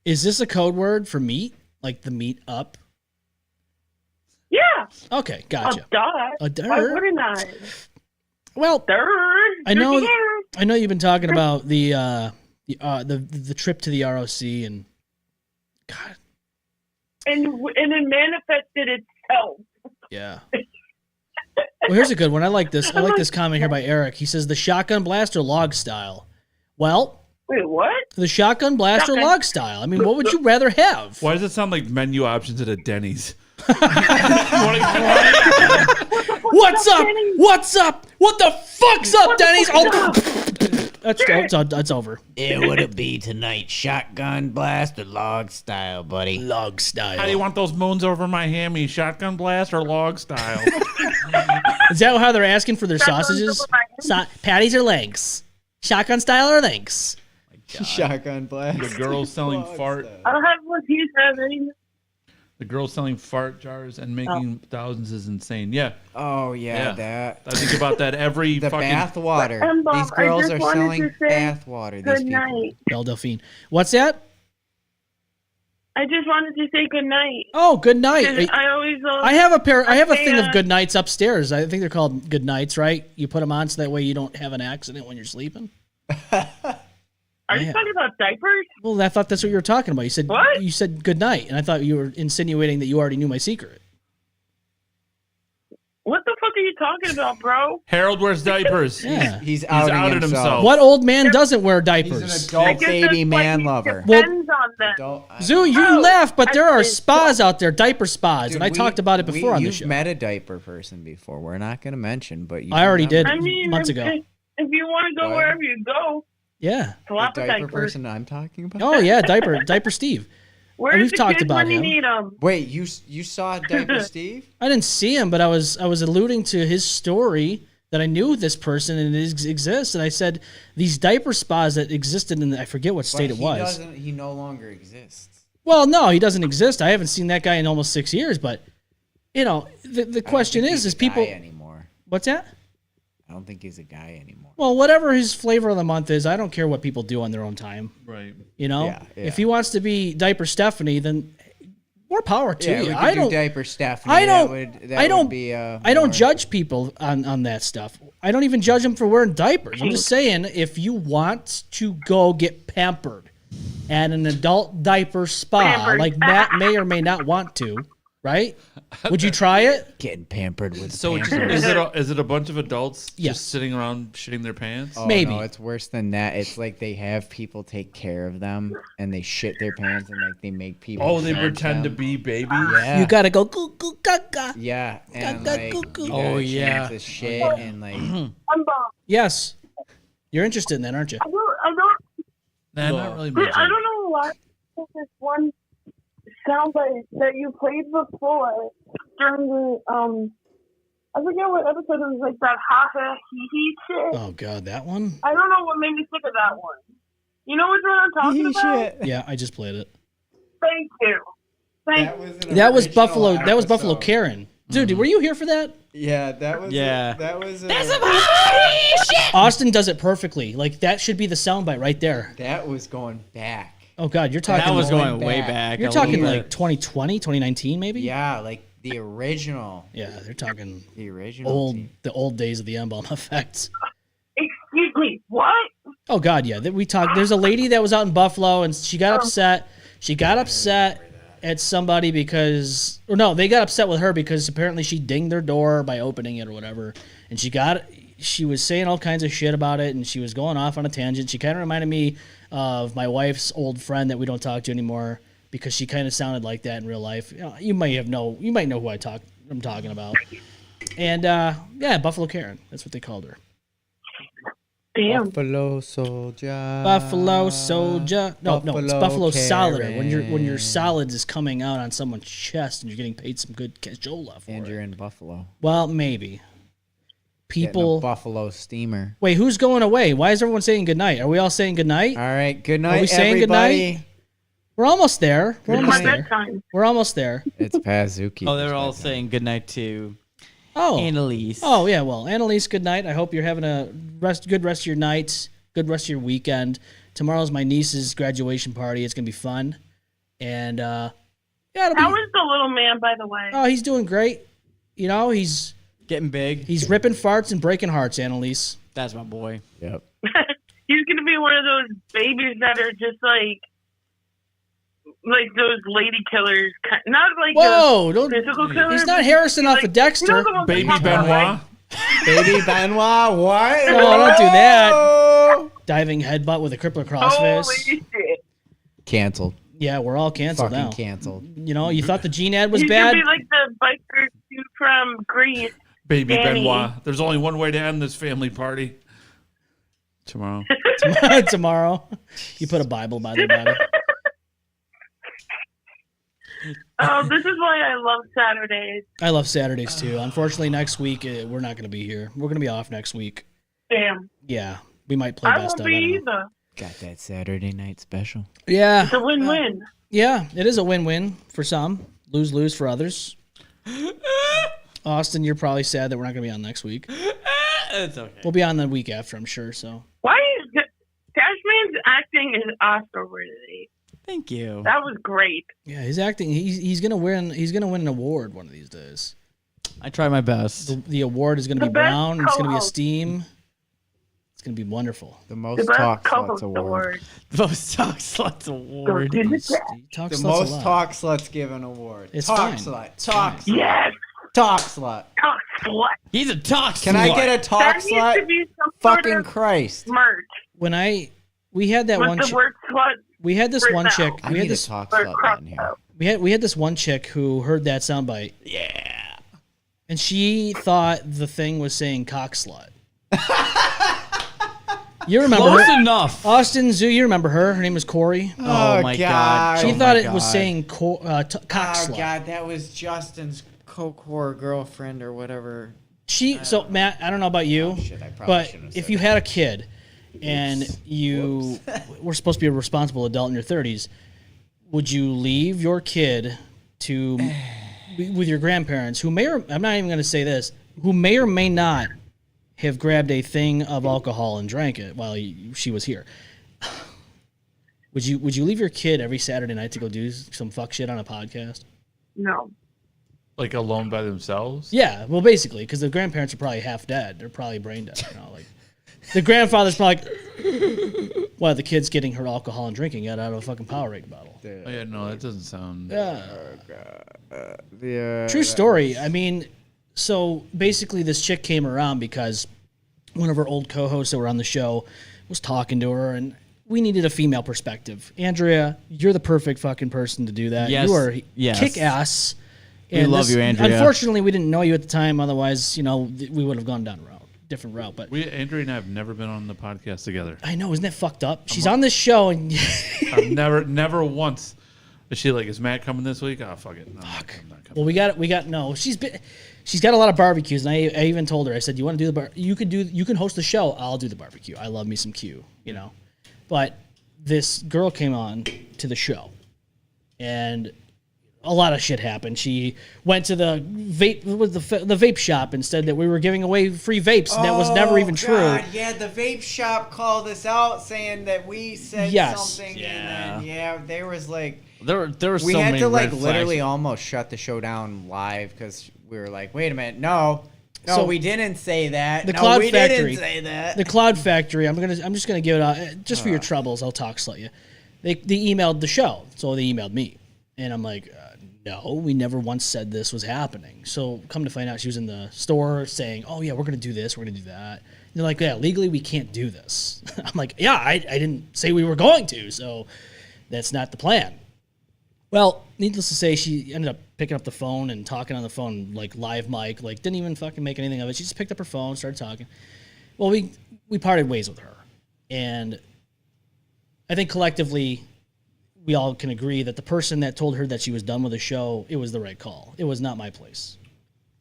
Is this a code word for meet? Like the meet up? Yeah, Okay, gotcha. a A duh. Why dirt. wouldn't I? Well, Third. I know you've been talking about the trip to the ROC and God. And it manifested itself. Yeah. Well, here's a good one. I like this. I like this comment here by Eric. He says the shotgun blast or log style. Well, Wait, what? the shotgun blast or log style. I mean, what would you rather have? Why does it sound like menu options at a Denny's? What's up? What's up? What the fuck's up, Denny's? Oh, that's over. It would it be tonight, shotgun blast or log style, buddy? Log style. How do you want those moons over my hammy? Shotgun blast or log style? Is that how they're asking for their sausages? Patties or legs? Shotgun style or legs? Shotgun blast. The girls selling fart. I don't have what he's having. The girls selling fart jars and making thousands is insane. Yeah. Oh yeah, Yeah. that. I think about that every The fucking. bath water. M-Balm, These I girls just are wanted selling to say bath water. These Good people. night. Belle Delphine. What's that? I just wanted to say good night. Oh, good night. I always. I have a pair. I have a thing of good nights upstairs. I think they're called good nights, right? You put them on so that way you don't have an accident when you're sleeping. Are you talking about diapers? Well, I thought that's what you were talking about. You said What? You said good night, and I thought you were insinuating that you already knew my secret. What the fuck are you talking about, bro? Harold wears diapers. Yeah. He's outed himself. What old man doesn't wear diapers? He's an adult baby man lover. Depends on them. Zoo, you laugh, but there are spas out there, diaper spas, Dude, and I talked about it before on the you've show. met a diaper person before. We're not going to mention, but you I already did I mean, months ago. If you want to go What? wherever you go, Yeah. swap The a diaper diaper. person I'm talking about. Oh yeah, diaper Steve. Where's we've the talked kids about when you him. need them? Wait, you saw Diaper Steve? I didn't see him, but I was alluding to his story that I knew this person and it exists, and I said these diaper spas that existed in I forget what state But it was. He no longer exists. Well, no, he doesn't exist. I haven't seen that guy in almost 6 years, but you know, the question is people anymore. What's that? I don't think he's a guy anymore. Well, whatever his flavor of the month is, I don't care what people do on their own time. Right. You know, Yeah. if he wants to be Diaper Stephanie, then more power to Yeah, you. we could I do don't. Diaper Stephanie. I don't. That I don't. Would be, I don't more- judge people on that stuff. I don't even judge them for wearing diapers. I'm just saying, if you want to go get pampered at an adult diaper spa, Pampered. like Matt may or may not want to, right? Would you try it? Getting pampered with. So Pampers. is it a bunch of adults Yes. just sitting around shitting their pants? Oh, Maybe. no, it's worse than that. It's like they have people take care of them, and they shit their pants, and like they make people. Oh, they judge pretend to them. be babies? Yeah. You gotta go goo goo gaga. Yeah, and Gaga, like goo, goo. you gotta Oh, change yeah. the shit, and like M-Balm. Yes, you're interested in that, aren't you? I don't Nah, not really But much. I don't know why this one soundbite that you played before during the I forget what episode it was, like that ha ha he he shit. Oh God, that one. I don't know what made me think of that one. You know which one I'm talking about? Yeah, I just played it. Thank you. Thank you. That was Buffalo. That was Buffalo Karen. Dude, were you here for that? Yeah, that was. Yeah. that was. Austin does it perfectly. Like that should be the soundbite right there. That was going back. Oh God, you're talking. That was going going way back. back. You're a talking little like bit. 2020, 2019, maybe. Yeah, like the original. Yeah, they're talking The original. old, team. the old days of the M-Balm Effect. Excuse me, what? Oh God, yeah. That we talked. There's a lady that was out in Buffalo, and she got upset. She got upset at somebody because, or no, they got upset with her because apparently she dinged their door by opening it or whatever, and she was saying all kinds of shit about it, and she was going off on a tangent. She kind of reminded me of my wife's old friend that we don't talk to anymore because she kind of sounded like that in real life. You might know who I'm talking about. And yeah, Buffalo Karen. That's what they called her. Damn. Buffalo soldier. Buffalo soldier. No, it's Buffalo solid. When Karen. your solids is coming out on someone's chest and you're getting paid some good cashola for And it. you're in Buffalo. Well, maybe. Getting a People. Buffalo steamer. Wait, who's going away? Why is everyone saying goodnight? Are we all saying goodnight? All right. Good night, we saying everybody. goodnight? We're almost there. We're It's almost my there. bedtime. We're almost there. It's Pazuki. Oh, they're all saying goodnight to Oh. Annalise. Oh yeah, well, Annalise, good night. I hope you're having a good rest of your night, good rest of your weekend. Tomorrow's my niece's graduation party. It's gonna be fun, and yeah, it'll How be. is the little man, by the way? Oh, he's doing great. You know, he's Getting big. ripping farts and breaking hearts, Annalise. That's my boy. Yep. He's gonna be one of those babies that are just like like those lady killers, not like Whoa! a Don't. physical killer. He's not Harrison off of Dexter. Baby Benoit. Baby Benoit, what? No, don't do that. Diving headbutt with a crippler crossface. Holy shit! Canceled. Yeah, we're all canceled Fucking now. canceled. You know, you thought the Gene ad was He bad. should be like the biker dude from Greece. Baby Danny. Benoit. There's only one way to end this family party. Tomorrow. Tomorrow, you put a Bible by the body. Oh, this is why I love Saturdays. I love Saturdays too. Unfortunately, next week we're not going to be here. We're going to be off next week. Damn. Yeah, we might play I best won't of. be I don't know. either. Got that Saturday night special. Yeah, It's a win-win. yeah, it is a win-win for some, lose-lose for others. Austin, you're probably sad that we're not going to be on next week. It's okay. We'll be on the week after, I'm sure. So Why is Cashman's acting is Oscar worthy? Thank you. That was great. yeah, he's acting. He's going to win. He's going to win an award one of these days. I try my best. The award is going to The be best brown. It's going to be a co-host. steam. It's going to be wonderful. The The most best talk co-host sluts award. award. The most talk sluts Go award. to the He chat. talks The sluts a most lot. talk sluts given award. It's talk fine. slut. It's Talk fine. slut. Yes. Talk slut. Talk slut. He's a talk Can slut. I get a talk That needs to slut? be some sort Fucking of Christ. merch. When we had that With one. the word slut. We had this written one out. chick. I We had need a this. talk Or slut crossed in here. out. We had this one chick who heard that soundbite. Yeah. And she thought the thing was saying cock slut. You remember Close her? enough. Austin Zoo, you remember her? Her name was Corey. Oh my God. She Oh thought my it was God. saying cock Oh slut. God, that was Justin's coke whore girlfriend or whatever. So Matt, I don't know about you, shit, I probably but shouldn't have if said you that. had a kid and you were supposed to be a responsible adult in your 30s, would you leave your kid to with your grandparents who may or I'm not even going to say this, who may or may not have grabbed a thing of alcohol and drank it while she was here? Would you leave your kid every Saturday night to go do some fuck shit on a podcast? No. Like alone by themselves? Yeah, well, basically, because the grandparents are probably half dead. They're probably brain dead. You know, like the grandfather's probably like, "Well, the kid's getting her alcohol and drinking it out of a fucking Powerade bottle." Oh, yeah, no, that doesn't sound. Yeah. True story. I mean, so basically, this chick came around because one of her old co-hosts that were on the show was talking to her, and we needed a female perspective. Andrea, you're the perfect fucking person to do that. Yes, You are yes. kick ass. We love you, Andrea. Unfortunately, we didn't know you at the time. Otherwise, you know, we would have gone down a different route. But Andrea and I have never been on the podcast together. I know, isn't that fucked up? She's on this show, and I've never once. Is she like, is Matt coming this week? Oh, fuck it. No, I'm not coming. well, we got no. She's got a lot of barbecues, and I even told her, I said, "You want to do the you can host the show. I'll do the barbecue. I love me some Q, you know." But this girl came on to the show, and a lot of shit happened. She went to the vape shop and said that we were giving away free vapes, and that was never even true. Yeah, the vape shop called us out saying that we said Yes. something. Yeah. And then, there was like There were so we had many to like red flags. literally almost shut the show down live because we were like, wait a minute, no, So, we didn't say that. the No, Cloud we Factory- didn't say that. The Cloud Factory. I'm just gonna give it out just for your troubles. I'll talk slut you. They emailed the show, so they emailed me, and I'm like, no, we never once said this was happening. So come to find out, she was in the store saying, oh yeah, we're gonna do this, we're gonna do that. And they're like, yeah, legally we can't do this. I'm like, yeah, I didn't say we were going to, so that's not the plan. Well, needless to say, she ended up picking up the phone and talking on the phone, like live mic, like didn't even fucking make anything of it. She just picked up her phone, started talking. Well, we parted ways with her. And I think collectively we all can agree that the person that told her that she was done with the show, it was the right call. It was not my place.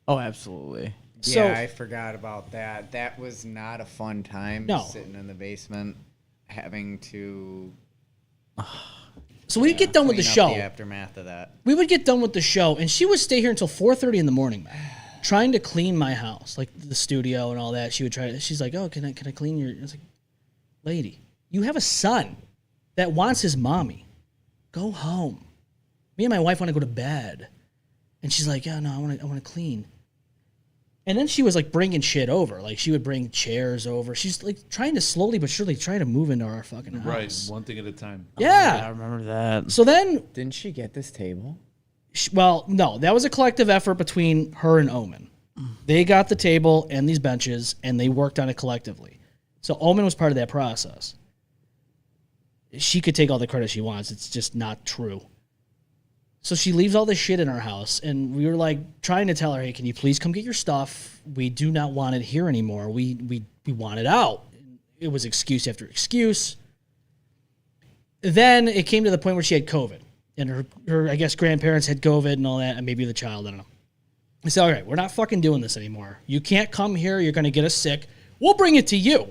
Oh, absolutely. So, Yeah, I forgot about that. That was not a fun time. No. Sitting in the basement, having to. so we'd get done with the clean up show. The aftermath of that. We would get done with the show, and she would stay here until 4:30 in the morning, man, trying to clean my house, like the studio and all that. She would try. She's like, "Oh, can I clean your?" I was like, "Lady, you have a son that wants his mommy. Go home. Me and my wife want to go to bed." And she's like, "Yeah, no, I want to clean." And then she was like bringing shit over. Like she would bring chairs over. She's like trying to slowly but surely try to move into our fucking house. Right, one thing at a time. Yeah. I remember that. So then, Didn't she get this table? well, no, that was a collective effort between her and Omen. They got the table and these benches, and they worked on it collectively. So Omen was part of that process. She could take all the credit she wants. It's just not true. So she leaves all this shit in our house, and we were like trying to tell her, hey, can you please come get your stuff? We do not want it here anymore. We want it out. It was excuse after excuse. Then it came to the point where she had COVID, and her I guess, grandparents had COVID and all that, and maybe the child, I don't know. I said, all right, we're not fucking doing this anymore. You can't come here. You're going to get us sick. We'll bring it to you.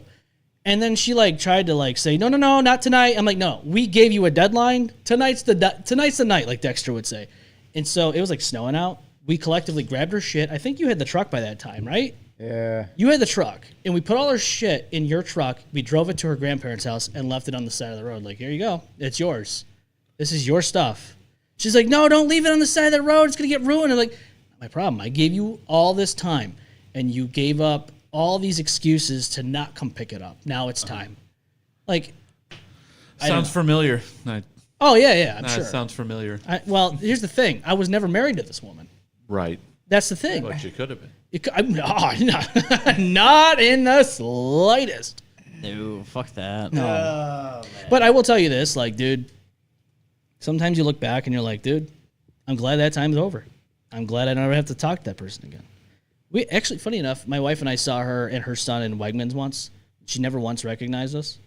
And then she like tried to like say, no, not tonight. I'm like, no, we gave you a deadline. Tonight's the night, like Dexter would say. And so it was like snowing out. We collectively grabbed her shit. I think you had the truck by that time, right? Yeah. You had the truck. And we put all her shit in your truck. We drove it to her grandparents' house and left it on the side of the road. Like, here you go. It's yours. This is your stuff. She's like, no, don't leave it on the side of the road. It's going to get ruined. I'm like, not my problem. I gave you all this time, and you gave up all these excuses to not come pick it up. Now it's time. Like, Sounds familiar. oh yeah, I'm sure. It sounds familiar. Well, here's the thing. I was never married to this woman. Right. That's the thing. But you could have been. Not in the slightest. No, fuck that. No. But I will tell you this, like, dude, sometimes you look back and you're like, dude, I'm glad that time's over. I'm glad I never have to talk to that person again. We actually, funny enough, my wife and I saw her and her son in Wegmans once. She never once recognized us.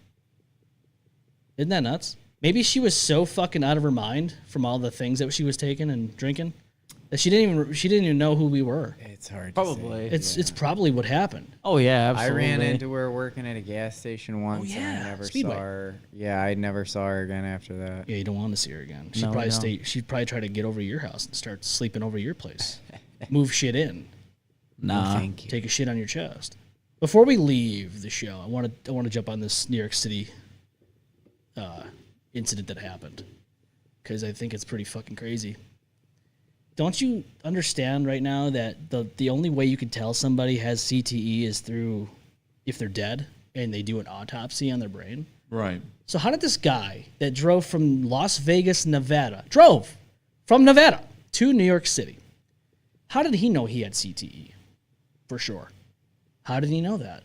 Isn't that nuts? Maybe she was so fucking out of her mind from all the things that she was taking and drinking that she didn't even know who we were. It's hard Probably. to say. It's probably what happened. Oh yeah, I absolutely. ran into her working at a gas station once, yeah, and I never Speedway. saw her. Yeah, I never saw her again after that. Yeah, you don't want to see her again. She'd No, probably no. stay. She'd probably try to get over to your house and start sleeping over your place. Move shit in. Nah. Thank you. Take a shit on your chest. Before we leave the show, I want to jump on this New York City incident that happened because I think it's pretty fucking crazy. Don't you understand right now that the only way you can tell somebody has CTE is through if they're dead and they do an autopsy on their brain? Right. So how did this guy that drove from Las Vegas, Nevada, drove from Nevada to New York City, how did he know he had CTE? For sure. How did he know that?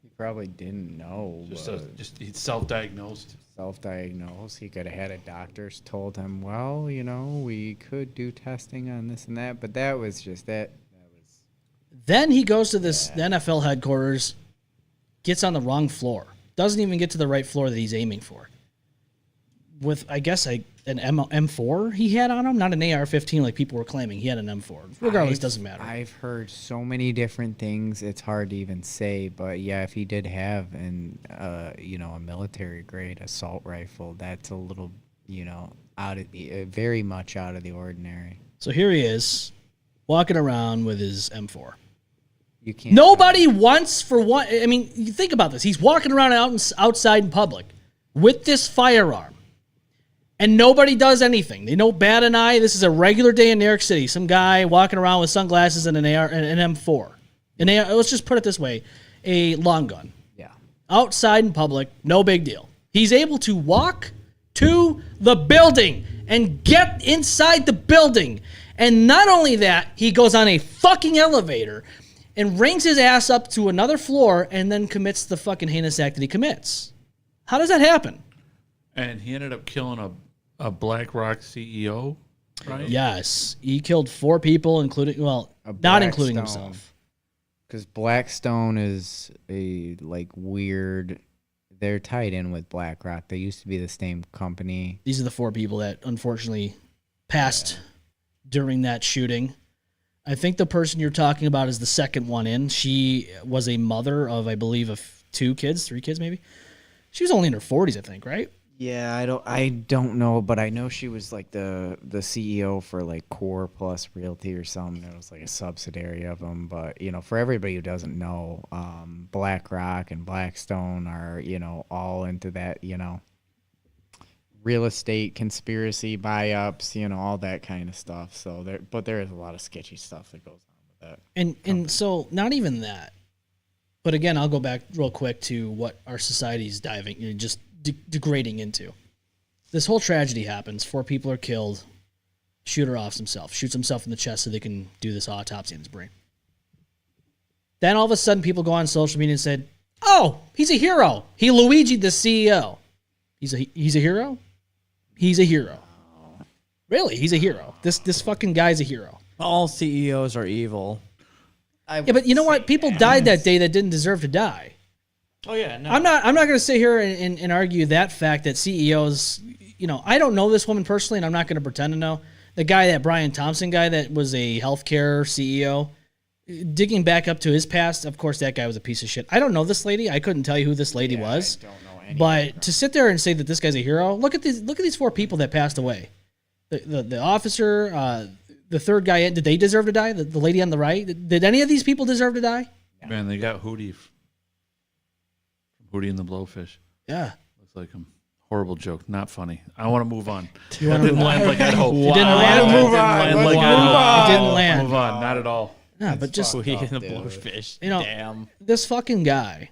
He probably didn't know. Just he's self-diagnosed. Self-diagnosed. He could have had a doctor's told him, well, you know, we could do testing on this and that, but that was just that. Then he goes to this NFL headquarters, gets on the wrong floor, doesn't even get to the right floor that he's aiming for. With, I guess, an M4 he had on him, not an AR-15 like people were claiming. He had an M4. Regardless, doesn't matter. I've heard so many different things. It's hard to even say, but yeah, if he did have a military grade assault rifle, that's a little, out of the very much out of the ordinary. So here he is, walking around with his M4. You can't. Nobody wants for one. I mean, you think about this. He's walking around outside in public with this firearm. And nobody does anything. They don't bat an eye. This is a regular day in New York City. Some guy walking around with sunglasses and an M4. Let's just put it this way, a long gun. Yeah. Outside in public, no big deal. He's able to walk to the building and get inside the building. And not only that, he goes on a fucking elevator and rings his ass up to another floor and then commits the fucking heinous act that he commits. How does that happen? And he ended up killing a BlackRock CEO, right? Yes. He killed 4 people, including, not including himself. Because Blackstone is a, weird... They're tied in with BlackRock. They used to be the same company. These are the 4 people that unfortunately passed during that shooting. I think the person you're talking about is the second one in. She was a mother of, I believe, 3 kids maybe. She was only in her 40s, I think, right? Yeah, I don't know, but I know she was the CEO for Core Plus Realty or something. It was a subsidiary of them. But for everybody who doesn't know, BlackRock and Blackstone are all into that real estate conspiracy buy-ups, all that kind of stuff. So there is a lot of sketchy stuff that goes on with And so not even that. But again, I'll go back real quick to what our society is just degrading into. This whole tragedy happens. 4 people are killed. Shooter offs himself, shoots himself in the chest so they can do this autopsy on his brain. Then all of a sudden, people go on social media and said, "Oh, he's a hero. He Luigi'd the CEO. He's a hero. He's a hero. Really, he's a hero. This fucking guy's a hero." All CEOs are evil. Yeah, but you know what? People died that day that didn't deserve to die. Oh yeah, no. I'm not going to sit here and argue that fact that CEOs. I don't know this woman personally, and I'm not going to pretend to know. The guy, that Brian Thompson guy that was a healthcare CEO, digging back up to his past, of course, that guy was a piece of shit. I don't know this lady. I couldn't tell you who this lady was. I don't know anything. But to sit there and say that this guy's a hero, look at these 4 people that passed away. The officer, the third guy, did they deserve to die? The lady on the right, did any of these people deserve to die? Man, they got Hootie from Hootie and the Blowfish. Yeah. Looks like him. Horrible joke. Not funny. I want to move on. You want That didn't land like I'd hoped. It didn't land. Move on. It didn't land. Move on. Not at all. No, but just Hootie and the Blowfish. Damn. this fucking guy,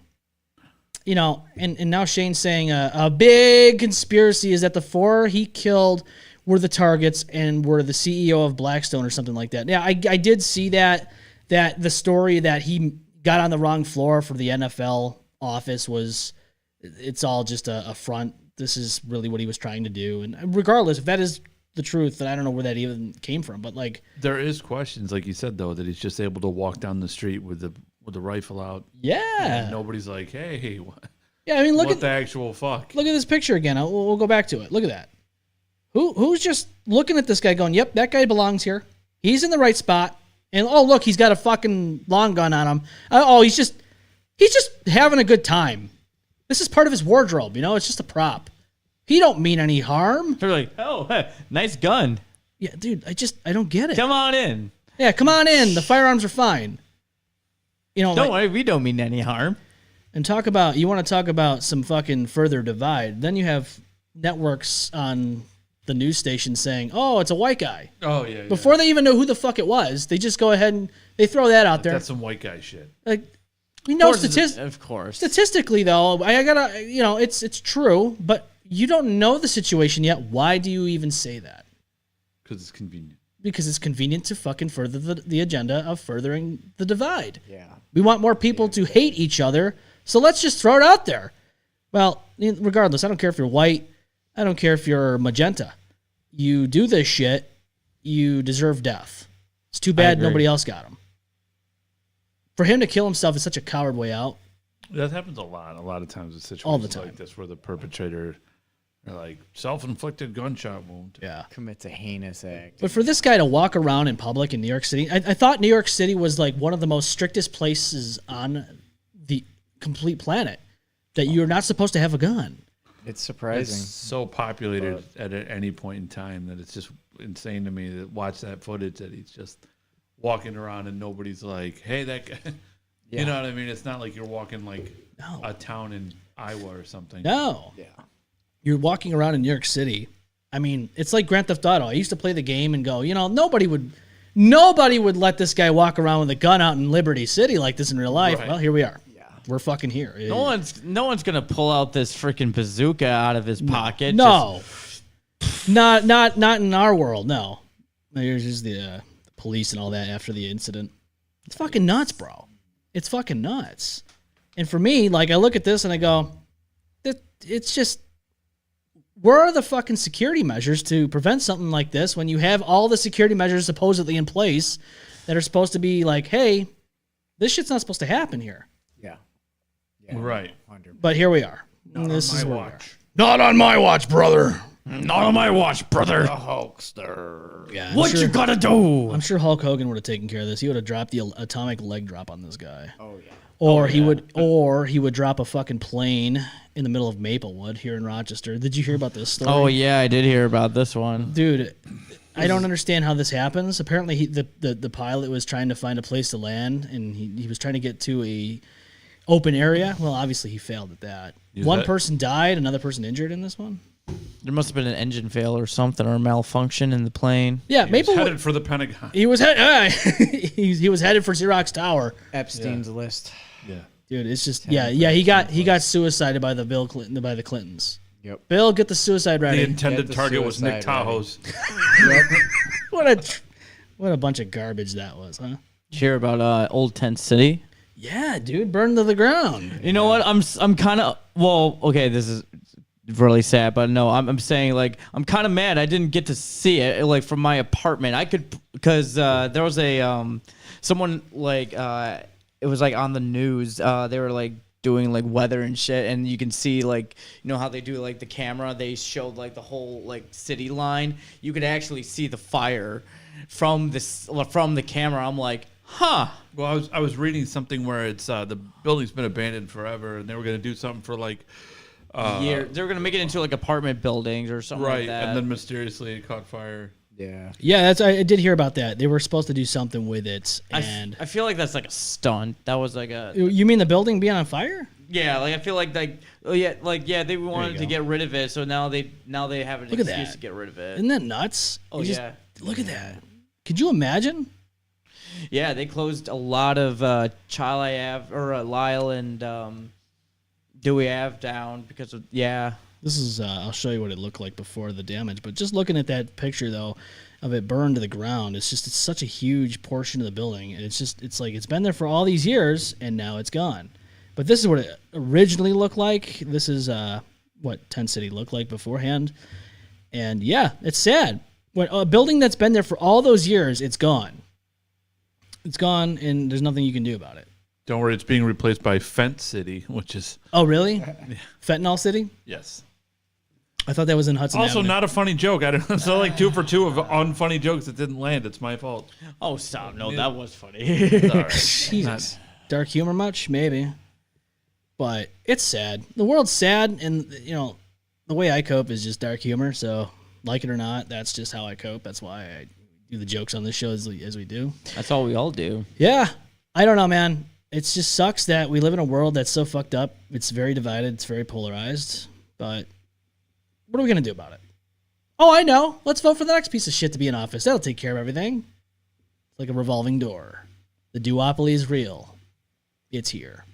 and now Shane's saying a big conspiracy is that the 4 he killed were the targets and were the CEO of Blackstone or something like that. Yeah, I did see that the story that he got on the wrong floor for the NFL office it's all just a front. This is really what he was trying to do. And regardless, if that is the truth, then I don't know where that even came from. But there is questions, like you said, though, that he's just able to walk down the street with the rifle out. yeah, And nobody's like, hey, what, yeah. I mean, look what at the actual fuck? Look at this picture again. We'll go back to it. Look at that. Who's just looking at this guy going, "Yep, that guy belongs here. He's in the right spot." And oh, look, he's got a fucking long gun on him. Oh, he's just having a good time. This is part of his wardrobe, it's just a prop. He don't mean any harm. They're like, "Oh, hey, nice gun. Yeah, dude, I don't get it. Come on in. Yeah, come on in. The firearms are fine. Don't worry, we don't mean any harm." And you want to talk about some fucking further divide. Then you have networks on the news station saying, "Oh, it's a white guy." Oh, yeah. Before they even know who the fuck it was, they just go ahead and they throw that out there. That's some white guy shit. We know Of course. statistically, though, I gotta, it's true, but you don't know the situation yet. Why do you even say that? Because it's convenient. Because it's convenient to fucking further the agenda of furthering the divide. Yeah. We want more people to hate each other, so let's just throw it out there. Well, regardless, I don't care if you're white. I don't care if you're magenta. You do this shit, you deserve death. It's too bad nobody else got him. For him to kill himself is such a coward way out. That happens a lot of times in situations All the time. like this where the perpetrator are like self-inflicted gunshot wound. Yeah. Commits a heinous act. But for this guy to walk around in public in New York City, I thought New York City was like one of the most strictest places on the complete planet that you're not supposed to have a gun. It's surprising. It's so populated at any point in time that it's just insane to me to watch that footage that he's just walking around and nobody's like, "Hey, that guy." Yeah. You know what I mean? It's not like you're walking like a town in Iowa or something. No. Yeah. You're walking around in New York City. I mean, it's like Grand Theft Auto. I used to play the game and go, nobody would let this guy walk around with a gun out in Liberty City like this in real life. Right. Well, here we are. Yeah. We're fucking here. No one's gonna pull out this freaking bazooka out of his pocket. No. Not in our world, no. Here's just the police and all that after the incident. It's fucking nuts, bro. It's fucking nuts. And for me, I look at this and I go, it's just, where are the fucking security measures to prevent something like this when you have all the security measures supposedly in place that are supposed to be like, hey, this shit's not supposed to happen here. Yeah. Right. 100%. But here we are. Not This on is my where we watch. are. Not on my watch, brother. Not on my watch, brother. Yeah, I'm What sure- you gotta do? I'm sure Hulk Hogan would have taken care of this. He would have dropped the atomic leg drop on this guy. Oh yeah. Or he would drop a fucking plane in the middle of Maplewood here in Rochester. Did you hear about this story? Oh yeah, I did hear about this one. Dude, I don't understand how this happens. Apparently the pilot was trying to find a place to land and he was trying to get to a open area. Well, obviously he failed at that. One person died, another person injured in this one. There must have been an engine fail or something, or a malfunction in the plane. Yeah, He was Maple. headed for the Pentagon. He was he was headed for Xerox Tower. Epstein's list. Yeah. Dude, it's just he got suicided by the Clintons. Yep. Bill, get the suicide The ready. intended the target was Nick suicide ready. Tahoe's. What a bunch of garbage that was, huh? Did you hear about Old Tent City? Yeah, dude, burned to the ground. You know what? I'm kind of okay. This is really sad, but no, I'm saying like I'm kind of mad. I didn't get to see it like from my apartment. I could because there was a someone like it was like on the news. They were like doing like weather and shit, and you can see like how they do like the camera. They showed like the whole like city line. You could actually see the fire from the camera. I'm like, huh. Well, I was reading something where it's the building's been abandoned forever, and they were going to do something for like They were gonna make it into like apartment buildings or something right, like that. and then mysteriously it caught fire. Yeah. Yeah, I did hear about that. They were supposed to do something with it, and I feel like that's like a stunt. That was like a you mean the building being on fire? yeah. Like I feel like they they wanted to get rid of it, so now they have an Look at excuse that. to get rid of it. Isn't that nuts? Oh, You just- yeah. Look at that. Could you imagine? Yeah, they closed a lot of Lyle and Dewey Ave down because of This is I'll show you what it looked like before the damage, but just looking at that picture though of it burned to the ground, it's such a huge portion of the building, and it's like it's been there for all these years and now it's gone. But this is what it originally looked like. This is what Tent City looked like beforehand. And yeah, it's sad. When a building that's been there for all those years, it's gone. It's gone and there's nothing you can do about it. Don't worry, it's being replaced by Fent City, which is Oh, really? Fentanyl City? yes. I thought that was in Hudson Also, Avenue. not a funny joke. I don't know. So like 2 for 2 of unfunny jokes that didn't land. It's my fault. oh stop! No, that was funny. All right. Jesus. Dark humor much? Maybe. But it's sad. The world's sad, and, the way I cope is just dark humor. So, like it or not, that's just how I cope. That's why I do the jokes on this show as we do. That's all we all do. Yeah. I don't know, man. It just sucks that we live in a world that's so fucked up. It's very divided. It's very polarized. But what are we going to do about it? Oh, I know. Let's vote for the next piece of shit to be in office. That'll take care of everything. It's like a revolving door. The duopoly is real. It's here.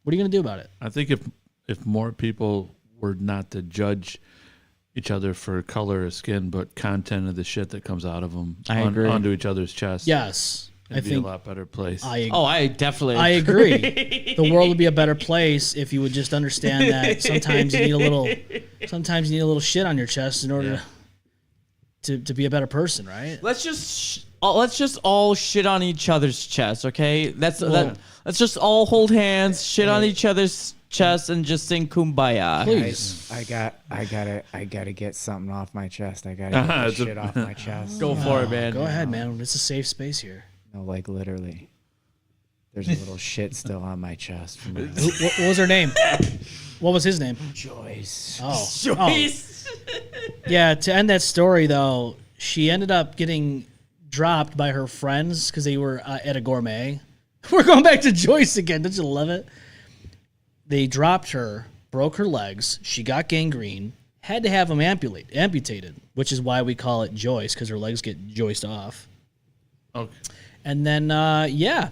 What are you going to do about it? I think if more people were not to judge each other for color of skin, but content of the shit that comes out of them I agree. onto each other's chest, Yes. it'd I be think a lot better place. I definitely. I agree. The world would be a better place if you would just understand that sometimes you need a little shit on your chest in order to be a better person, right? Let's just all shit on each other's chests, okay? Let's just all hold hands, shit on each other's chests, and just sing Kumbaya. Please. Guys, I gotta get something off my chest. I gotta get this shit off my chest. Go for it, man. Go ahead, man. It's a safe space here. No, like literally. There's a little shit still on my chest from my What was her name? What was his name? Joyce. Oh. Joyce. Yeah, to end that story, though, she ended up getting dropped by her friends because they were at a gourmet. We're going back to Joyce again. Don't you love it? They dropped her, broke her legs. She got gangrene, had to have them amputated, which is why we call it Joyce, because her legs get joiced off. Okay. And then,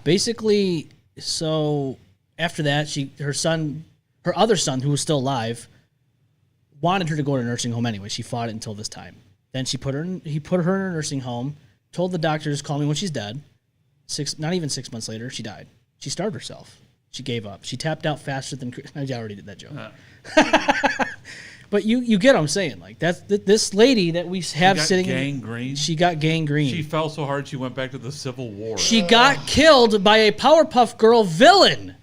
basically, so after that, her other son, who was still alive, wanted her to go to a nursing home anyway. She fought it until this time. Then he put her in a nursing home, told the doctors, call me when she's dead. Not even 6 months later, she died. She starved herself. She gave up. She tapped out faster than... I already did that joke. But you get what I'm saying. Like, that's this lady that we have sitting... gangrene? She got gangrene. She fell so hard she went back to the Civil War. She got killed by a Powerpuff Girl villain.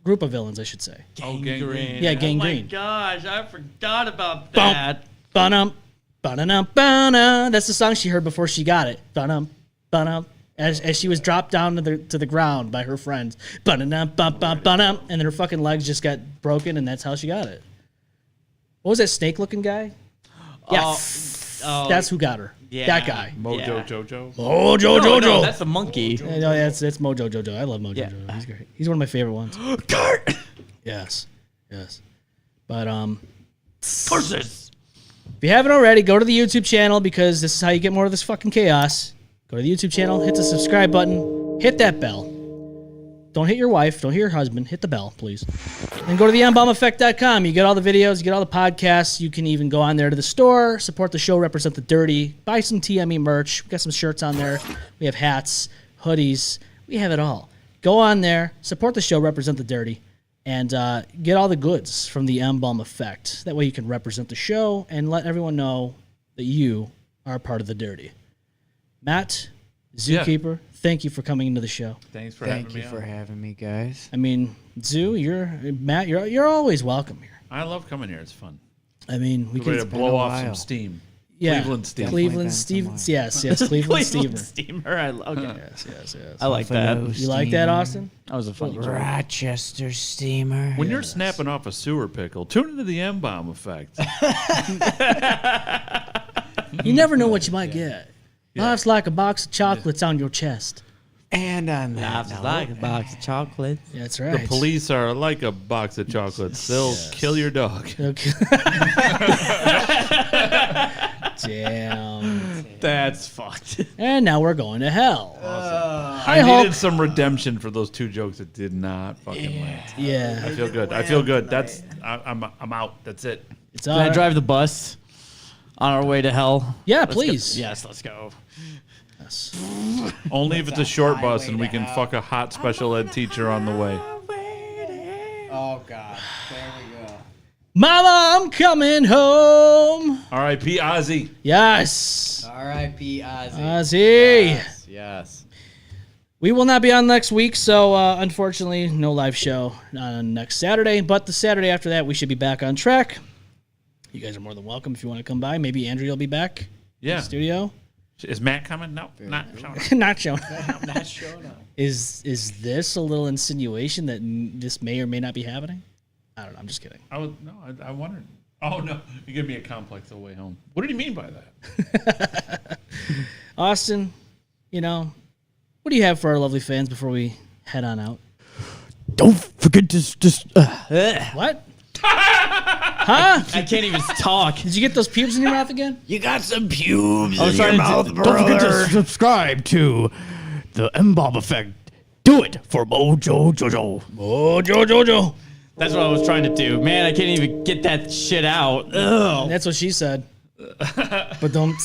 Group of villains, I should say. Gangrene. Yeah, Oh my gangrene. gosh, I forgot about that. Ba-dum, ba-da-dum, ba-da. That's the song she heard before she got it. Ba-dum, ba-dum. As she was dropped down to the ground by her friends. Ba-da-dum, ba-dum, ba-dum. And then her fucking legs just got broken, and that's how she got it. What was that snake-looking guy? Yeah, that's who got her. Yeah. That guy. Mojo Yeah. Jojo. Mojo No, Jojo. that's a monkey. No, that's Mojo Jojo. I love Mojo Yeah. Jojo. He's great. He's one of my favorite ones. Yes. But Horses. If you haven't already, go to the YouTube channel because this is how you get more of this fucking chaos. Go to the YouTube channel, hit the subscribe button, hit that bell. Don't hit your wife, don't hit your husband, hit the bell, please. And go to the M-BalmEffect.com. You get all the videos, you get all the podcasts. You can even go on there to the store, support the show, represent the dirty, buy some TME merch. We got some shirts on there. We have hats, hoodies. We have it all. Go on there, support the show, represent the dirty, and get all the goods from the M-Balm Effect. That way you can represent the show and let everyone know that you are a part of the dirty. Matt, Zookeeper, thank you for coming into the show. Thanks for having me. Thank you for having me, guys. I mean, Matt, you're always welcome here. I love coming here. It's fun. I mean, we Way to can blow off some steam. Yeah, Cleveland steam. Cleveland Stevens. Yes, Cleveland Steamer. Steamer. Okay. Yes. I like that. Buffalo You like that, Austin? That was a funny joke. Rochester Steamer. When you're snapping off a sewer pickle, tune into the M-Balm Effect. You never know what you might get. Life's like a box of chocolates on your chest. And on that It's like a box of chocolate. Yeah, that's right. The police are like a box of chocolates. They'll kill your dog. Okay. Damn. That's fucked. And now we're going to hell. I needed some redemption for those two jokes that did not fucking land. Yeah. I feel good. I feel good. I'm out. That's it. It's Can all I right. drive the bus on our way to hell? Yeah, Let's go. please. Yes, let's go. Yes. Only if it's a short bus and we can fuck a hot special ed teacher on the way. Oh, God. There we go. Mama, I'm coming home. R.I.P. Ozzy. Yes. R.I.P. Ozzy. Ozzy. Yes. We will not be on next week, so unfortunately, no live show on next Saturday. But the Saturday after that, we should be back on track. You guys are more than welcome if you want to come by. Maybe Andrew will be back in Yeah. the studio. Is Matt coming? No, not showing up. Not showing. Not showing up. Is this a little insinuation that this may or may not be happening? I don't know. I'm just kidding. I wondered. Oh, no. You give me a complex on the way home. What did you mean by that? Austin, what do you have for our lovely fans before we head on out? Don't forget to just. What? Huh? I can't even talk. Did you get those pubes in your mouth again? You got some pubes I was in your trying mouth, to. brother. Don't forget to subscribe to the M-Balm Effect. Do it for Mojo Jojo. Oh, Jojo. That's what I was trying to do. Man, I can't even get that shit out. Ugh. That's what she said. But don't.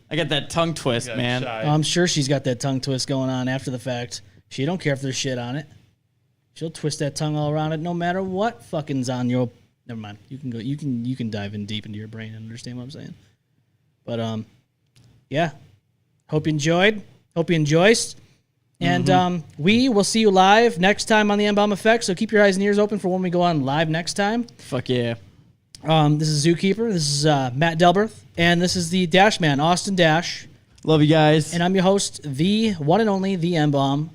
I got that tongue twist, man. I'm sure she's got that tongue twist going on after the fact. She don't care if there's shit on it. She'll twist that tongue all around it, no matter what fucking's on your. Never mind. You can go. You can dive in deep into your brain and understand what I'm saying. But yeah. Hope you enjoyed. Hope you enjoyed. And we will see you live next time on the M-Balm Effect. So keep your eyes and ears open for when we go on live next time. Fuck yeah. This is Zookeeper. This is Matt Dalberth, and this is the Dash Man, Austin Dash. Love you guys. And I'm your host, the one and only, the M-Balm.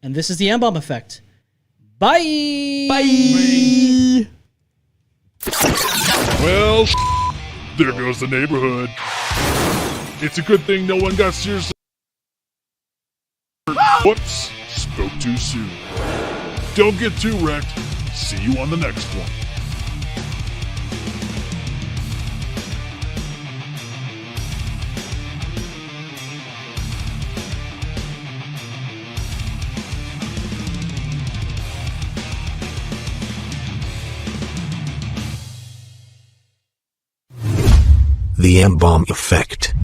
And this is the M-Balm Effect. Bye. Bye. Well, there goes the neighborhood. It's a good thing no one got seriously. Whoops, spoke too soon. Don't get too wrecked. See you on the next one. The M-Balm Effect.